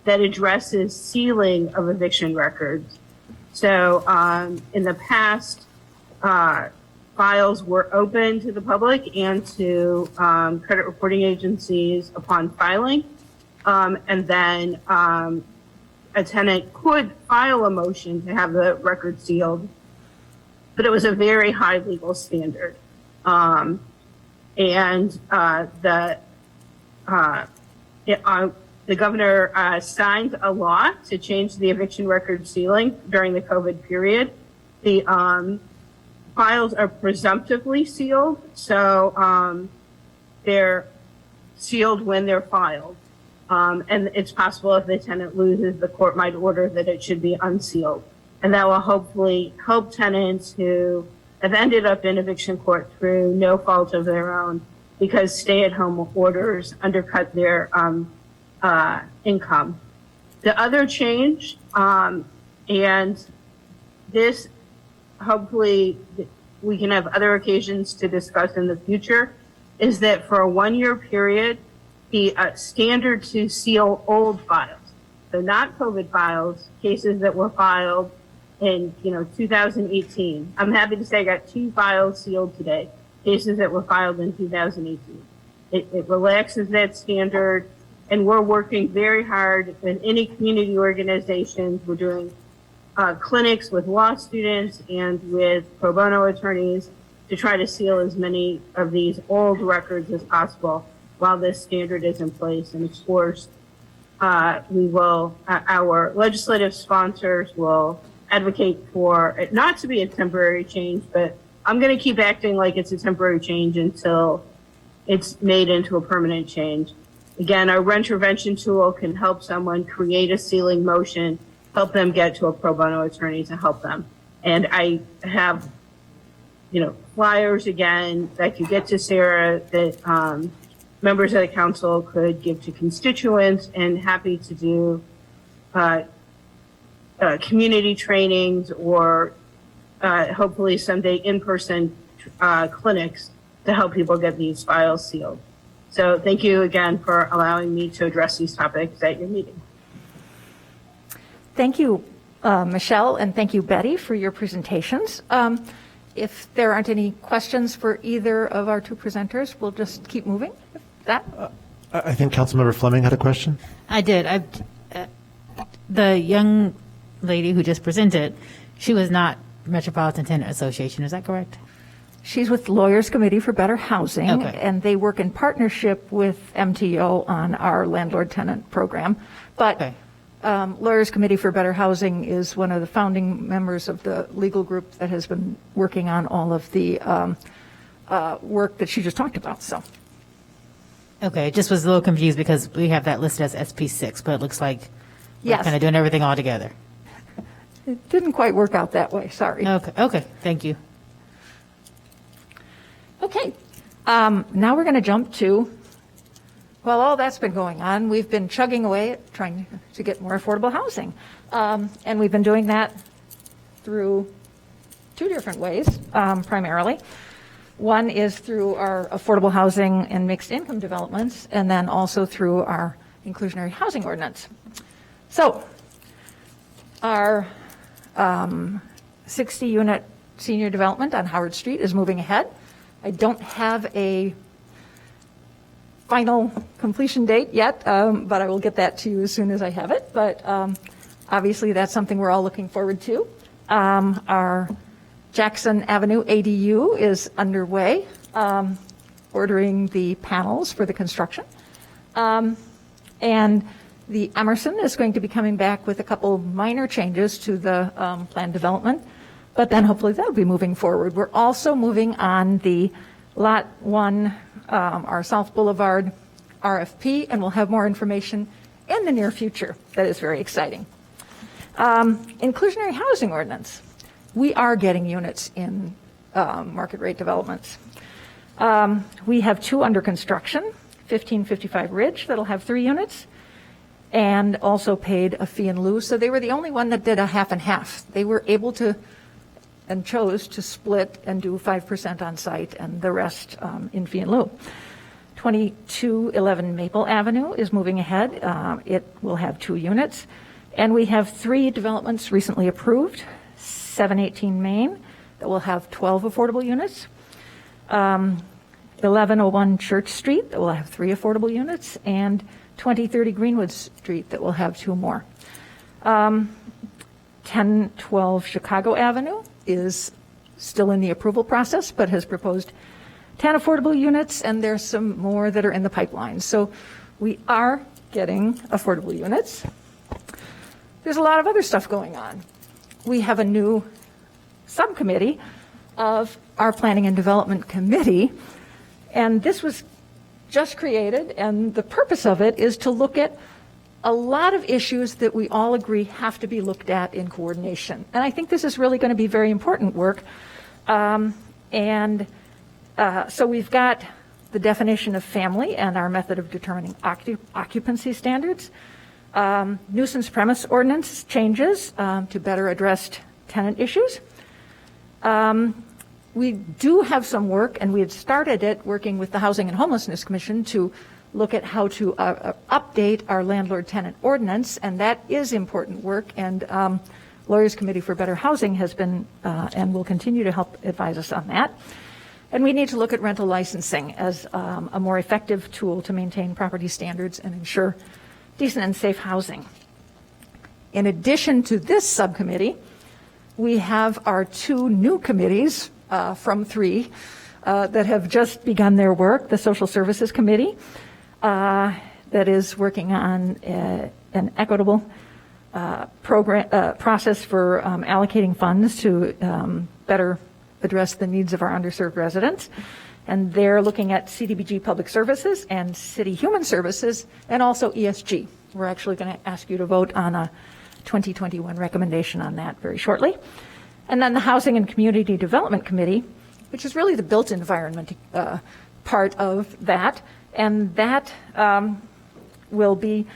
that addresses sealing of eviction records. So in the past, files were open to the public and to credit reporting agencies upon filing. And then a tenant could file a motion to have the record sealed, but it was a very high legal standard. The governor signed a law to change the eviction record sealing during the COVID period. The files are presumptively sealed, so they're sealed when they're filed. And it's possible if the tenant loses, the court might order that it should be unsealed. And that will hopefully help tenants who have ended up in eviction court through no fault of their own, because stay-at-home orders undercut their income. The other change, and this hopefully we can have other occasions to discuss in the future, is that for a 1-year period, the standard to seal old files, so not COVID files, cases that were filed in 2018. I'm happy to say I got 2 files sealed today, cases that were filed in 2018. It relaxes that standard, and we're working very hard with any community organizations. We're doing clinics with law students and with pro bono attorneys to try to seal as many of these old records as possible while this standard is in place. And of course, our legislative sponsors will advocate for it not to be a temporary change, but I'm going to keep acting like it's a temporary change until it's made into a permanent change. Again, our rent intervention tool can help someone create a sealing motion, help them get to a pro bono attorney to help them. And I have, flyers again that could get to Sarah that members of the council could give to constituents, and happy to do community trainings or hopefully someday in-person clinics to help people get these files sealed. So thank you again for allowing me to address these topics at your meeting. Thank you, Michelle, and thank you, Betty, for your presentations. If there aren't any questions for either of our two presenters, we'll just keep moving. I think Councilmember Fleming had a question. I did. The young lady who just presented, she was not Metropolitan Tenant Association, is that correct? She's with Lawyers Committee for Better Housing, Okay. and they work in partnership with MTO on our landlord-tenant program. But Lawyers Committee for Better Housing is one of the founding members of the legal group that has been working on all of the work that she just talked about. So, Okay, just was a little confused because we have that listed as SP6, but it looks like we're Yes. kind of doing everything all together. It didn't quite work out that way, sorry. Okay, thank you. Okay, now we're going to jump to, well, all that's been going on. We've been chugging away at trying to get more affordable housing. And we've been doing that through two different ways, primarily. One is through our affordable housing and mixed income developments, and then also through our inclusionary housing ordinance. So, our 60-unit senior development on Howard Street is moving ahead. I don't have a final completion date yet, but I will get that to you as soon as I have it. But obviously, that's something we're all looking forward to. Our Jackson Avenue ADU is underway, ordering the panels for the construction. And the Emerson is going to be coming back with a couple minor changes to the plan development, but then hopefully that'll be moving forward. We're also moving on the Lot 1, our South Boulevard RFP, and we'll have more information in the near future. That is very exciting. Inclusionary housing ordinance. We are getting units in market rate developments. We have two under construction, 1555 Ridge, that'll have 3 units, and also paid a fee in lieu. So they were the only one that did a half and half. They were able to and chose to split and do 5% on site and the rest in fee in lieu. 2211 Maple Avenue is moving ahead. It will have 2 units. And we have 3 developments recently approved. 718 Main that will have 12 affordable units. 1101 Church Street that will have 3 affordable units. And 2030 Greenwood Street that will have 2 more. 1012 Chicago Avenue is still in the approval process, but has proposed 10 affordable units, and there's some more that are in the pipeline. So we are getting affordable units. There's a lot of other stuff going on. We have a new subcommittee of our Planning and Development Committee, and this was just created, and the purpose of it is to look at a lot of issues that we all agree have to be looked at in coordination. And I think this is really going to be very important work. So we've got the definition of family and our method of determining occupancy standards. Nuisance premise ordinance changes to better address tenant issues. We do have some work, and we had started it working with the Housing and Homelessness Commission to look at how to update our landlord-tenant ordinance, and that is important work. And Lawyers Committee for Better Housing has been and will continue to help advise us on that. And we need to look at rental licensing as a more effective tool to maintain property standards and ensure decent and safe housing. In addition to this subcommittee, we have our 2 new committees from 3 that have just begun their work. The Social Services Committee that is working on an equitable process for allocating funds to better address the needs of our underserved residents. And they're looking at CDBG Public Services and City Human Services, and also ESG. We're actually going to ask you to vote on a 2021 recommendation on that very shortly. And then the Housing and Community Development Committee, which is really the built environment part of that. And that will be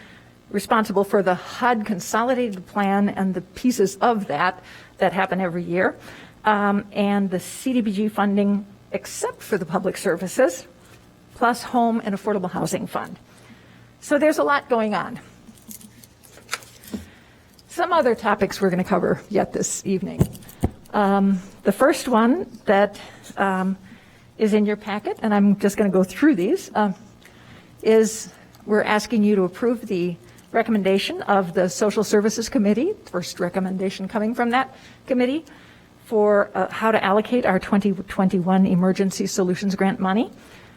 responsible for the HUD consolidated plan and the pieces of that happen every year, and the CDBG funding except for the public services, plus home and affordable housing fund. So there's a lot going on. Some other topics we're going to cover yet this evening. The first one that is in your packet, and I'm just going to go through these, is we're asking you to approve the recommendation of the Social Services Committee, first recommendation coming from that committee, for how to allocate our 2021 Emergency Solutions Grant money,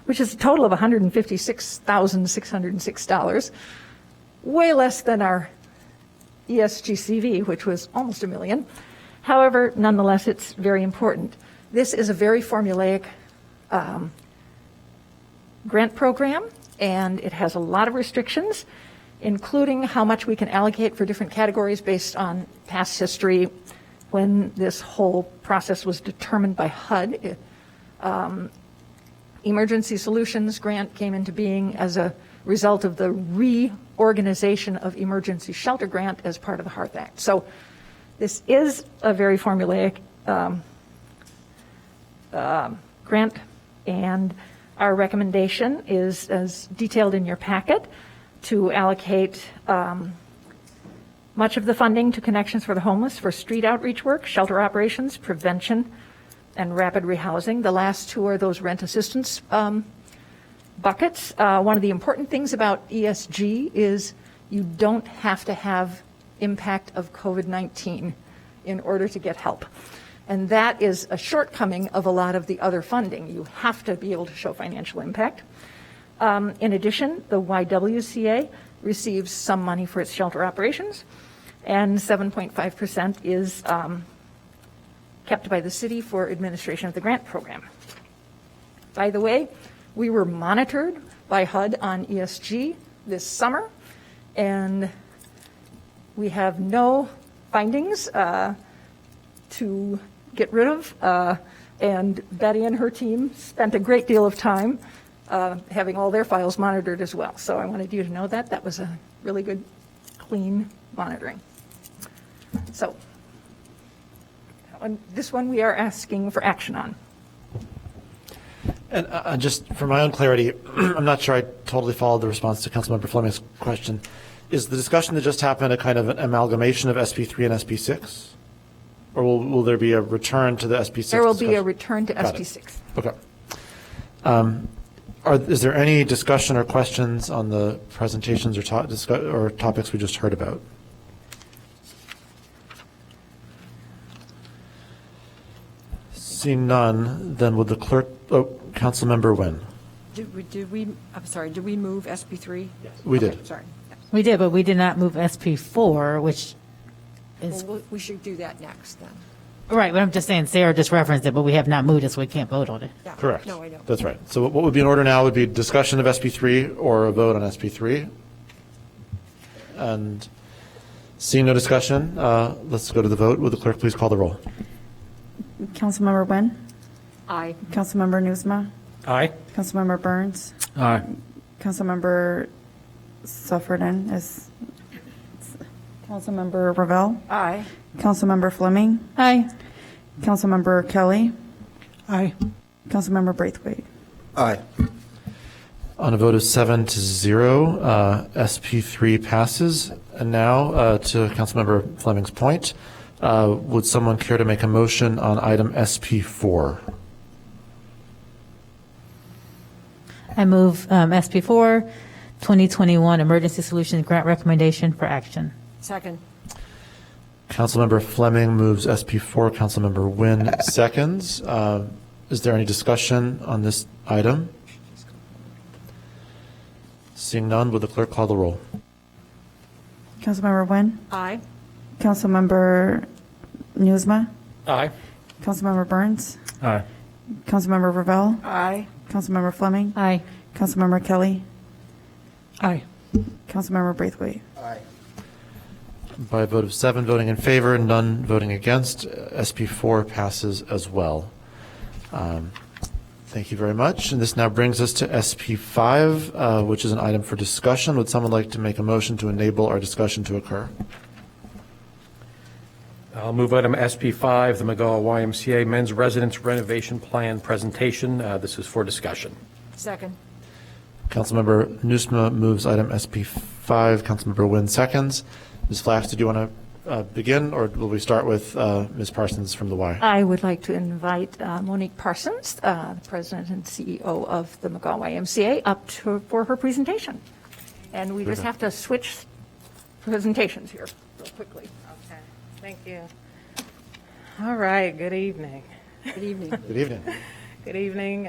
which is a total of $156,606, way less than our ESGCV, which was almost $1 million. However, nonetheless, it's very important. This is a very formulaic grant program, and it has a lot of restrictions, including how much we can allocate for different categories based on past history. When this whole process was determined by HUD, Emergency Solutions Grant came into being as a result of the reorganization of Emergency Shelter Grant as part of the HEART Act. So this is a very formulaic grant, and our recommendation is, as detailed in your packet, to allocate much of the funding to Connections for the Homeless for street outreach work, shelter operations, prevention, and rapid rehousing. The last two are those rent assistance buckets. One of the important things about ESG is you don't have to have impact of COVID-19 in order to get help. And that is a shortcoming of a lot of the other funding. You have to be able to show financial impact. In addition, the YWCA receives some money for its shelter operations, and 7.5% is kept by the city for administration of the grant program. By the way, we were monitored by HUD on ESG this summer, and we have no findings to get rid of, and Betty and her team spent a great deal of time having all their files monitored as well. So I wanted you to know that. That was a really good, clean monitoring. So on this one we are asking for action on. And just for my own clarity, I'm not sure I totally followed the response to Councilmember Fleming's question. Is the discussion that just happened a kind of an amalgamation of SP3 and SP6? Or will there be a return to the SP6 There will discussion? be a return to Got SP6. it. Okay. Is there any discussion or questions on the presentations or topics we just heard about? Seeing none, then would the clerk, Councilmember Nguyen. Did we, I'm sorry, did we move SP3? Yes. We Okay, did. sorry. We did, but we did not move SP4, which is, Well, we should do that next then. right, but I'm just saying Sarah just referenced it, but we have not moved it, so we can't vote on it. Yeah. Correct. No, I know. That's right. So what would be in order now would be discussion of SP3 or a vote on SP3. And seeing no discussion, let's go to the vote. Would the clerk please call the roll? Councilmember Nguyen? Aye. Councilmember Newsma? Aye. Councilmember Burns? Aye. Councilmember Suffredin is Councilmember Revell? Aye. Councilmember Fleming? Aye. Councilmember Kelly? Aye. Councilmember Braithwaite? Aye. On a vote of 7-0, SP3 passes. And now to Councilmember Fleming's point, would someone care to make a motion on item SP4? I move SP4, 2021 Emergency Solutions Grant Recommendation for action. Second. Councilmember Fleming moves SP4. Councilmember Nguyen seconds. Is there any discussion on this item? Seeing none, would the clerk call the roll? Councilmember Nguyen? Aye. Councilmember Newsma? Aye. Councilmember Burns? Aye. Councilmember Revell? Aye. Councilmember Fleming? Aye. Councilmember Kelly? Aye. Councilmember Braithwaite? Aye. By a vote of 7 voting in favor, none voting against, SP4 passes as well. Thank Thank you very much. And this now brings us to SP5, which is an item for discussion. Would someone like to make a motion to enable our discussion to occur? I'll move item SP5, the McGaw YMCA Men's Residence Renovation Plan presentation. This is for discussion. Second. Councilmember Nusma moves item SP5. Councilmember Wynn seconds. Ms. Flax, did you want to begin, or will we start with Ms. Parsons from the Y? I would like to invite Monique Parsons, the President and CEO of the McGaw YMCA, up for her presentation. And we just have to switch presentations here real quickly. Okay, thank you. All right, good evening. Good evening. Good evening. Good evening,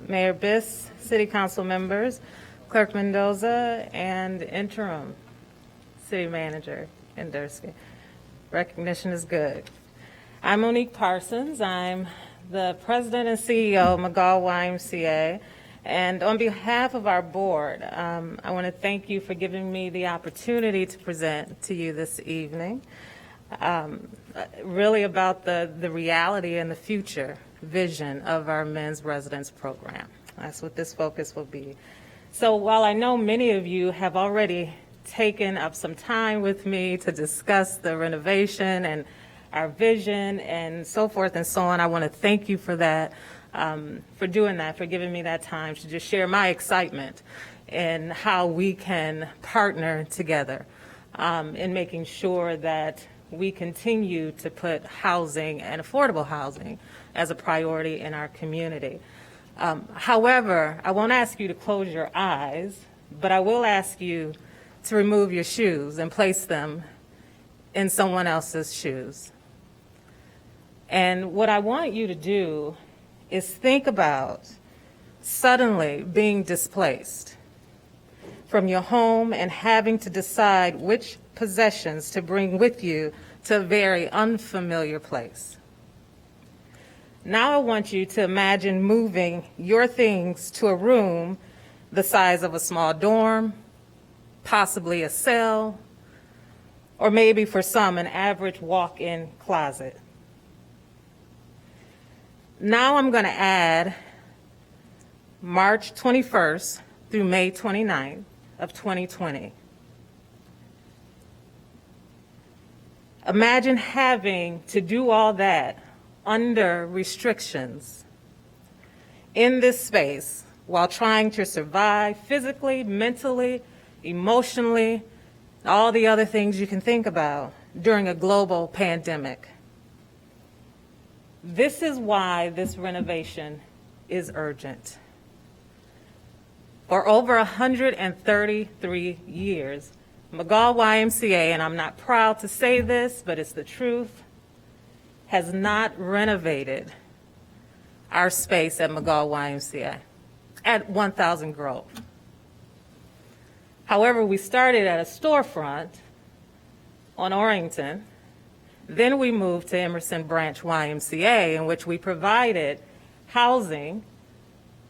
Mayor Biss, City Council members, Clerk Mendoza, and Interim City Manager Endersky. Recognition is good. I'm Monique Parsons. I'm the President and CEO of McGaw YMCA. And on behalf of our board, I want to thank you for giving me the opportunity to present to you this evening, really about the reality and the future vision of our men's residence program. That's what this focus will be. So while I know many of you have already taken up some time with me to discuss the renovation and our vision and so forth and so on, I want to thank you for that, for doing that, for giving me that time to just share my excitement in how we can partner together in making sure that we continue to put housing and affordable housing as a priority in our community. However, I won't ask you to close your eyes, but I will ask you to remove your shoes and place them in someone else's shoes. And what I want you to do is think about suddenly being displaced from your home and having to decide which possessions to bring with you to a very unfamiliar place. Now I want you to imagine moving your things to a room the size of a small dorm, possibly a cell, or maybe for some, an average walk-in closet. Now I'm going to add March 21st through May 29th of 2020. Imagine having to do all that under restrictions in this space while trying to survive physically, mentally, emotionally, all the other things you can think about during a global pandemic. This is why this renovation is urgent. For over 133 years, McGaw YMCA, and I'm not proud to say this, but it's the truth, has not renovated our space at McGaw YMCA at 1000 Grove. However, we started at a storefront on Orrington. Then we moved to Emerson Branch YMCA, in which we provided housing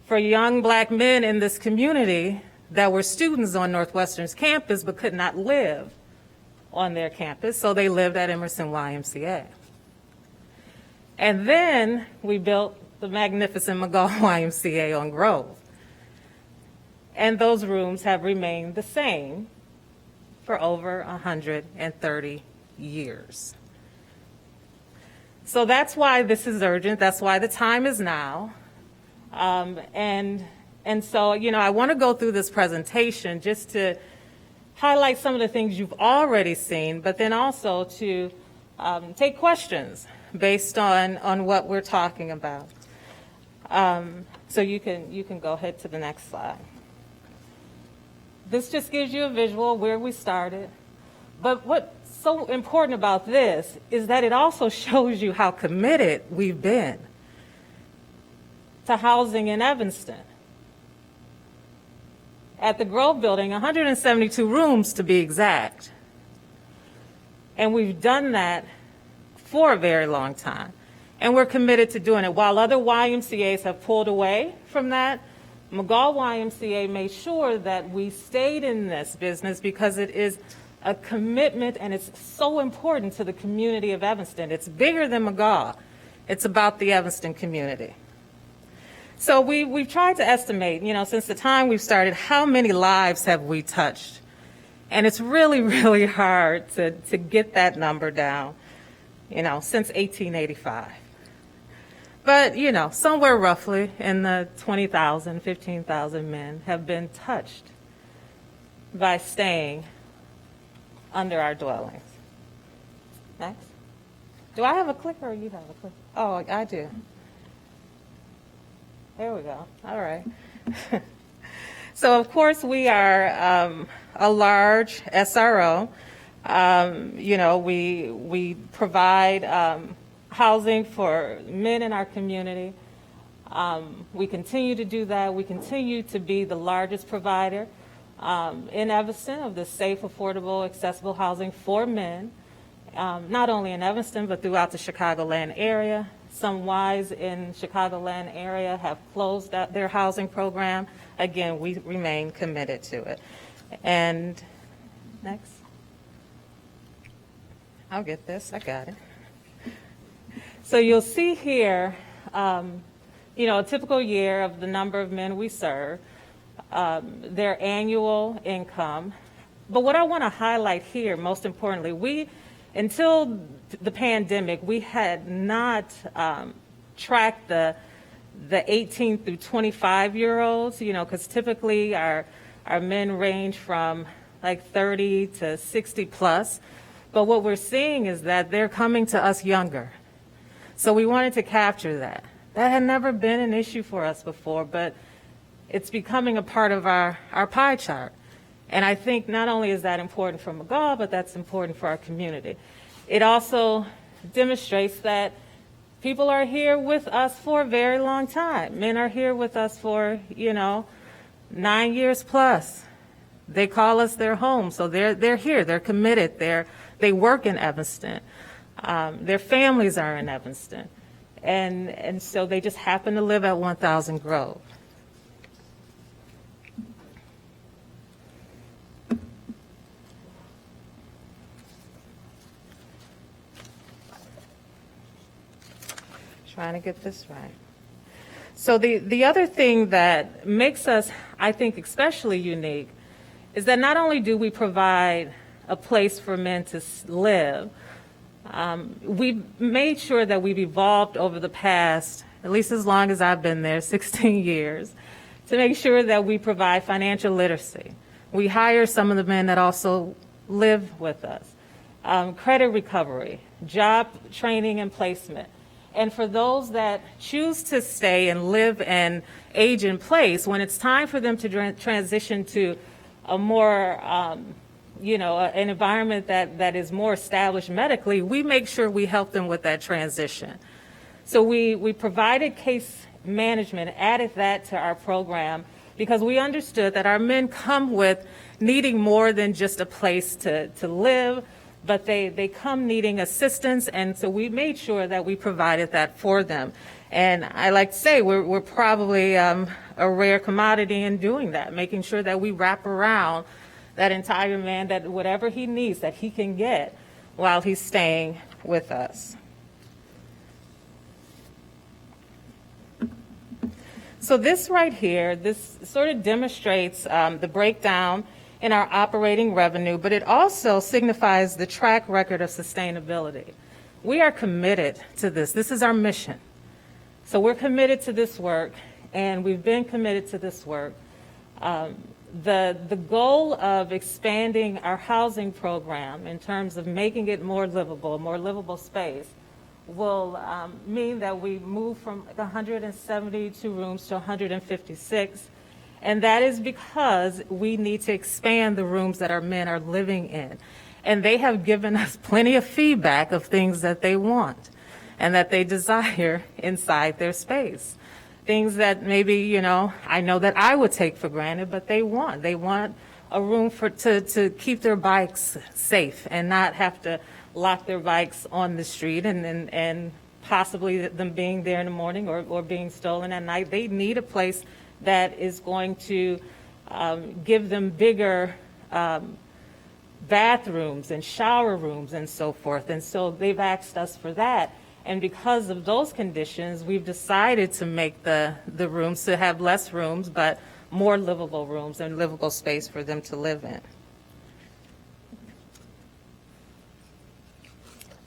for young black men in this community that were students on Northwestern's campus but could not live on their campus, so they lived at Emerson YMCA. And then we built the magnificent McGaw YMCA on Grove. And those rooms have remained the same for over 130 years. So that's why this is urgent. That's why the time is now. And so, I want to go through this presentation just to highlight some of the things you've already seen, but then also to take questions based on what we're talking about. So you can go ahead to the next slide. This just gives you a visual of where we started. But what's so important about this is that it also shows you how committed we've been to housing in Evanston. At the Grove Building, 172 rooms to be exact. And we've done that for a very long time. And we're committed to doing it. While other YMCAs have pulled away from that, McGaw YMCA made sure that we stayed in this business because it is a commitment and it's so important to the community of Evanston. It's bigger than McGaw. It's about the Evanston community. So we've tried to estimate, since the time we've started, how many lives have we touched? And it's really, really hard to get that number down, since 1885. But, somewhere roughly in the 20,000, 15,000 men have been touched by staying under our dwellings. Next. Do I have a clicker or you have a clicker? Oh, I do. There we go. All right. So, of course, we are a large SRO. We provide housing for men in our community. We continue to do that. We continue to be the largest provider in Evanston of the safe, affordable, accessible housing for men, not only in Evanston, but throughout the Chicagoland area. Some Ys in Chicagoland area have closed out their housing program. Again, we remain committed to it. And next. I'll get this. I got it. So you'll see here, a typical year of the number of men we serve, their annual income. But what I want to highlight here, most importantly, until the pandemic, we had not tracked the 18 through 25-year-olds, because typically our men range from like 30 to 60 plus. But what we're seeing is that they're coming to us younger. So we wanted to capture that. That had never been an issue for us before, but it's becoming a part of our pie chart. And I think not only is that important for McGaw, but that's important for our community. It also demonstrates that people are here with us for a very long time. Men are here with us for, 9 years plus. They call us their home, so they're here. They're committed. They work in Evanston. Their families are in Evanston. And so they just happen to live at 1000 Grove. Trying to get this right. So the other thing that makes us, I think, especially unique is that not only do we provide a place for men to live, we've made sure that we've evolved over the past, at least as long as I've been there, 16 years, to make sure that we provide financial literacy. We hire some of the men that also live with us. Credit recovery, job training and placement. And for those that choose to stay and live and age in place, when it's time for them to transition to a more, an environment that is more established medically, we make sure we help them with that transition. So we provided case management, added that to our program, because we understood that our men come with needing more than just a place to live, but they come needing assistance, and so we made sure that we provided that for them. And I like to say we're probably a rare commodity in doing that, making sure that we wrap around that entire man, that whatever he needs, that he can get while he's staying with us. So this right here, this sort of demonstrates the breakdown in our operating revenue, but it also signifies the track record of sustainability. We are committed to this. This is our mission. So we're committed to this work, and we've been committed to this work. The goal of expanding our housing program in terms of making it more livable space, will mean that we move from 172 rooms to 156. And that is because we need to expand the rooms that our men are living in. And they have given us plenty of feedback of things that they want and that they desire inside their space. Things that maybe, I know that I would take for granted, but they want. They want a room to keep their bikes safe and not have to lock their bikes on the street and possibly them being there in the morning or being stolen at night. They need a place that is going to give them bigger bathrooms and shower rooms and so forth. And so they've asked us for that. And because of those conditions, we've decided to make the rooms, to have less rooms, but more livable rooms and livable space for them to live in.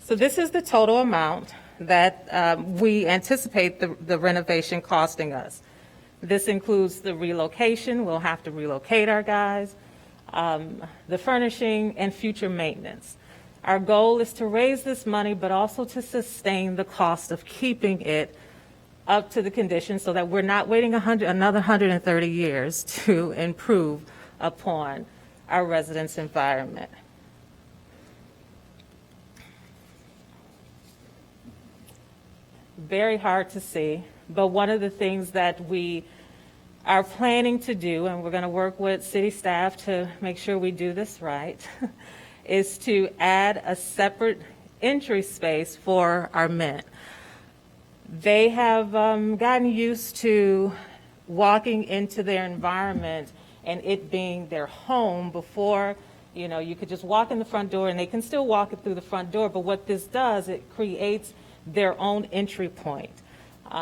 So this is the total amount that we anticipate the renovation costing us. This includes the relocation. We'll have to relocate our guys, the furnishing, and future maintenance. Our goal is to raise this money, but also to sustain the cost of keeping it up to the conditions so that we're not waiting another 130 years to improve upon our residents' environment. Very hard to see, but one of the things that we are planning to do, and we're going to work with city staff to make sure we do this right, is to add a separate entry space for our men. They have gotten used to walking into their environment and it being their home before. You know, you could just walk in the front door, and they can still walk it through the front door, but what this does, it creates their own entry point.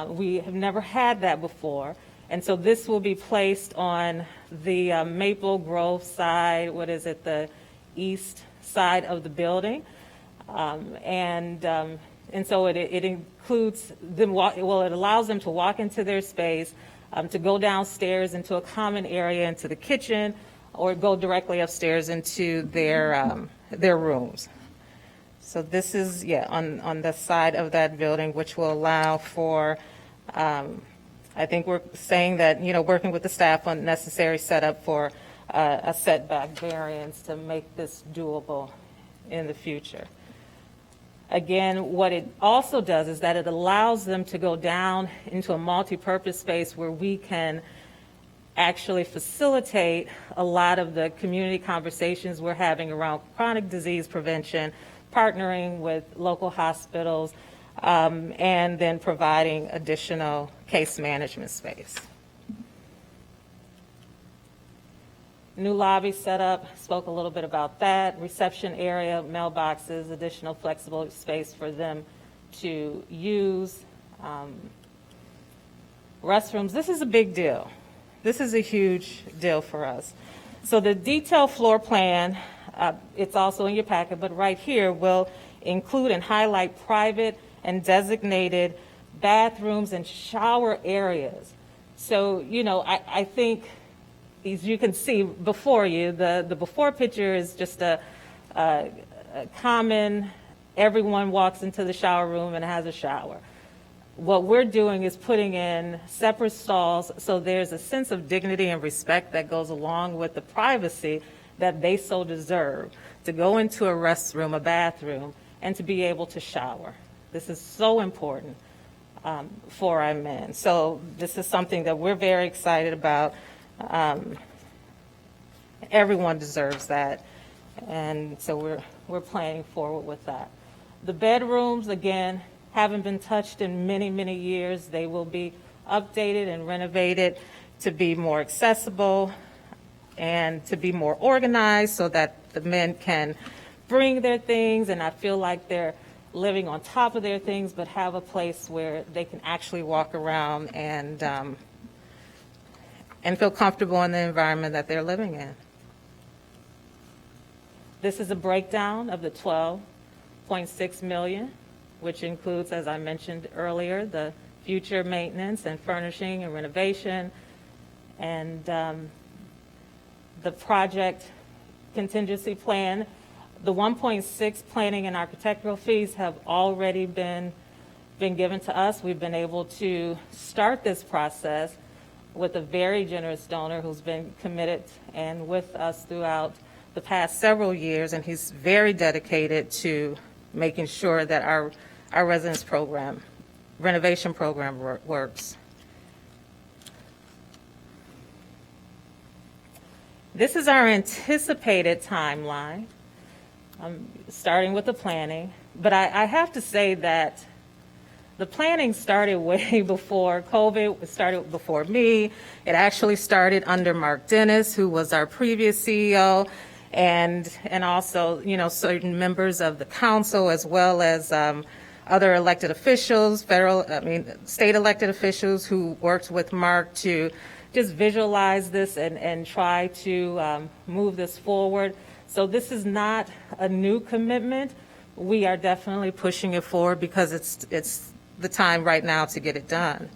We have never had that before, and so this will be placed on the Maple Grove side, the east side of the building, and so it includes them, it allows them to walk into their space, to go downstairs into a common area, into the kitchen, or go directly upstairs into their rooms. So this is, on the side of that building, which will allow for, I think we're saying that, working with the staff on necessary setup for a setback variance to make this doable in the future. Again, what it also does is that it allows them to go down into a multi-purpose space where we can actually facilitate a lot of the community conversations we're having around chronic disease prevention, partnering with local hospitals, and then providing additional case management space. New lobby setup, spoke a little bit about that. Reception area, mailboxes, additional flexible space for them to use. Restrooms, this is a big deal. This is a huge deal for us. So the detailed floor plan, it's also in your packet, but right here will include and highlight private and designated bathrooms and shower areas. So, I think, as you can see before you, the before picture is just a common, everyone walks into the shower room and has a shower. What we're doing is putting in separate stalls so there's a sense of dignity and respect that goes along with the privacy that they so deserve, to go into a restroom, a bathroom, and to be able to shower. This is so important for our men. So this is something that we're very excited about. Everyone deserves that, and so we're planning forward with that. The bedrooms, again, haven't been touched in many, many years. They will be updated and renovated to be more accessible and to be more organized so that the men can bring their things and not feel like they're living on top of their things, but have a place where they can actually walk around and feel comfortable in the environment that they're living in. This is a breakdown of the $12.6 million, which includes, as I mentioned earlier, the future maintenance and furnishing and renovation, and the project contingency plan. The 1.6 planning and architectural fees have already been given to us. We've been able to start this process with a very generous donor who's been committed and with us throughout the past several years, and he's very dedicated to making sure that our residence program, renovation program works. This is our anticipated timeline, starting with the planning, but I have to say that the planning started way before COVID. It started before me. It actually started under Mark Dennis, who was our previous CEO, and also, certain members of the council, as well as other elected officials, state elected officials who worked with Mark to just visualize this and try to move this forward. So this is not a new commitment. We are definitely pushing it forward because it's the time right now to get it done.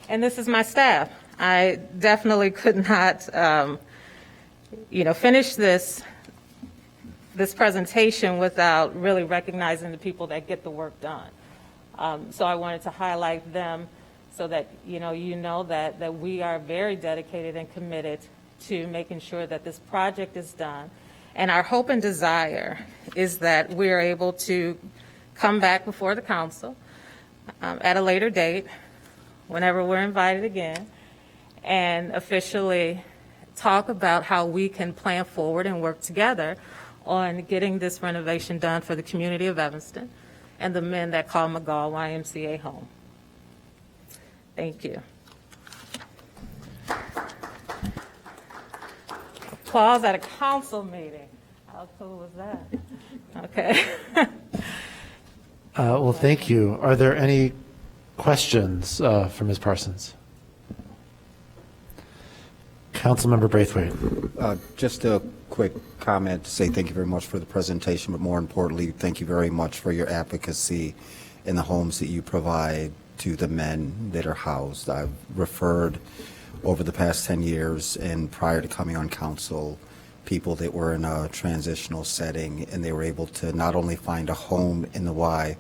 And this is my staff. I definitely could not, finish this presentation without really recognizing the people that get the work done. So I wanted to highlight them so that you know that we are very dedicated and committed to making sure that this project is done. And our hope and desire is that we are able to come back before the council at a later date, whenever we're invited again, and officially talk about how we can plan forward and work together on getting this renovation done for the community of Evanston and the men that call McGaw YMCA home. Thank you. Applause at a council meeting. How cool was that? Okay. Well, thank you. Are there any questions for Ms. Parsons? Councilmember Braithwaite. Just a quick comment to say thank you very much for the presentation, but more importantly, thank you very much for your advocacy in the homes that you provide to the men that are housed. I've referred over the past 10 years and prior to coming on council, people that were in a transitional setting and they were able to not only find a home in the Y,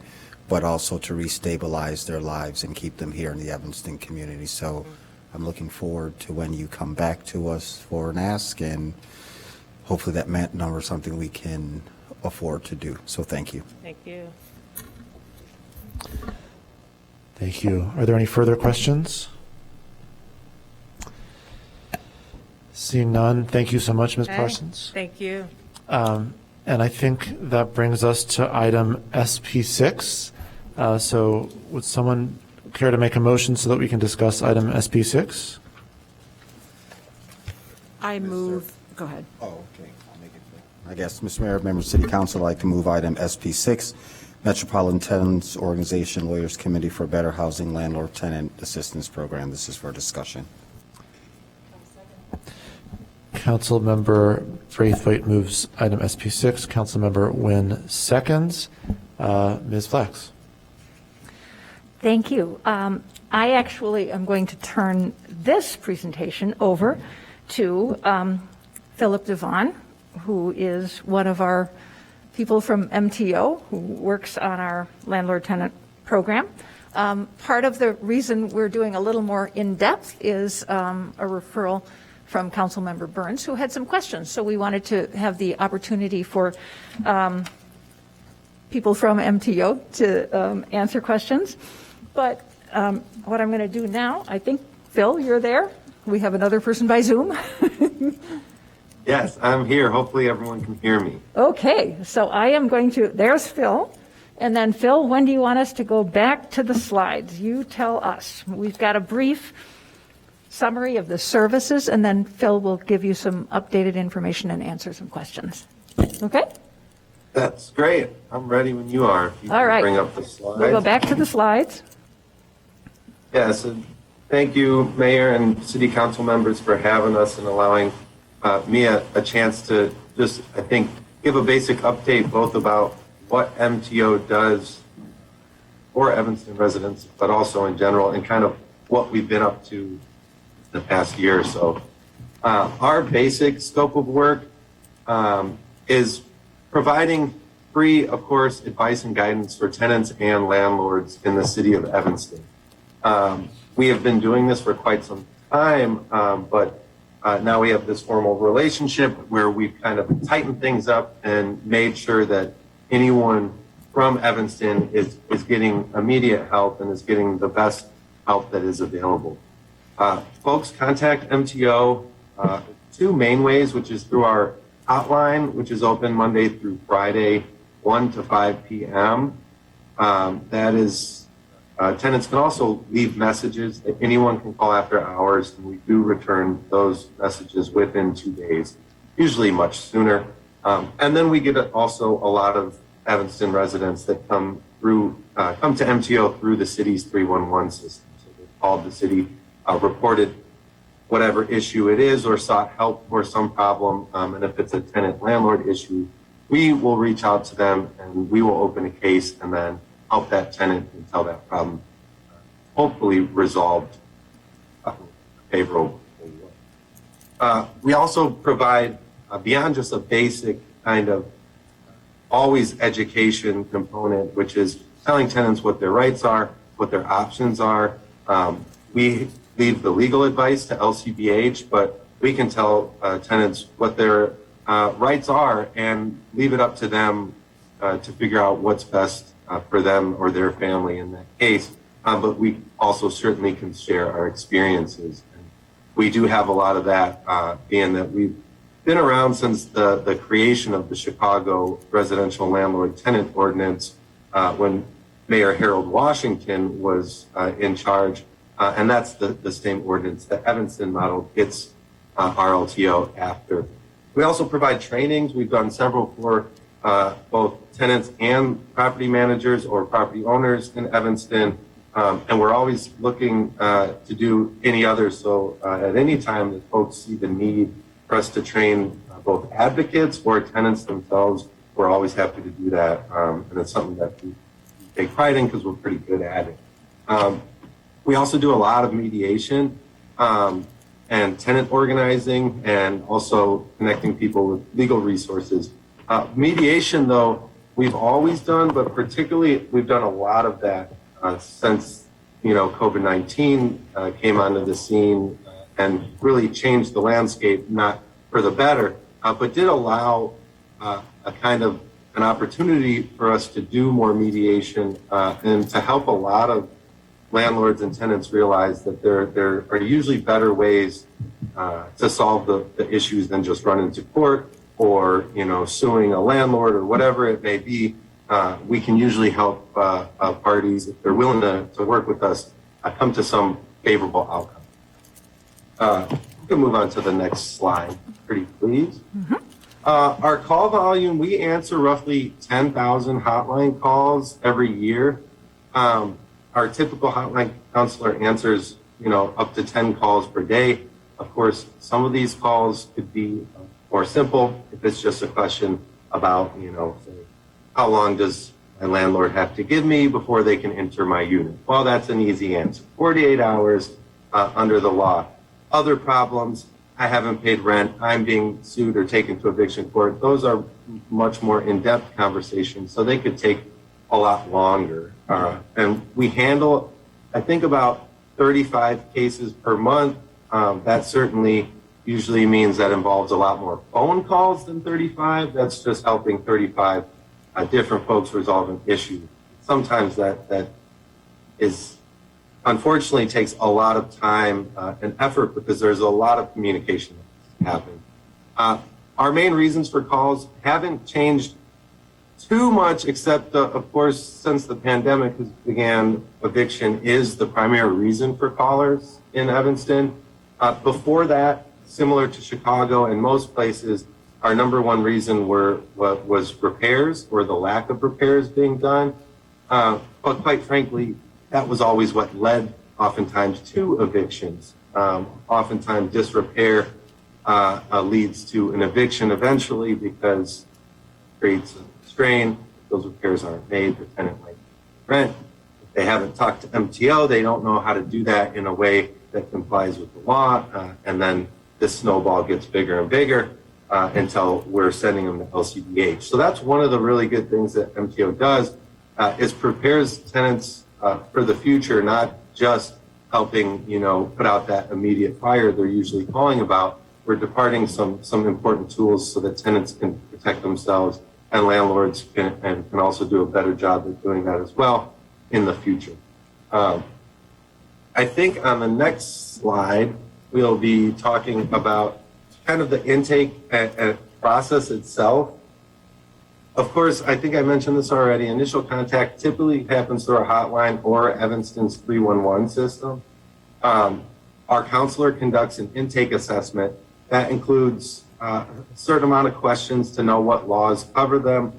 but also to restabilize their lives and keep them here in the Evanston community. So I'm looking forward to when you come back to us for an ask, and hopefully that number is something we can afford to do. So thank you. Thank you. Thank you. Are there any further questions? Seeing none, thank you so much, Ms. Okay. Parsons. Thank you. And I think that brings us to item SP6. So would someone care to make a motion so that we can discuss item SP6? I move, go ahead. Oh, okay. I'll make it quick. I guess, Mr. Mayor, members of City Council, I'd like to move item SP6, Metropolitan Tenants Organization Lawyers Committee for Better Housing Landlord Tenant Assistance Program. This is for discussion. Councilmember Braithwaite moves item SP6. Councilmember Nguyen seconds. Ms. Flax. Thank you. I actually am going to turn this presentation over to Philip Devon, who is one of our people from MTO who works on our landlord-tenant program. Part of the reason we're doing a little more in-depth is a referral from Councilmember Burns, who had some questions. So we wanted to have the opportunity for people from MTO to answer questions. But what I'm going to do now, I think, Phil, you're there. We have another person by Zoom. Yes, I'm here. Hopefully everyone can hear me. Okay, so I am going to, there's Phil. And then Phil, when do you want us to go back to the slides? You tell us. We've got a brief summary of the services, and then Phil will give you some updated information and answer some questions. Okay? That's great. I'm ready when you are. If you All can right. bring up the slides. We'll go back to the slides. Yes, and thank you, Mayor and City Council members, for having us and allowing me a chance to just, I think, give a basic update both about what MTO does for Evanston residents, but also in general, and kind of what we've been up to the past year or so. Our basic scope of work is providing free, of course, advice and guidance for tenants and landlords in the city of Evanston. We have been doing this for quite some time, but now we have this formal relationship where we've kind of tightened things up and made sure that anyone from Evanston is getting immediate help and is getting the best help that is available. Folks contact MTO two main ways, which is through our hotline, which is open Monday through Friday, 1 to 5 p.m. That is, tenants can also leave messages that anyone can call after hours, and we do return those messages within 2 days, usually much sooner. And then we get also a lot of Evanston residents that come to MTO through the city's 311 system. So they called the city, reported whatever issue it is, or sought help for some problem. And if it's a tenant-landlord issue, we will reach out to them and we will open a case and then help that tenant until that problem hopefully resolved favorably. We also provide, beyond just a basic kind of always education component, which is telling tenants what their rights are, what their options are. We leave the legal advice to LCBH, but we can tell tenants what their rights are and leave it up to them to figure out what's best for them or their family in that case. But we also certainly can share our experiences. And we do have a lot of that, being that we've been around since the creation of the Chicago Residential Landlord Tenant Ordinance when Mayor Harold Washington was in charge. And that's the same ordinance that Evanston model gets RLTO after. We also provide trainings. We've done several for both tenants and property managers or property owners in Evanston. And we're always looking to do any others. So at any time that folks see the need for us to train both advocates or tenants themselves, we're always happy to do that. And it's something that we take pride in because we're pretty good at it. We also do a lot of mediation and tenant organizing and also connecting people with legal resources. Mediation, though, we've always done, but particularly we've done a lot of that since, COVID-19 came onto the scene and really changed the landscape, not for the better, but did allow a kind of an opportunity for us to do more mediation and to help a lot of landlords and tenants realize that there are usually better ways to solve the issues than just running to court or suing a landlord or whatever it may be. We can usually help parties, if they're willing to work with us, come to some favorable outcome. We can move on to the next slide, pretty please. Our call volume, we answer roughly 10,000 hotline calls every year. Our typical hotline counselor answers, up to 10 calls per day. Of course, some of these calls could be more simple if it's just a question about, how long does my landlord have to give me before they can enter my unit? Well, that's an easy answer. 48 hours under the law. Other problems, I haven't paid rent, I'm being sued or taken to eviction court. Those are much more in-depth conversations, so they could take a lot longer. And we handle, I think, about 35 cases per month. That certainly usually means that involves a lot more phone calls than 35. That's just helping 35 different folks resolve an issue. Sometimes that is, unfortunately, takes a lot of time and effort because there's a lot of communication that happens. Our main reasons for calls haven't changed too much, except, of course, since the pandemic began, eviction is the primary reason for callers in Evanston. Before that, similar to Chicago and most places, our number one reason was repairs or the lack of repairs being done. But quite frankly, that was always what led oftentimes to evictions. Oftentimes disrepair leads to an eviction eventually because it creates a strain. If those repairs aren't made, the tenant might rent. If they haven't talked to MTO, they don't know how to do that in a way that complies with the law. And then this snowball gets bigger and bigger until we're sending them to LCBH. So that's one of the really good things that MTO does is prepares tenants for the future, not just helping, put out that immediate fire they're usually calling about. We're departing some important tools so that tenants can protect themselves and landlords can also do a better job of doing that as well in the future. I think on the next slide, we'll be talking about kind of the intake process itself. Of course, I think I mentioned this already. Initial contact typically happens through our hotline or Evanston's 311 system. Our counselor conducts an intake assessment. That includes a certain amount of questions to know what laws cover them,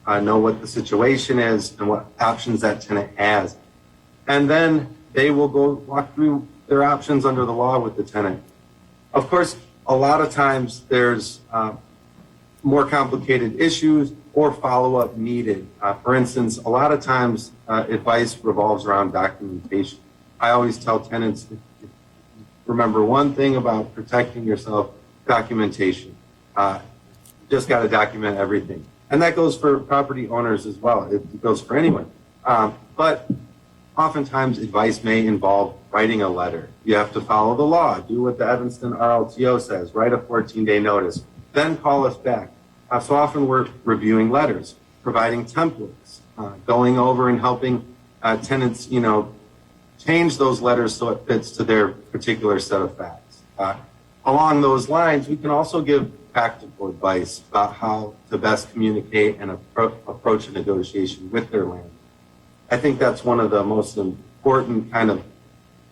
know what the situation is, and what options that tenant has. And then they will go walk through their options under the law with the tenant. Of course, a lot of times there's more complicated issues or follow-up needed. For instance, a lot of times advice revolves around documentation. I always tell tenants, remember one thing about protecting yourself, documentation. Just got to document everything. And that goes for property owners as well. It goes for anyone. But oftentimes advice may involve writing a letter. You have to follow the law, do what the Evanston RLTO says, write a 14-day notice, then call us back. So often we're reviewing letters, providing templates, going over and helping tenants, change those letters so it fits to their particular set of facts. Along those lines, we can also give practical advice about how to best communicate and approach a negotiation with their landlord. I think that's one of the most important kind of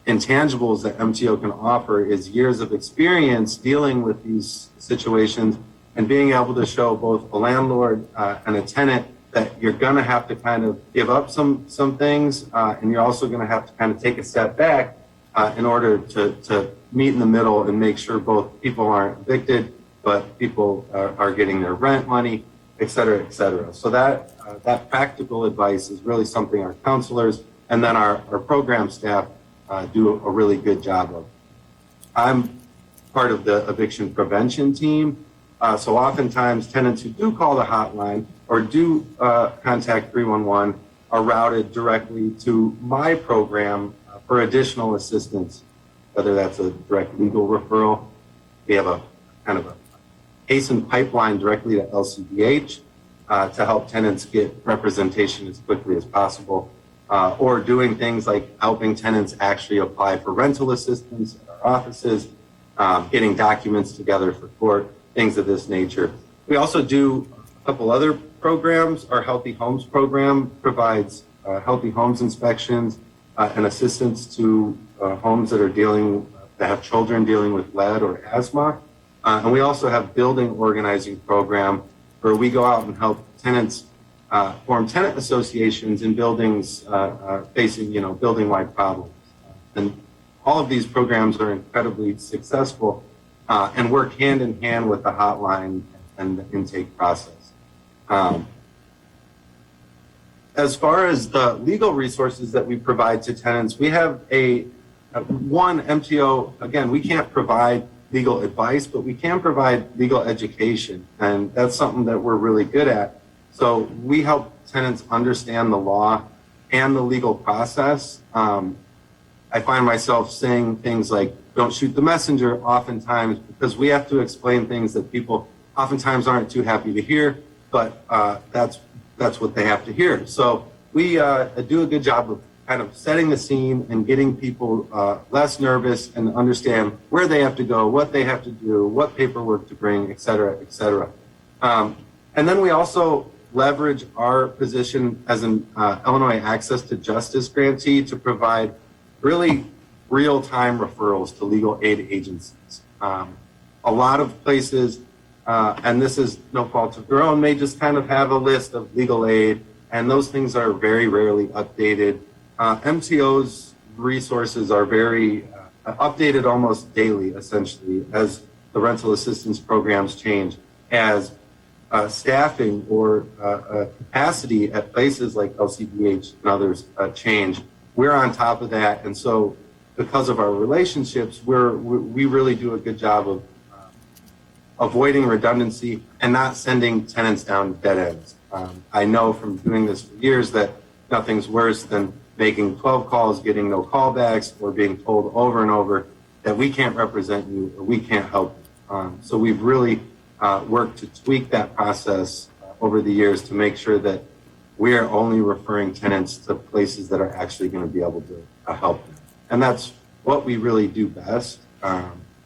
intangibles that MTO can offer is years of experience dealing with these situations and being able to show both a landlord and a tenant that you're going to have to kind of give up some things and you're also going to have to kind of take a step back in order to meet in the middle and make sure both people aren't evicted, but people are getting their rent money, et cetera, et cetera. So that practical advice is really something our counselors and then our program staff do a really good job of. I'm part of the eviction prevention team. So oftentimes tenants who do call the hotline or do contact 311 are routed directly to my program for additional assistance, whether that's a direct legal referral. We have a kind of a hastened pipeline directly to LCDH to help tenants get representation as quickly as possible, or doing things like helping tenants actually apply for rental assistance at our offices, getting documents together for court, things of this nature. We also do a couple other programs. Our Healthy Homes program provides healthy homes inspections and assistance to homes that have children dealing with lead or asthma. And we also have building organizing program where we go out and help tenants form tenant associations in buildings facing, building-wide problems. And all of these programs are incredibly successful and work hand in hand with the hotline and the intake process. As far as the legal resources that we provide to tenants, we have one MTO, again, we can't provide legal advice, but we can provide legal education, and that's something that we're really good at. So we help tenants understand the law and the legal process. I find myself saying things like, don't shoot the messenger oftentimes, because we have to explain things that people oftentimes aren't too happy to hear, but that's what they have to hear. So we do a good job of kind of setting the scene and getting people less nervous and understand where they have to go, what they have to do, what paperwork to bring, et cetera, et cetera. And then we also leverage our position as an Illinois Access to Justice grantee to provide really real-time referrals to legal aid agencies. A lot of places, and this is no fault of their own, may just kind of have a list of legal aid, and those things are very rarely updated. MTO's resources are very updated almost daily, essentially, as the rental assistance programs change, as staffing or capacity at places like LCDH and others change. We're on top of that, and so because of our relationships, we really do a good job of avoiding redundancy and not sending tenants down dead ends. I know from doing this for years that nothing's worse than making 12 calls, getting no callbacks, or being told over and over that we can't represent you or we can't help you. So we've really worked to tweak that process over the years to make sure that we are only referring tenants to places that are actually going to be able to help them. And that's what we really do best.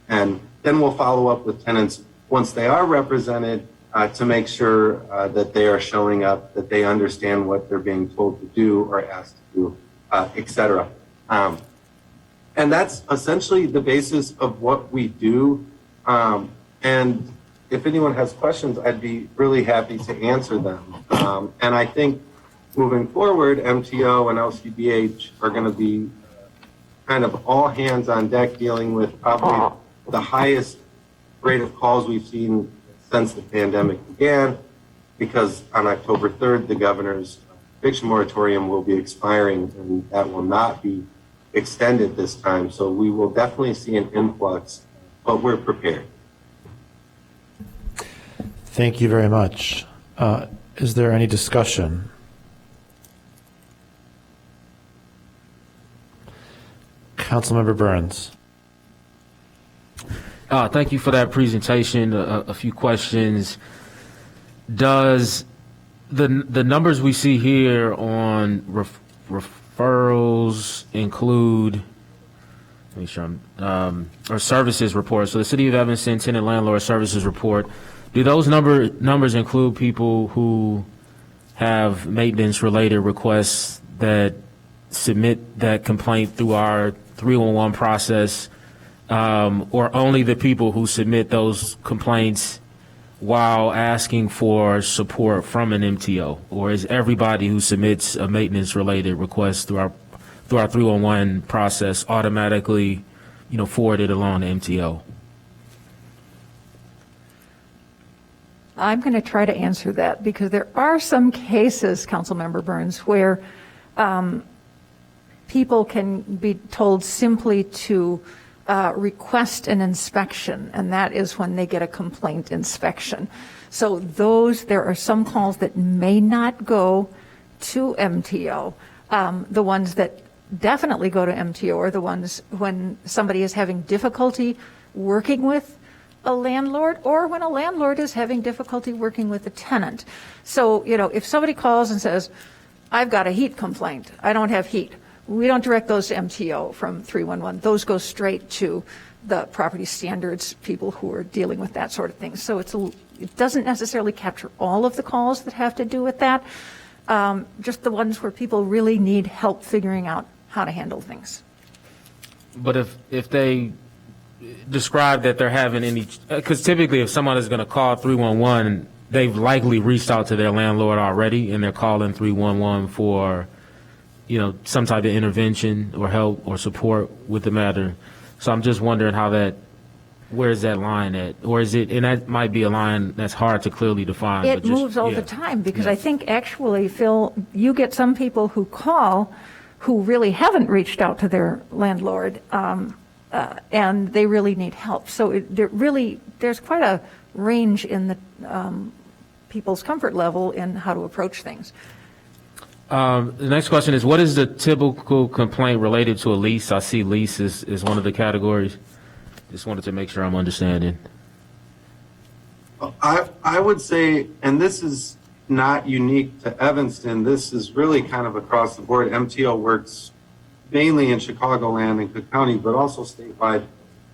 And then we'll follow up with tenants once they are represented to make sure that they are showing up, that they understand what they're being told to do or asked to do, et cetera. And that's essentially the basis of what we do. And if anyone has questions, I'd be really happy to answer them. And I think moving forward, MTO and LCBH are going to be kind of all hands on deck dealing with probably the highest rate of calls we've seen since the pandemic began, because on October 3rd, the governor's eviction moratorium will be expiring, and that will not be extended this time. So we will definitely see an influx, but we're prepared. Thank you very much. Is there any discussion? Councilmember Burns. Thank you for that presentation. A few questions. Does the numbers we see here on referrals include, make sure or services report? So the City of Evanston Tenant Landlord Services Report. Do those numbers include people who have maintenance-related requests that submit that complaint through our 311 process, or only the people who submit those complaints while asking for support from an MTO? Or is everybody who submits a maintenance-related request through our 311 process automatically, forwarded along to MTO? I'm going to try to answer that because there are some cases, Councilmember Burns, where people can be told simply to request an inspection, and that is when they get a complaint inspection. So there are some calls that may not go to MTO. The ones that definitely go to MTO are the ones when somebody is having difficulty working with a landlord, or when a landlord is having difficulty working with a tenant. So, if somebody calls and says, I've got a heat complaint, I don't have heat, we don't direct those to MTO from 311. Those go straight to the property standards people who are dealing with that sort of thing. So it doesn't necessarily capture all of the calls that have to do with that, just the ones where people really need help figuring out how to handle things. But if they describe that they're having any, because typically if someone is going to call 311, they've likely reached out to their landlord already, and they're calling 311 for, some type of intervention or help or support with the matter. So I'm just wondering where's that line at? Or is it, and that might be a line that's hard to clearly define. It moves all the time, because I think actually, Phil, you get some people who call who really haven't reached out to their landlord, and they really need help. So there's quite a range in the people's comfort level in how to approach things. The next question is, what is the typical complaint related to a lease? I see lease is one of the categories. Just wanted to make sure I'm understanding. I would say, and this is not unique to Evanston, this is really kind of across the board. MTO works mainly in Chicagoland and Cook County, but also statewide.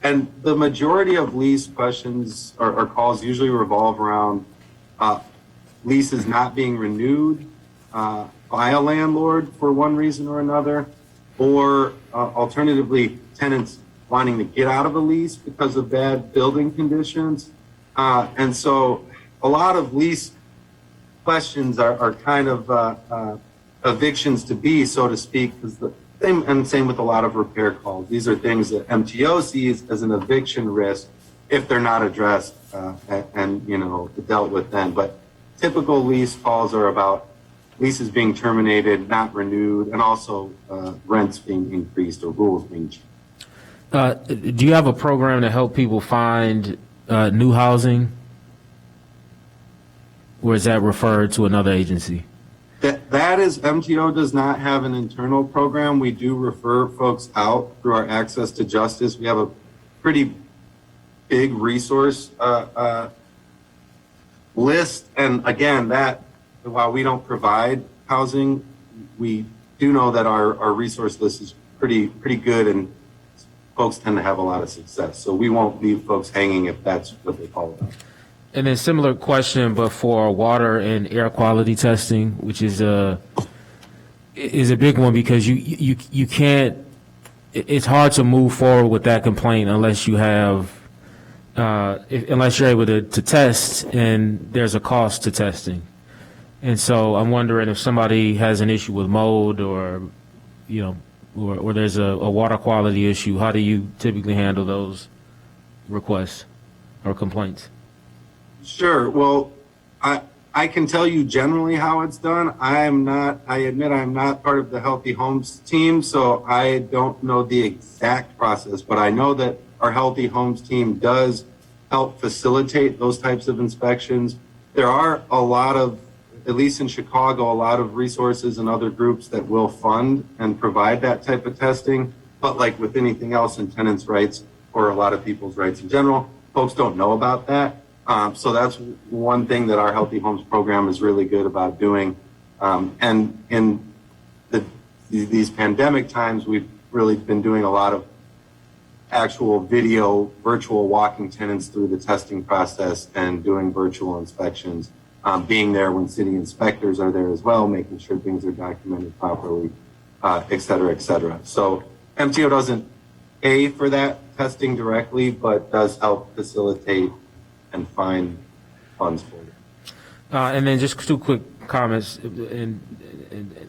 And the majority of lease questions or calls usually revolve around leases not being renewed by a landlord for one reason or another, or alternatively, tenants wanting to get out of a lease because of bad building conditions. And so a lot of lease questions are kind of evictions to be, so to speak, because same with a lot of repair calls. These are things that MTO sees as an eviction risk if they're not addressed and dealt with then. But typical lease calls are about leases being terminated, not renewed, and also rents being increased or rules being changed. Do you have a program to help people find new housing? Or is that referred to another agency? That is, MTO does not have an internal program. We do refer folks out through our Access to Justice. We have a pretty big resource list. And again, while we don't provide housing, we do know that our resource list is pretty good, and folks tend to have a lot of success. So we won't leave folks hanging if that's what they call it. And then similar question, but for water and air quality testing, which is a big one, because you can't, it's hard to move forward with that complaint unless you have unless you're able to test, and there's a cost to testing. And so I'm wondering if somebody has an issue with mold or, or there's a water quality issue, how do you typically handle those requests or complaints? Sure. Well, I can tell you generally how it's done. I admit I'm not part of the Healthy Homes team, so I don't know the exact process, but I know that our Healthy Homes team does help facilitate those types of inspections. There are a lot of, at least in Chicago, a lot of resources and other groups that will fund and provide that type of testing. But like with anything else in tenants' rights or a lot of people's rights in general, folks don't know about that. So that's one thing that our Healthy Homes program is really good about doing. And in these pandemic times, we've really been doing a lot of actual video, virtual walking tenants through the testing process and doing virtual inspections, being there when city inspectors are there as well, making sure things are documented properly, et cetera, et cetera. So MTO doesn't pay for that testing directly, but does help facilitate and find funds for it. And then just two quick comments, and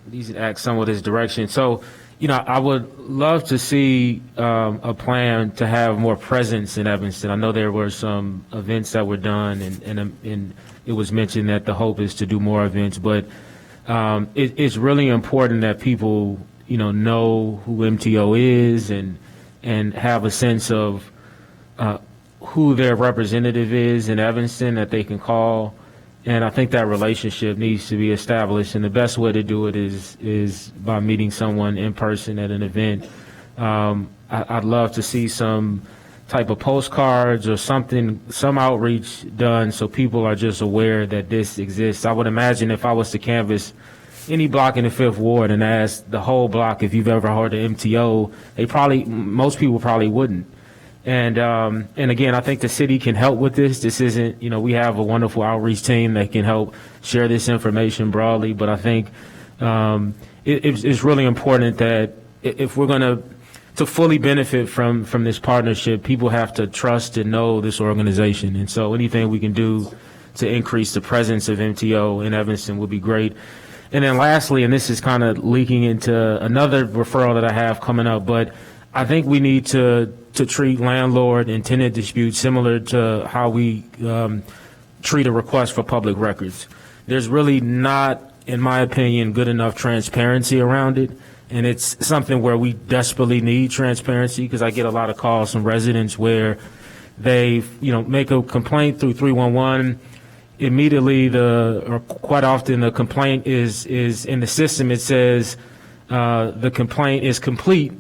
these act somewhat this direction. So, I would love to see a plan to have more presence in Evanston. I know there were some events that were done, and it was mentioned that the hope is to do more events, but it's really important that people, know who MTO is and have a sense of who their representative is in Evanston that they can call. And I think that relationship needs to be established. And the best way to do it is by meeting someone in person at an event. I'd love to see some type of postcards or something, some outreach done so people are just aware that this exists. I would imagine if I was to canvass any block in the 5th Ward and ask the whole block if you've ever heard of MTO, most people probably wouldn't. And again, I think the city can help with this. This isn't, we have a wonderful outreach team that can help share this information broadly, but I think it's really important that if we're going to fully benefit from this partnership, people have to trust and know this organization. And so anything we can do to increase the presence of MTO in Evanston would be great. And then lastly, and this is kind of leaking into another referral that I have coming up, but I think we need to treat landlord and tenant disputes similar to how we treat a request for public records. There's really not, in my opinion, good enough transparency around it. And it's something where we desperately need transparency, because I get a lot of calls from residents where they, make a complaint through 311. Immediately, or quite often, the complaint is in the system. It says the complaint is complete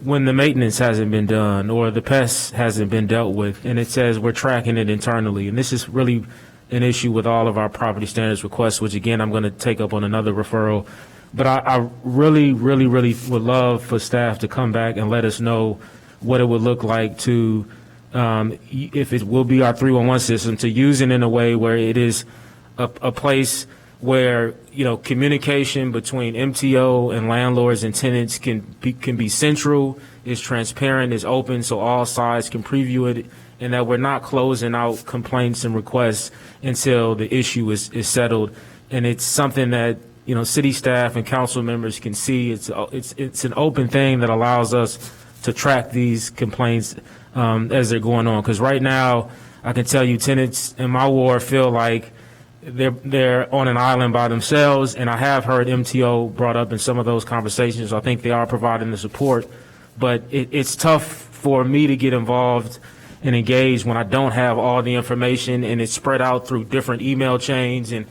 when the maintenance hasn't been done or the pest hasn't been dealt with, and it says we're tracking it internally. And this is really an issue with all of our property standards requests, which again, I'm going to take up on another referral. But I really, really, really would love for staff to come back and let us know what it would look like to, if it will be our 311 system, to use it in a way where it is a place where, communication between MTO and landlords and tenants can be central, is transparent, is open, so all sides can preview it, and that we're not closing out complaints and requests until the issue is settled. And it's something that, city staff and council members can see. It's an open thing that allows us to track these complaints as they're going on. Because right now, I can tell you tenants in my ward feel like they're on an island by themselves, and I have heard MTO brought up in some of those conversations. I think they are providing the support, but it's tough for me to get involved and engage when I don't have all the information and it's spread out through different email chains. And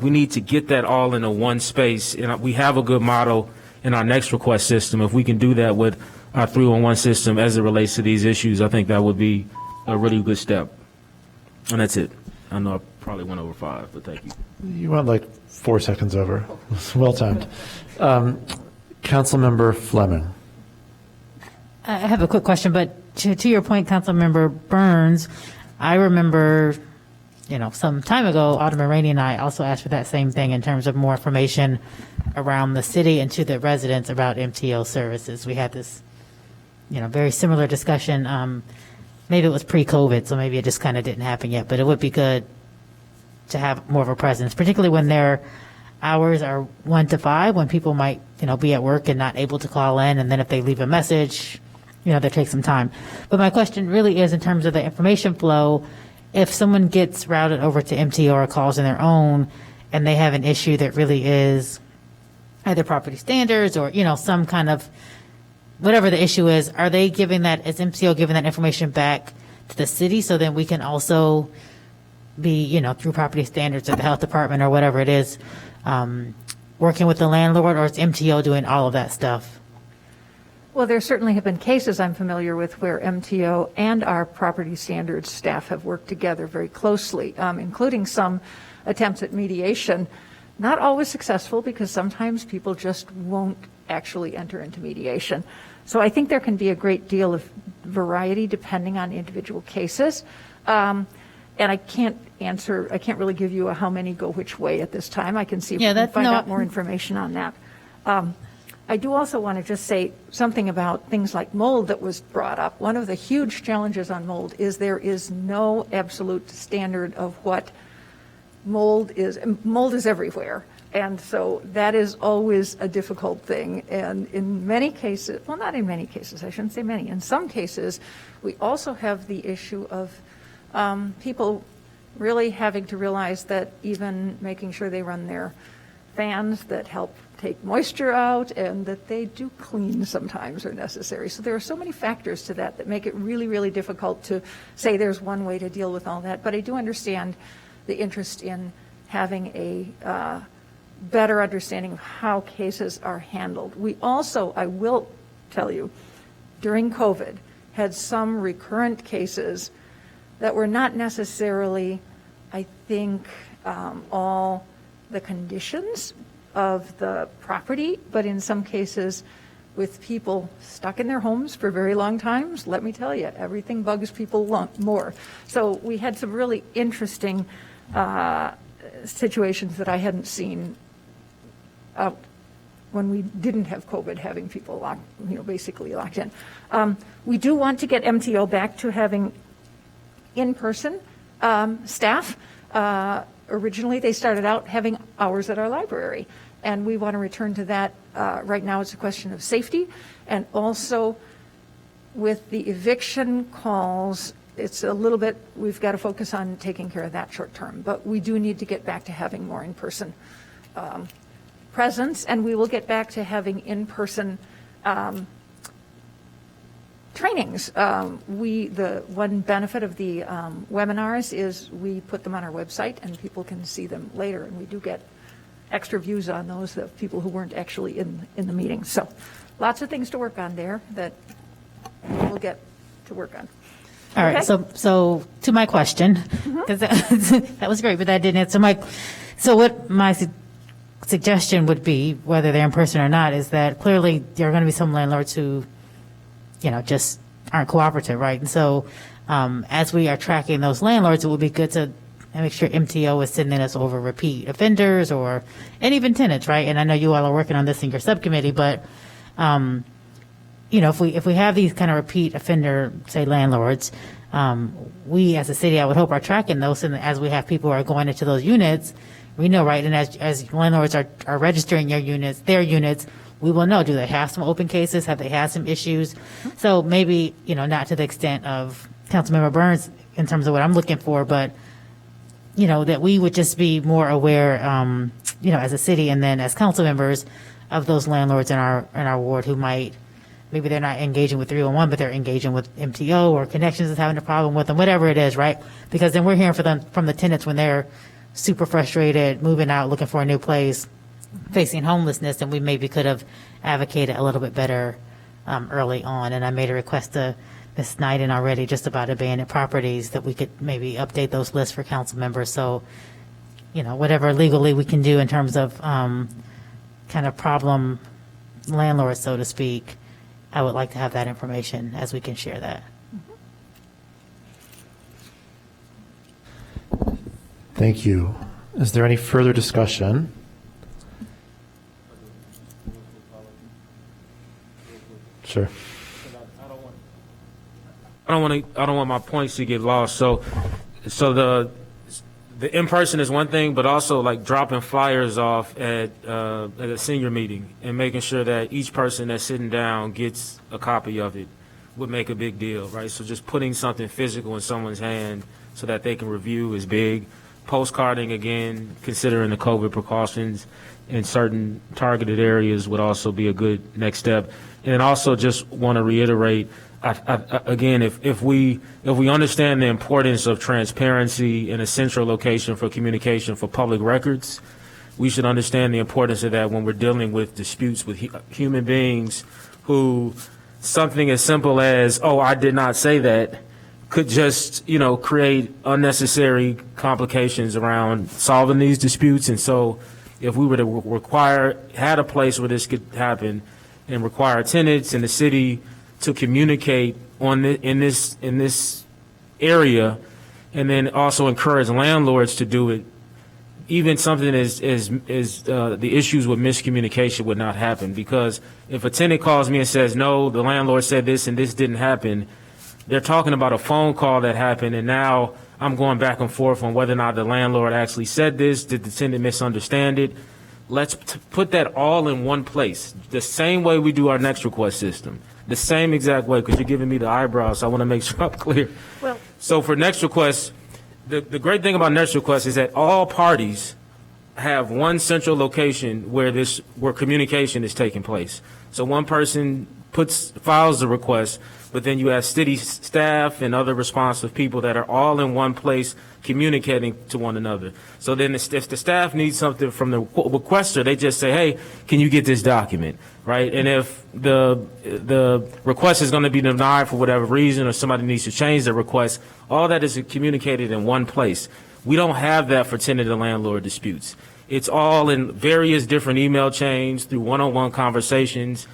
we need to get that all into one space. And we have a good model in our next request system. If we can do that with our 311 system as it relates to these issues, I think that would be a really good step. And that's it. I know I probably went over 5, but thank you. You went 4 seconds over. Well timed. Councilmember Fleming. I have a quick question, but to your point, Councilmember Burns, I remember, some time ago, Alderman Rainey and I also asked for that same thing in terms of more information around the city and to the residents about MTO services. We had this, very similar discussion. maybe it was pre-COVID, so maybe it just kind of didn't happen yet, but it would be good to have more of a presence, particularly when their hours are 1 to 5, when people might, be at work and not able to call in, and then if they leave a message, they take some time. But my question really is in terms of the information flow, if someone gets routed over to MTO or calls on their own, and they have an issue that really is either property standards or, some kind of, whatever the issue is, are they giving that, is MTO giving that information back to the city so then we can also be, through property standards or the health department or whatever it is, working with the landlord, or is MTO doing all of that stuff? Well, there certainly have been cases I'm familiar with where MTO and our property standards staff have worked together very closely, including some attempts at mediation. Not always successful because sometimes people just won't actually enter into mediation. So I think there can be a great deal of variety depending on individual cases. And I can't really give you a how many go which way at this time. I can see if we can find out more information on that. I do also want to just say something about things like mold that was brought up. One of the huge challenges on mold is there is no absolute standard of what mold is. Mold is everywhere. And so that is always a difficult thing. And in many cases, well, not in many cases, I shouldn't say many. In some cases, we also have the issue of people really having to realize that even making sure they run their fans that help take moisture out and that they do clean sometimes are necessary. So there are so many factors to that make it really, really difficult to say there's one way to deal with all that. But I do understand the interest in having a better understanding of how cases are handled. We also, I will tell you, during COVID, had some recurrent cases that were not necessarily, I think, all the conditions of the property, but in some cases with people stuck in their homes for very long times. Let me tell you, everything bugs people more. So we had some really interesting situations that I hadn't seen when we didn't have COVID, having people locked, basically locked in. We do want to get MTO back to having in-person staff. Originally, they started out having hours at our library, and we want to return to that. Right now, it's a question of safety, and also with the eviction calls, it's a little bit, we've got to focus on taking care of that short term, but we do need to get back to having more in-person presence, and we will get back to having in-person trainings. The one benefit of the webinars is we put them on our website and people can see them later, and we do get extra views on those of people who weren't actually in the meeting. So lots of things to work on there that we'll get to work on. All right, so to my question, because that was great, but that didn't answer so what my suggestion would be, whether they're in person or not, is that clearly there are going to be some landlords who just aren't cooperative, right? And so as we are tracking those landlords, it would be good to make sure MTO is sending us over repeat offenders and even tenants, right? And I know you all are working on this in your subcommittee, but if we have these kind of repeat offender, say, landlords, we as a city, I would hope, are tracking those, and as we have people who are going into those units, we know, right? And as landlords are registering their units, we will know, do they have some open cases? Have they had some issues? So maybe, not to the extent of Councilmember Burns in terms of what I'm looking for, but, that we would just be more aware, as a city and then as council members of those landlords in our ward who might, maybe they're not engaging with 311, but they're engaging with MTO or Connections is having a problem with them, whatever it is, right? Because then we're hearing from the tenants when they're super frustrated, moving out, looking for a new place, facing homelessness, and we maybe could have advocated a little bit better early on. And I made a request to Ms. Snyden already just about abandoned properties, that we could maybe update those lists for council members. So, whatever legally we can do in terms of kind of problem landlords, so to speak, I would like to have that information as we can share that. Thank you. Is there any further discussion? Sure. I don't want my points to get lost. So the in-person is one thing, but also like dropping flyers off at a senior meeting and making sure that each person that's sitting down gets a copy of it would make a big deal, right? So just putting something physical in someone's hand so that they can review is big. Postcarding, again, considering the COVID precautions in certain targeted areas would also be a good next step. And then also just want to reiterate, again, if we understand the importance of transparency in a central location for communication for public records, we should understand the importance of that when we're dealing with disputes with human beings who something as simple as, oh, I did not say that, could just, create unnecessary complications around solving these disputes. And so if we were to had a place where this could happen and require tenants in the city to communicate in this area, and then also encourage landlords to do it, even something as the issues with miscommunication would not happen. Because if a tenant calls me and says, no, the landlord said this and this didn't happen, they're talking about a phone call that happened, and now I'm going back and forth on whether or not the landlord actually said this. Did the tenant misunderstand it? Let's put that all in one place, the same way we do our next request system, the same exact way, because you're giving me the eyebrows, so I want to make sure I'm clear. Well, so for next request, the great thing about next request is that all parties have one central location where communication is taking place. So one person files the request, but then you have city staff and other responsive people that are all in one place communicating to one another. So then if the staff needs something from the requester, they just say, hey, can you get this document, right? And if the request is going to be denied for whatever reason, or somebody needs to change the request, all that is communicated in one place. We don't have that for tenant and landlord disputes. It's all in various different email chains through one-on-one conversations.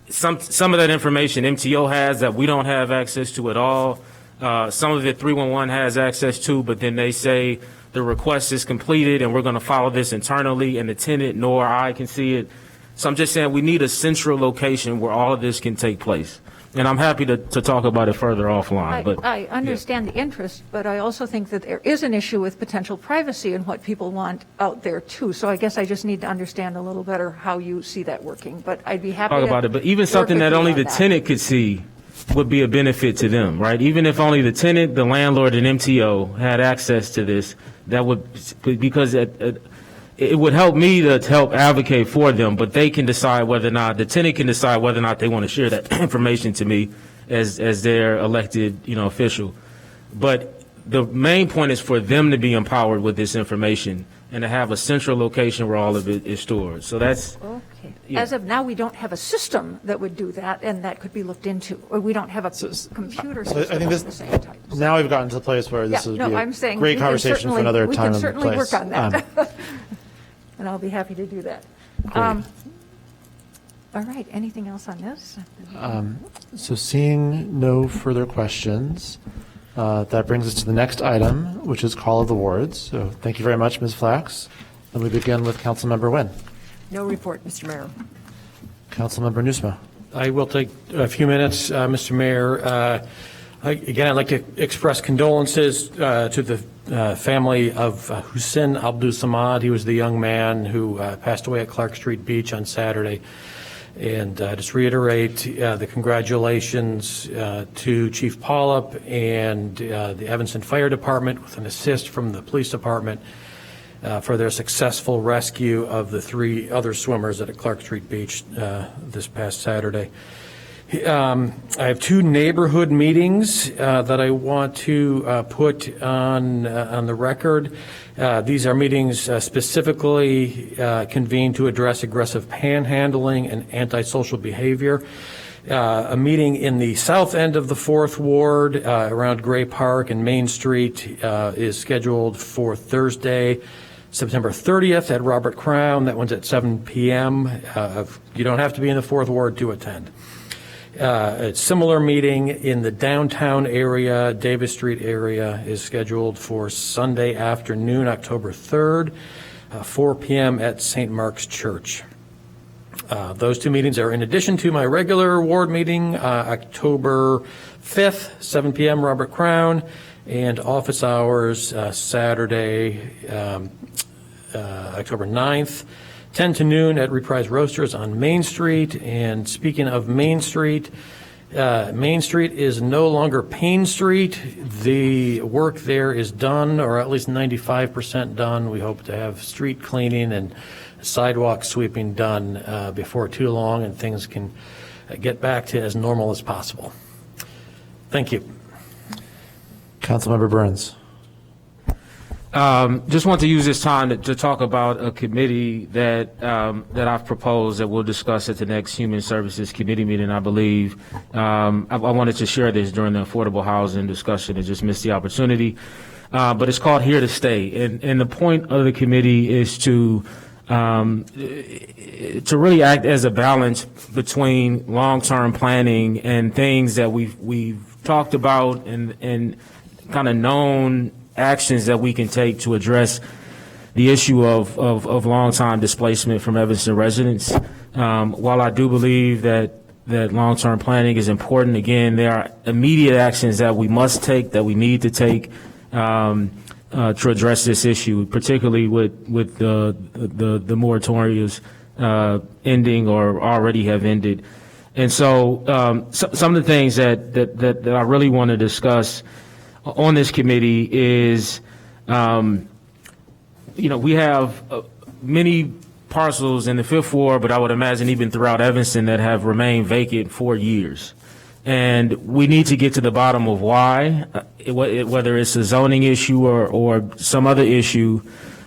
Some of that information MTO has that we don't have access to at all. Some of it 311 has access to, but then they say the request is completed and we're going to follow this internally, and the tenant nor I can see it. So I'm just saying we need a central location where all of this can take place. And I'm happy to talk about it further offline. But I understand the interest, but I also think that there is an issue with potential privacy and what people want out there too. So I guess I just need to understand a little better how you see that working. But I'd be happy to talk about it. But even something that only the tenant could see would be a benefit to them, right? Even if only the tenant, the landlord, and MTO had access to this, that would, because it would help me to help advocate for them, but they can decide whether or not, the tenant can decide whether or not they want to share that information to me as their elected, official. But the main point is for them to be empowered with this information and to have a central location where all of it is stored. So that's... Okay. Yeah. As of now, we don't have a system that would do that, and that could be looked into. Or we don't have a computer system I think of the same type. Now we've gotten to the place where this would be a great conversation for another time and place. We can certainly work on that. And I'll be happy to do that. All right, anything else on this? So seeing no further questions, that brings us to the next item, which is call of the wards. So thank you very much, Ms. Flax. And we begin with Councilmember Nguyen. No report, Mr. Mayor. Councilmember Nusma. I will take a few minutes, Mr. Mayor. Again, I'd like to express condolences to the family of Hussein Abdul Samad. He was the young man who passed away at Clark Street Beach on Saturday. And just reiterate the congratulations to Chief Pollup and the Evanston Fire Department with an assist from the police department for their successful rescue of the 3 other swimmers at Clark Street Beach this past Saturday. I have 2 neighborhood meetings that I want to put on the record. These are meetings specifically convened to address aggressive panhandling and antisocial behavior. A meeting in the south end of the 4th Ward around Gray Park and Main Street is scheduled for Thursday, September 30th at Robert Crown. That one's at 7 p.m. You don't have to be in the 4th Ward to attend. A similar meeting in the downtown area, Davis Street area, is scheduled for Sunday afternoon, October 3rd, 4 p.m. at St. Mark's Church. Those two meetings are in addition to my regular ward meeting, October 5th, 7 p.m., Robert Crown, and office hours Saturday, October 9th, 10 to noon at Reprise Roasters on Main Street. And speaking of Main Street is no longer Payne Street. The work there is done, or at least 95% done. We hope to have street cleaning and sidewalk sweeping done before too long, and things can get back to as normal as possible. Thank you. Councilmember Burns. Just want to use this time to talk about a committee that I've proposed that we'll discuss at the next Human Services Committee meeting, I believe. I wanted to share this during the affordable housing discussion and just missed the opportunity. But it's called Here to Stay. And the point of the committee is to really act as a balance between long-term planning and things that we've talked about and kind of known actions that we can take to address the issue of long-time displacement from Evanston residents. While I do believe that long-term planning is important, again, there are immediate actions that we must take, that we need to take to address this issue, particularly with the moratoriums ending or already have ended. And so some of the things that I really want to discuss on this committee is, we have many parcels in the Fifth Ward, but I would imagine even throughout Evanston, that have remained vacant for years. And we need to get to the bottom of why, whether it's a zoning issue or some other issue,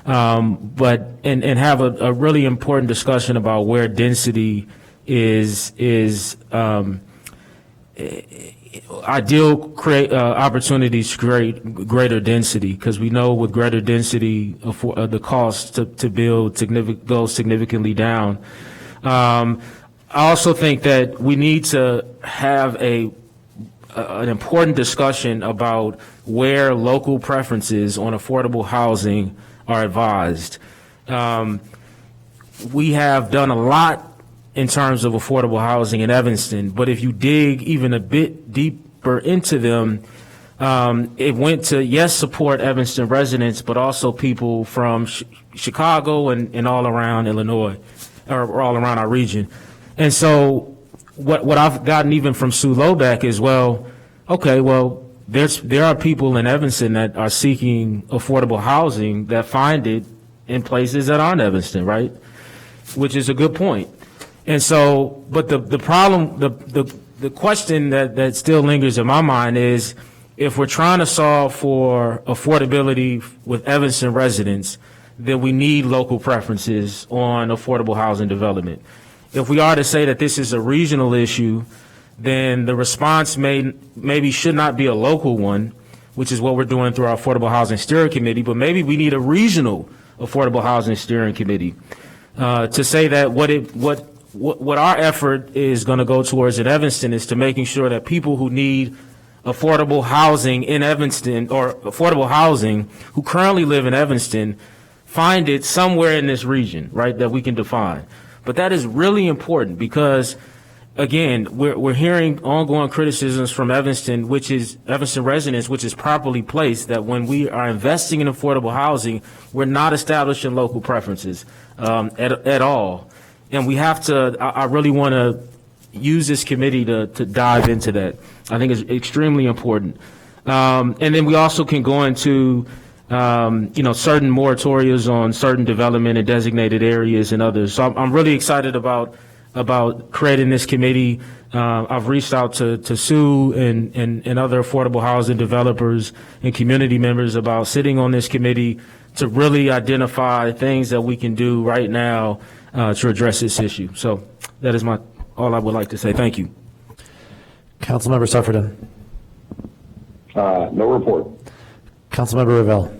but have a really important discussion about where density is ideal opportunities to create greater density, because we know with greater density the cost to build goes significantly down. I also think that we need to have an important discussion about where local preferences on affordable housing are advised. We have done a lot in terms of affordable housing in Evanston, but if you dig even a bit deeper into them, it went to, yes, support Evanston residents, but also people from Chicago and all around Illinois, or all around our region. And so what I've gotten even from Sue Loback is, there are people in Evanston that are seeking affordable housing that find it in places that aren't Evanston, right? Which is a good point. And so, but the problem, the question that still lingers in my mind is, if we're trying to solve for affordability with Evanston residents, then we need local preferences on affordable housing development. If we are to say that this is a regional issue, then the response maybe should not be a local one, which is what we're doing through our Affordable Housing Steering Committee, but maybe we need a regional Affordable Housing Steering Committee to say that what our effort is going to go towards in Evanston is to making sure that people who need affordable housing in Evanston, or affordable housing who currently live in Evanston, find it somewhere in this region, right, that we can define. But that is really important because, again, we're hearing ongoing criticisms from Evanston residents, which is properly placed, that when we are investing in affordable housing, we're not establishing local preferences at all. And we have to, I really want to use this committee to dive into that. I think it's extremely important. And then we also can go into, certain moratoriums on certain development in designated areas and others. So I'm really excited about creating this committee. I've reached out to Sue and other affordable housing developers and community members about sitting on this committee to really identify things that we can do right now to address this issue. So that is all I would like to say. Thank you. Councilmember Sufferton. No report. Councilmember Revell.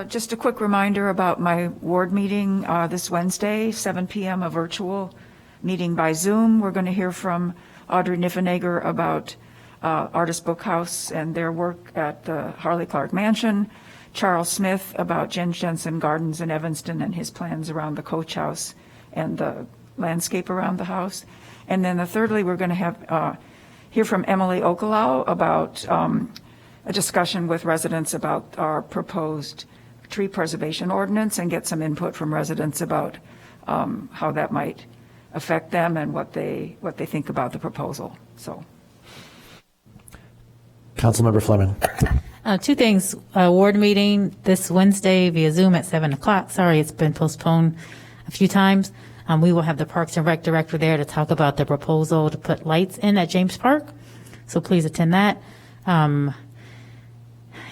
Just a quick reminder about my ward meeting this Wednesday, 7 p.m., a virtual meeting by Zoom. We're going to hear from Audrey Niffenegger about Artist Book House and their work at the Harley Clark Mansion, Charles Smith about Jen Jensen Gardens in Evanston and his plans around the Coach House and the landscape around the house. And then thirdly, we're going to have hear from Emily Okalau about a discussion with residents about our proposed tree preservation ordinance and get some input from residents about how that might affect them and what they think about the proposal. So, Councilmember Fleming. Two things. Ward meeting this Wednesday via Zoom at 7 o'clock. Sorry, it's been postponed a few times. We will have the Parks and Rec director there to talk about the proposal to put lights in at James Park. So please attend that. I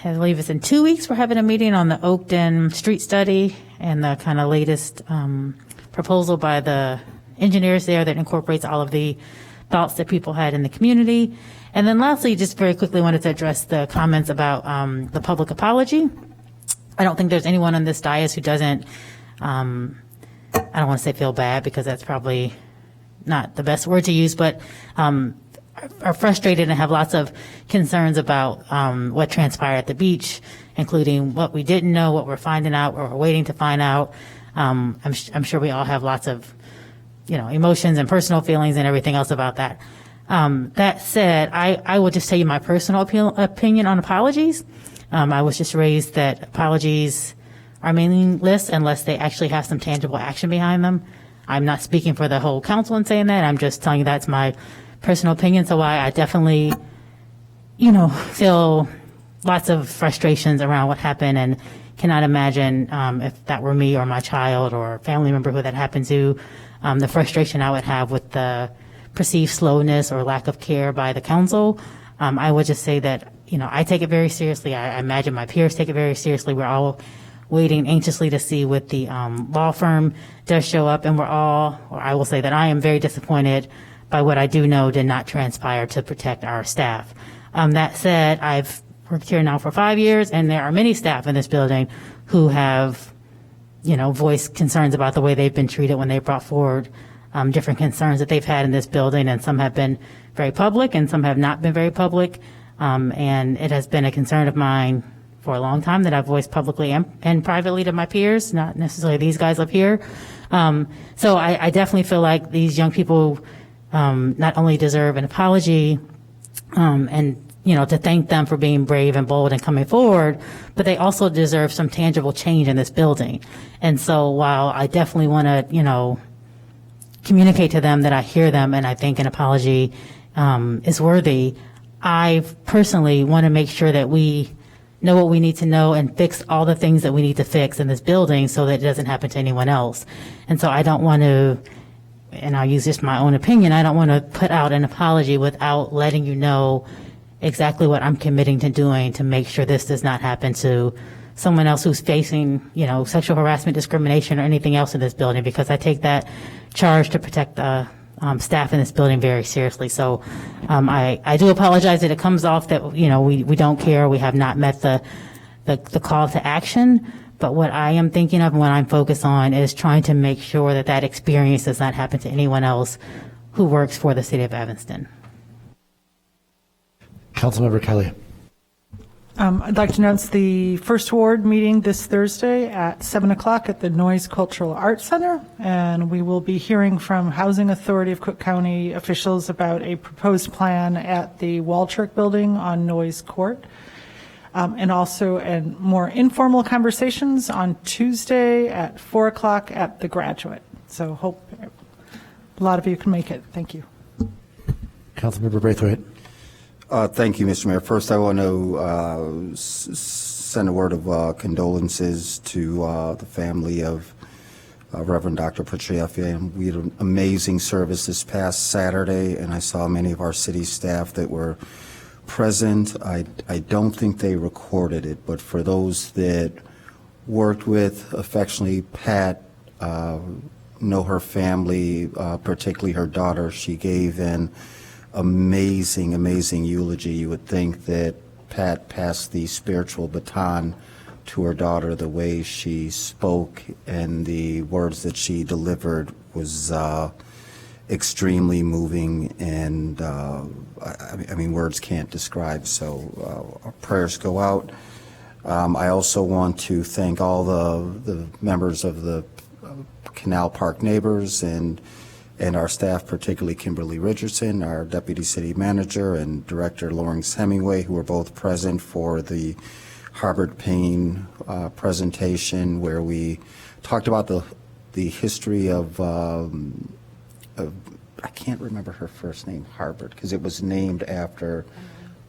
believe it's in 2 weeks. We're having a meeting on the Oakton street study and the kind of latest proposal by the engineers there that incorporates all of the thoughts that people had in the community. And then lastly, just very quickly wanted to address the comments about the public apology. I don't think there's anyone on this dais who doesn't, I don't want to say feel bad because that's probably not the best word to use, but are frustrated and have lots of concerns about what transpired at the beach, including what we didn't know, what we're finding out, what we're waiting to find out. I'm sure we all have lots of, emotions and personal feelings and everything else about that. That said, I will just tell you my personal opinion on apologies. I was just raised that apologies are meaningless unless they actually have some tangible action behind them. I'm not speaking for the whole council in saying that. I'm just telling you that's my personal opinion. So I definitely, feel lots of frustrations around what happened and cannot imagine if that were me or my child or a family member who that happened to, the frustration I would have with the perceived slowness or lack of care by the council. I would just say that, I take it very seriously. I imagine my peers take it very seriously. We're all waiting anxiously to see what the law firm does show up, and I will say that I am very disappointed by what I do know did not transpire to protect our staff. That said, I've worked here now for 5 years, and there are many staff in this building who have, voiced concerns about the way they've been treated when they brought forward different concerns that they've had in this building, and some have been very public and some have not been very public. And it has been a concern of mine for a long time that I've voiced publicly and privately to my peers, not necessarily these guys up here. So I definitely feel like these young people not only deserve an apology and to thank them for being brave and bold and coming forward, but they also deserve some tangible change in this building. And so while I definitely want to, communicate to them that I hear them and I think an apology is worthy, I personally want to make sure that we know what we need to know and fix all the things that we need to fix in this building so that it doesn't happen to anyone else. And so I don't want to, and I'll use just my own opinion, I don't want to put out an apology without letting you know exactly what I'm committing to doing to make sure this does not happen to someone else who's facing, sexual harassment, discrimination, or anything else in this building, because I take that charge to protect the staff in this building very seriously. So I do apologize that it comes off that, we don't care. We have not met the call to action. But what I am thinking of and what I'm focused on is trying to make sure that that experience does not happen to anyone else who works for the city of Evanston. Councilmember Kelly. I'd like to announce the first ward meeting this Thursday at 7 o'clock at the Noyes Cultural Arts Center, and we will be hearing from Housing Authority of Cook County officials about a proposed plan at the Walchurch building on Noyes Court, and also more informal conversations on Tuesday at 4 o'clock at the Graduate. So hope a lot of you can make it. Thank you. Councilmember Braithwaite. Thank you, Mr. Mayor. First, I want to send a word of condolences to the family of Reverend Dr. Petriefia. We had an amazing service this past Saturday, and I saw many of our city staff that were present. I don't think they recorded it, but for those that worked with, affectionately, Pat, know her family, particularly her daughter, she gave an amazing eulogy. You would think that Pat passed the spiritual baton to her daughter. The way she spoke and the words that she delivered was extremely moving, and I mean words can't describe. So our prayers go out. I also want to thank all the members of the Canal Park Neighbors and and our staff, particularly Kimberly Richardson, our Deputy City Manager, and Director Lawrence Hemingway, who were both present for the Harbert Payne presentation, where we talked about the history of I can't remember her first name, Harbert, because it was named after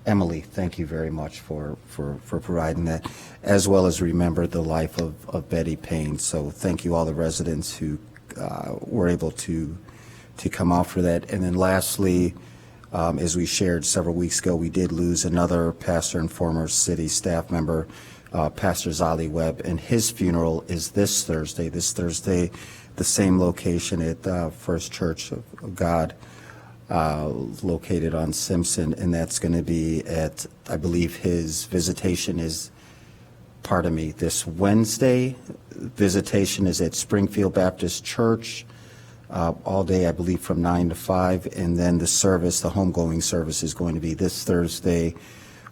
Emily. Thank you very much for providing that, as well as remember the life of Betty Payne. So thank you all the residents who were able to come out for that. And then lastly, as we shared several weeks ago, we did lose another pastor and former city staff member, Pastor Zali Webb, and his funeral is this Thursday, the same location at First Church of God, located on Simpson, and that's going to be at, I believe his visitation is, pardon me, this Wednesday. Visitation is at Springfield Baptist Church, all day, I believe, from 9 to 5, and then the service, the homegoing service, is going to be this Thursday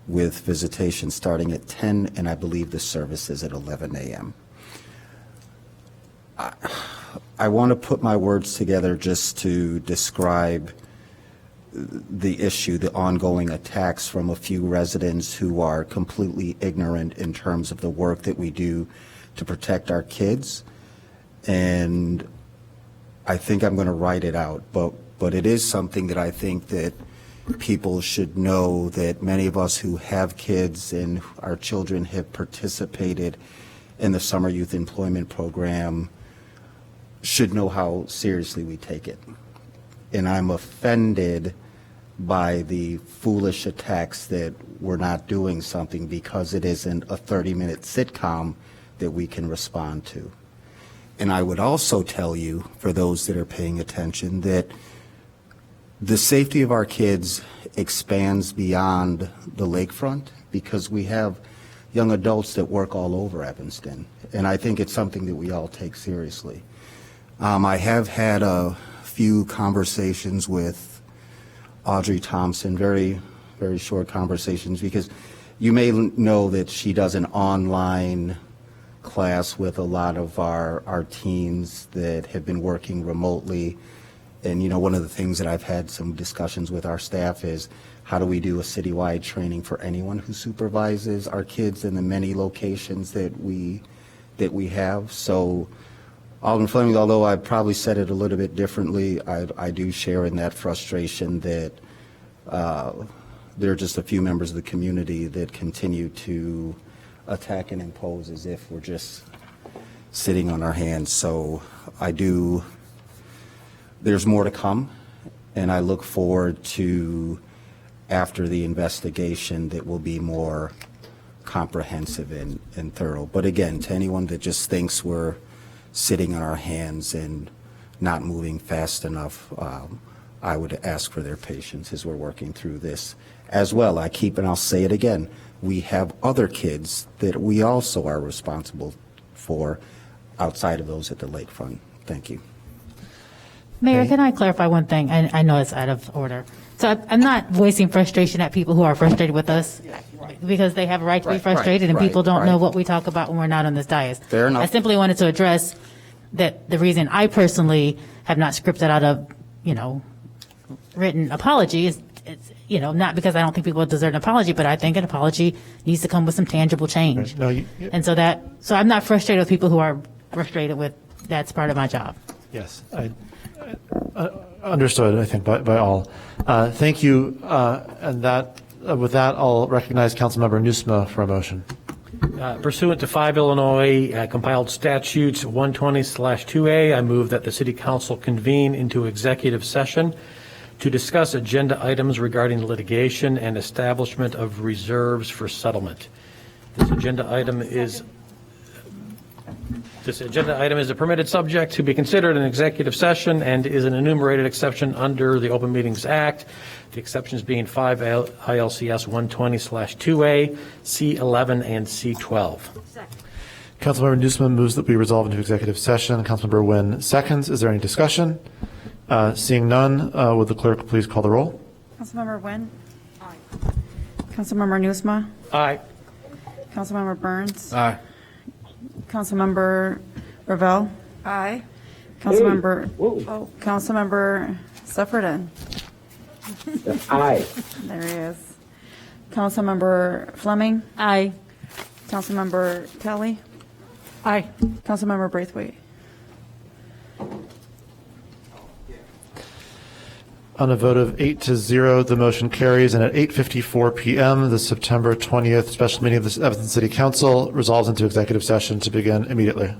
with visitation starting at 10, and I believe the service is at 11 a.m. I want to put my words together just to describe the issue, the ongoing attacks from a few residents who are completely ignorant in terms of the work that we do to protect our kids. And I think I'm going to write it out, but it is something that I think that people should know, that many of us who have kids and our children have participated in the Summer Youth Employment Program should know how seriously we take it. And I'm offended by the foolish attacks that we're not doing something because it isn't a 30-minute sitcom that we can respond to. And I would also tell you, for those that are paying attention, that the safety of our kids expands beyond the lakefront, because we have young adults that work all over Evanston. And I think it's something that we all take seriously. I have had a few conversations with Audrey Thompson, very, very short conversations, because you may know that she does an online class with a lot of our teens that have been working remotely. And, you know, one of the things that I've had some discussions with our staff is, how do we do a citywide training for anyone who supervises our kids in the many locations that we have? So, Alderman Fleming, although I probably said it a little bit differently, I do share in that frustration that there are just a few members of the community that continue to attack and impose as if we're just sitting on our hands. So there's more to come, and I look forward to, after the investigation, that will be more comprehensive and thorough. But again, to anyone that just thinks we're sitting on our hands and not moving fast enough, I would ask for their patience as we're working through this as well. And I'll say it again, we have other kids that we also are responsible for outside of those at the lakefront. Thank you. Mayor, can I clarify one thing? I know it's out of order. So I'm not voicing frustration at people who are frustrated with us, because they have a right to be frustrated, and people don't know what we talk about when we're not on this dais. Fair enough. I simply wanted to address that the reason I personally have not scripted out a, written apology is, it's, not because I don't think people deserve an apology, but I think an apology needs to come with some tangible change. And so I'm not frustrated with people who are frustrated with, that's part of my job. Yes, I understood, I think, by all. Thank you. And with that, I'll recognize Councilmember Nusma for a motion. Pursuant to 5 Illinois compiled statutes 120/2A, I move that the City Council convene into executive session to discuss agenda items regarding litigation and establishment of reserves for settlement. This agenda item is a permitted subject to be considered in executive session and is an enumerated exception under the Open Meetings Act. The exceptions being 5 ILCS 120/2A, C11, and C12. Councilmember Nusman moves that we resolve into executive session. Councilmember Nguyen seconds. Is there any discussion? Seeing none, would the clerk please call the roll? Councilmember Nguyen? Aye. Councilmember Nusma? Aye. Councilmember Burns? Aye. Councilmember Revell? Aye. Councilmember, Whoa. Councilmember Sufferton. Aye. There he is. Councilmember Fleming. Aye. Councilmember Kelly. Aye. Councilmember Braithwaite. On a vote of 8-0, the motion carries, and at 8:54 p.m., the September 20th special meeting of the Evanston City Council resolves into executive session to begin immediately.